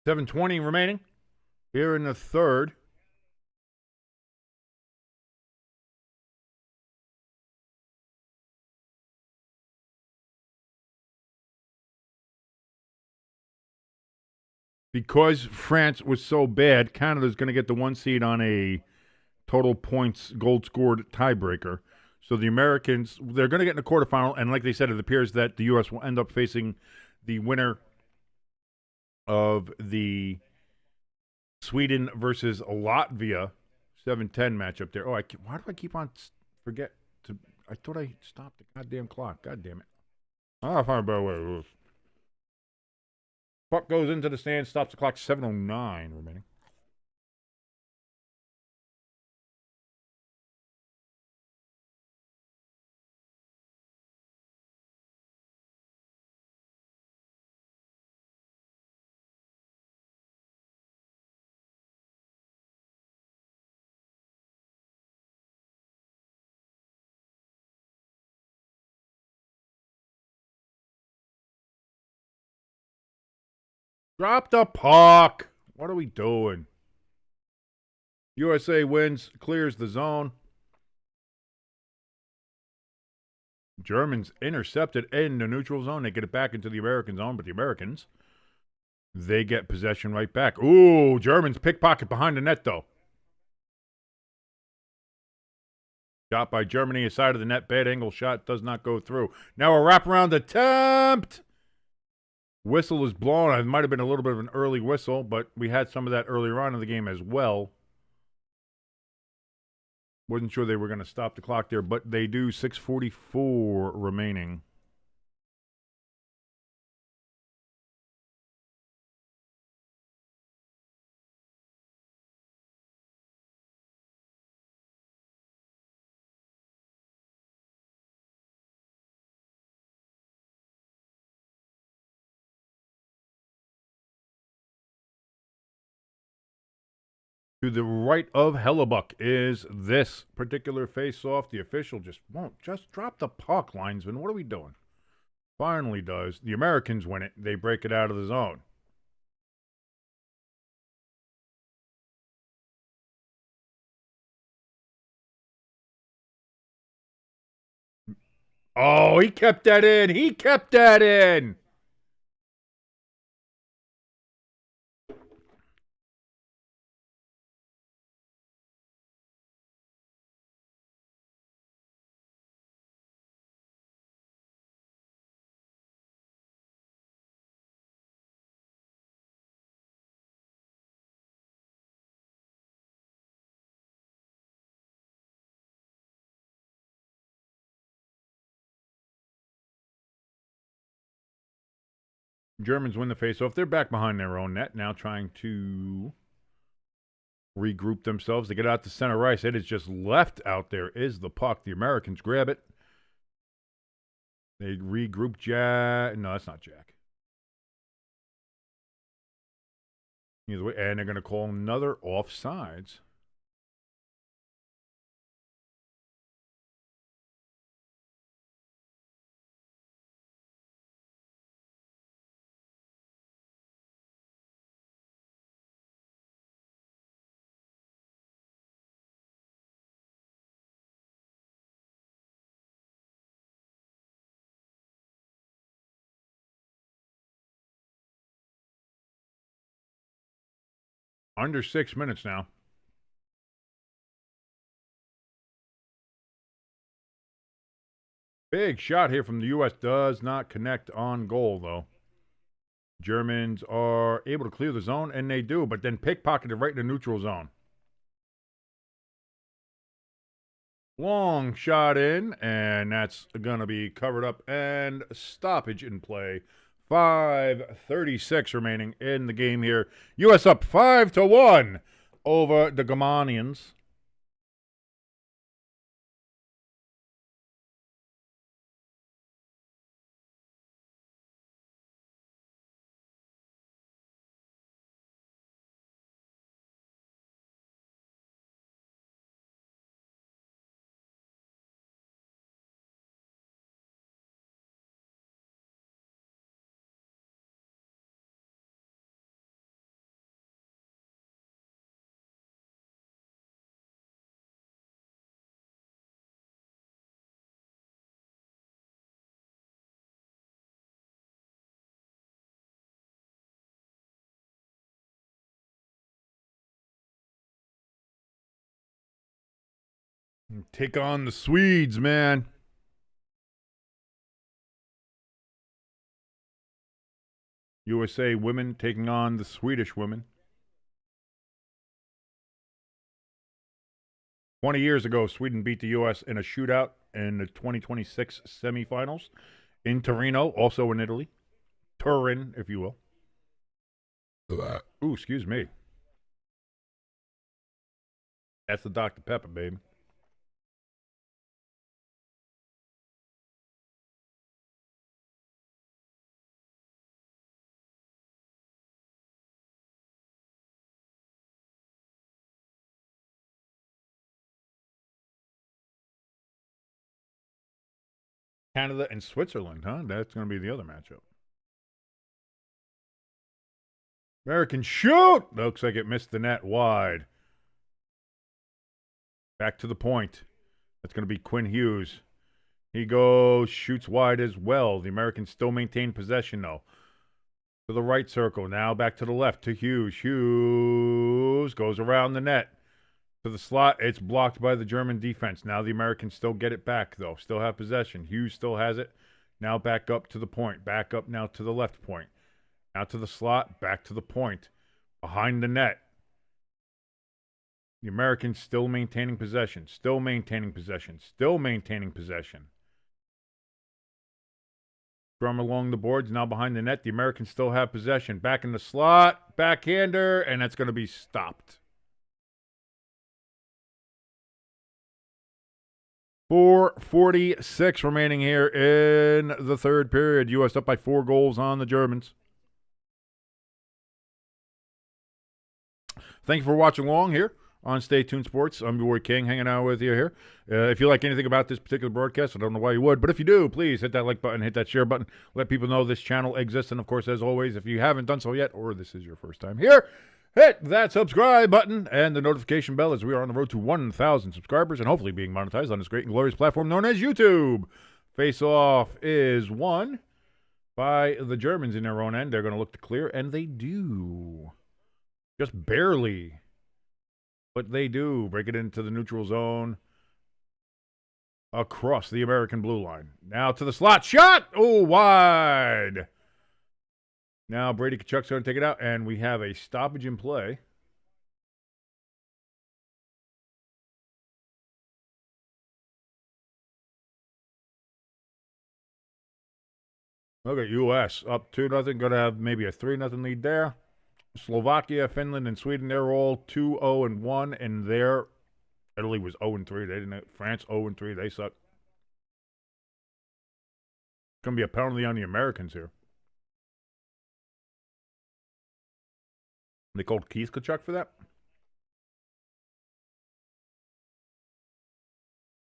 .720 remaining here in the third. Because France was so bad, Canada's going to get the 1 seed on a total points gold scored tiebreaker. So the Americans, they're going to get in the quarterfinal, and like they said, it appears that the U.S. will end up facing the winner of the Sweden versus Latvia 7-10 matchup there. Oh, why do I keep on forget to? I thought I stopped the goddamn clock. God damn it! I'll find a better way to do this. Puck goes into the stand, stops the clock. 7:09 remaining. Drop the puck. What are we doing? USA wins, clears the zone. Germans intercepted in the neutral zone. They get it back into the American zone, but the Americans, they get possession right back. Ooh, Germans pickpocket behind the net, though. Shot by Germany, side of the net. Bad angle shot does not go through. Now a wraparound attempt. Whistle is blown. It might have been a little bit of an early whistle, but we had some of that earlier on in the game as well. Wasn't sure they were going to stop the clock there, but they do. 6:44 remaining. To the right of Hellebuck is this particular face-off. The official just won't. Just drop the puck, linesman. What are we doing? Finally does. The Americans win it. They break it out of the zone. Oh, he kept that in. He kept that in. Germans win the faceoff. They're back behind their own net now, trying to regroup themselves. They get out to center ice. It is just left out there is the puck. The Americans grab it. They regroup Jack. No, that's not Jack. Either way, and they're going to call another offsides. Under 6 minutes now. Big shot here from the U.S. Does not connect on goal, though. Germans are able to clear the zone, and they do, but then pickpocketed right in the neutral zone. Long shot in, and that's going to be covered up and stoppage in play. 5:36 remaining in the game here. U.S. up 5-1 over the Germanians. Take on the Swedes, man. USA women taking on the Swedish women. 20 years ago, Sweden beat the U.S. in a shootout in the 2026 semifinals in Torino, also in Italy. Turin, if you will. Ooh, excuse me. That's the Dr. Pepper, baby. Canada and Switzerland, huh? That's going to be the other matchup. American shoot! Looks like it missed the net wide. Back to the point. That's going to be Quinn Hughes. He goes, shoots wide as well. The Americans still maintain possession, though. To the right circle. Now back to the left to Hughes. Hughes goes around the net. To the slot. It's blocked by the German defense. Now the Americans still get it back, though. Still have possession. Hughes still has it. Now back up to the point. Back up now to the left point. Now to the slot. Back to the point. Behind the net. The Americans still maintaining possession. Still maintaining possession. Still maintaining possession. Drum along the boards, now behind the net. The Americans still have possession. Back in the slot. Backhander. And that's going to be stopped. 4:46 remaining here in the third period. U.S. up by 4 goals on the Germans. Thank you for watching along here on Stay Tuned Sports. I'm your boy King, hanging out with you here. If you like anything about this particular broadcast, I don't know why you would, but if you do, please hit that like button, hit that share button, let people know this channel exists. And, of course, as always, if you haven't done so yet, or this is your first time here, hit that subscribe button and the notification bell, as we are on the road to 1,000 subscribers and hopefully being monetized on this great and glorious platform known as YouTube. Face-off is won by the Germans in their own end. They're going to look to clear, and they do. Just barely. But they do. Break it into the neutral zone. Across the American blue line. Now to the slot. Shot! Oh, wide. Now Brady Tkachuk's going to take it out, and we have a stoppage in play. Look at U.S. up 2-0. Going to have maybe a 3-0 lead there. Slovakia, Finland, and Sweden, they're all 2-0-1, and there, Italy was 0-3. They didn't. France 0-3. They suck. It's going to be a penalty on the Americans here. They called Keith Tkachuk for that?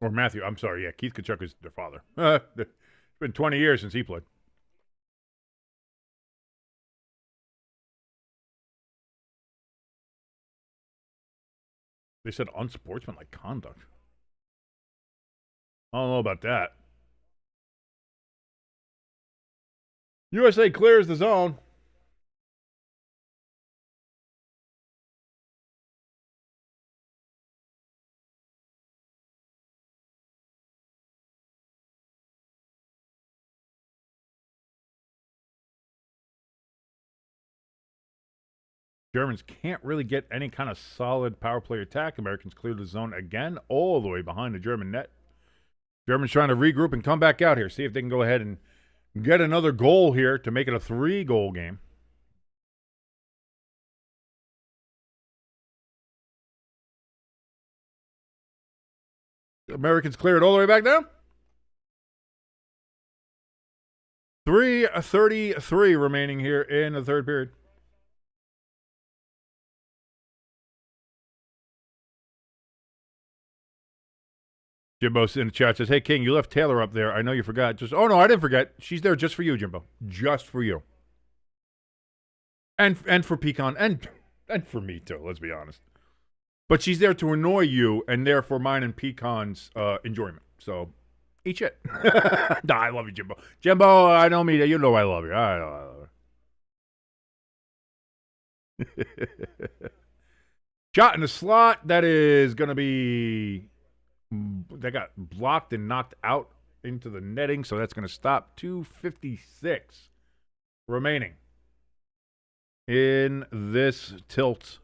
Or Matthew. I'm sorry. Yeah, Keith Tkachuk is their father. It's been 20 years since he played. They said unsportsmanlike conduct. I don't know about that. USA clears the zone. Germans can't really get any kind of solid power play attack. Americans clear the zone again, all the way behind the German net. Germans trying to regroup and come back out here. See if they can go ahead and get another goal here to make it a 3-goal game. Americans clear it all the way back down. 3:33 remaining here in the third period. Jimbo in the chat says, "Hey King, you left Taylor up there. I know you forgot. Just oh no, I didn't forget. She's there just for you, Jimbo. Just for you. And for Pecan and for me too. Let's be honest. But she's there to annoy you, and therefore mine and Pecan's enjoyment. So eat shit. Nah, I love you, Jimbo. Jimbo, I know me. You know I love you. I love you. Shot in the slot. That is going to be. They got blocked and knocked out into the netting, so that's going to stop. 2:56 remaining in this tilt.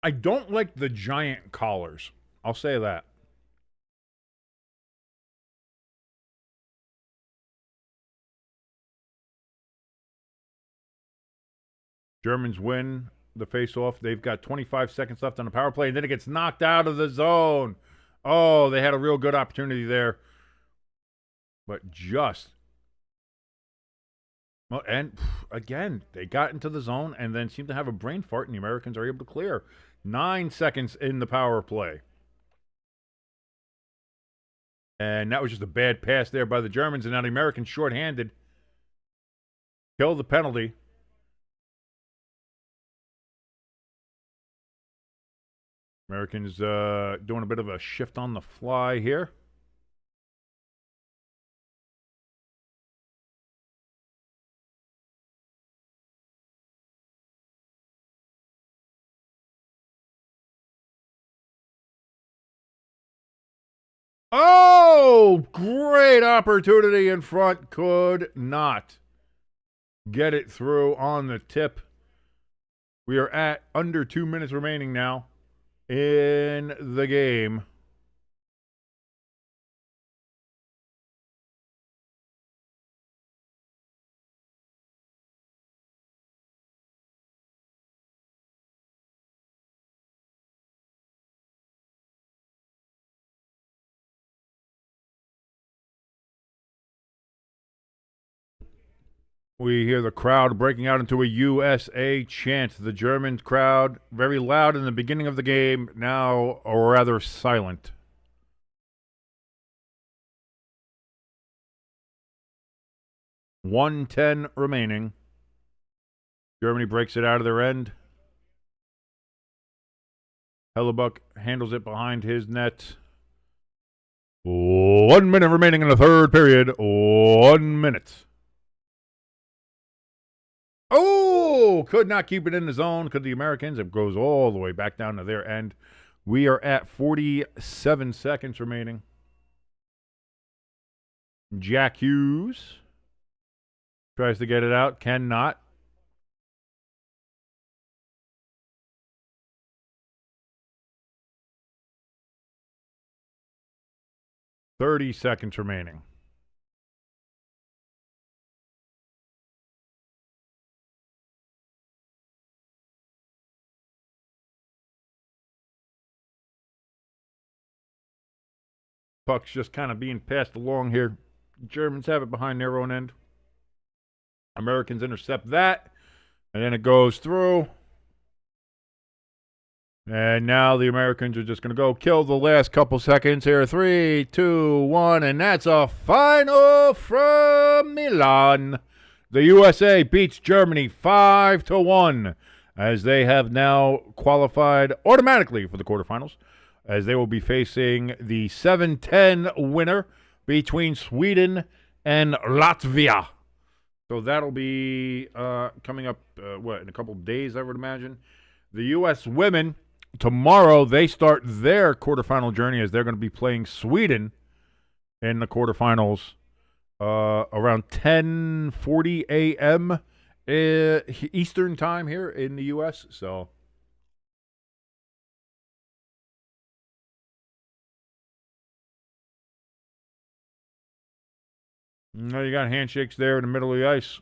I don't like the giant collars. I'll say that. Germans win the face-off. They've got 25 seconds left on the power play, and then it gets knocked out of the zone. Oh, they had a real good opportunity there. But just. Well, and again, they got into the zone and then seemed to have a brain fart, and the Americans are able to clear. 9 seconds in the power play. And that was just a bad pass there by the Germans, and now the Americans shorthanded. Kill the penalty. Americans doing a bit of a shift on the fly here. Oh, great opportunity in front. Could not get it through on the tip. We are at under 2 minutes remaining now in the game. We hear the crowd breaking out into a USA chant. The German crowd, very loud in the beginning of the game, now rather silent. $1:10 remaining. Germany breaks it out of their end. Hellebuck handles it behind his net. 1 minute remaining in the third period. 1 minute. Oh, could not keep it in the zone. Could the Americans? It goes all the way back down to their end. We are at 47 seconds remaining. Jack Hughes tries to get it out. Cannot. $30 seconds remaining. Puck's just kind of being passed along here. Germans have it behind their own end. Americans intercept that. And then it goes through. And now the Americans are just going to go kill the last couple seconds here. 3, 2, 1. And that's a final from Milan. The USA beats Germany 5-1 as they have now qualified automatically for the quarterfinals, as they will be facing the 7-10 winner between Sweden and Latvia. So that'll be coming up, in a couple of days, I would imagine. The U.S. women, tomorrow, they start their quarterfinal journey as they're going to be playing Sweden in the quarterfinals around 10:40 a.m. Eastern time here in the U.S., so... No, you got handshakes there in the middle of the ice.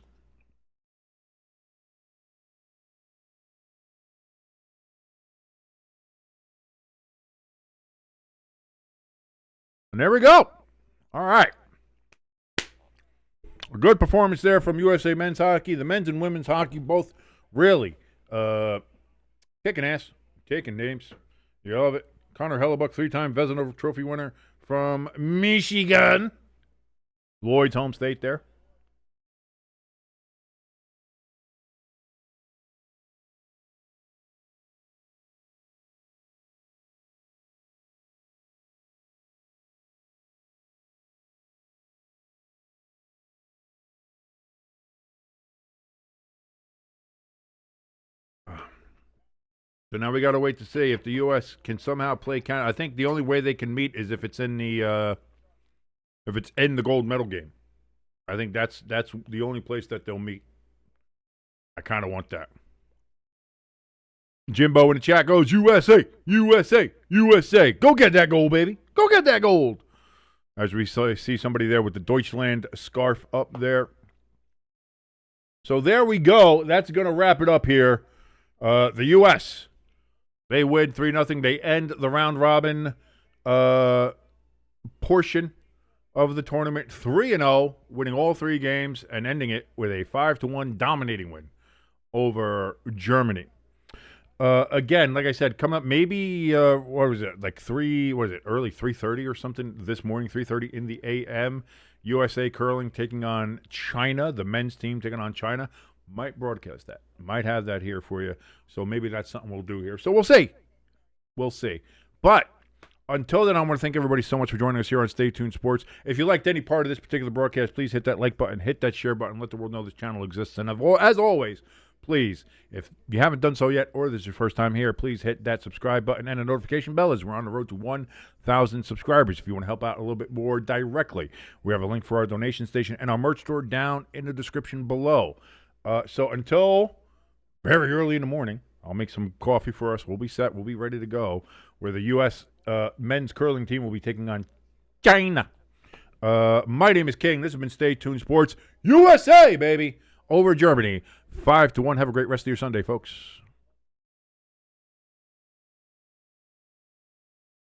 And there we go. All right. A good performance there from USA men's hockey. The men's and women's hockey both really kicking ass, taking names. You love it. Connor Hellebuck, 3-time Vezina Trophy winner from Michigan. Lloyd's home state there. So now we got to wait to see if the U.S. can somehow play Canada. I think the only way they can meet is if it's in the gold medal game. I think that's the only place that they'll meet. I kind of want that. Jimbo in the chat goes, USA, USA, USA. Go get that gold, baby. Go get that gold. As we see somebody there with the Deutschland scarf up there. So there we go. That's going to wrap it up here. The U.S., they win 3-0. They end the round robin portion of the tournament 3-0, winning all 3 games and ending it with a 5-1 dominating win over Germany. Again, like I said, come up maybe what was it? Like early 3:30 or something this morning, 3:30 in the AM. USA curling taking on China, the men's team taking on China. Might broadcast that. Might have that here for you. So maybe that's something we'll do here. So we'll see. We'll see. But until then, I want to thank everybody so much for joining us here on Stay Tuned Sports. If you liked any part of this particular broadcast, please hit that like button, hit that share button, let the world know this channel exists. And as always, please, if you haven't done so yet or this is your first time here, please hit that subscribe button and a notification bell as we're on the road to 1,000 subscribers. If you want to help out a little bit more directly, we have a link for our donation station and our merch store down in the description below. So until very early in the morning, I'll make some coffee for us. We'll be set. We'll be ready to go, where the U.S. Men's curling team will be taking on China. My name is King. This has been Stay Tuned Sports USA, baby, over Germany. 5-1. Have a great rest of your Sunday, folks.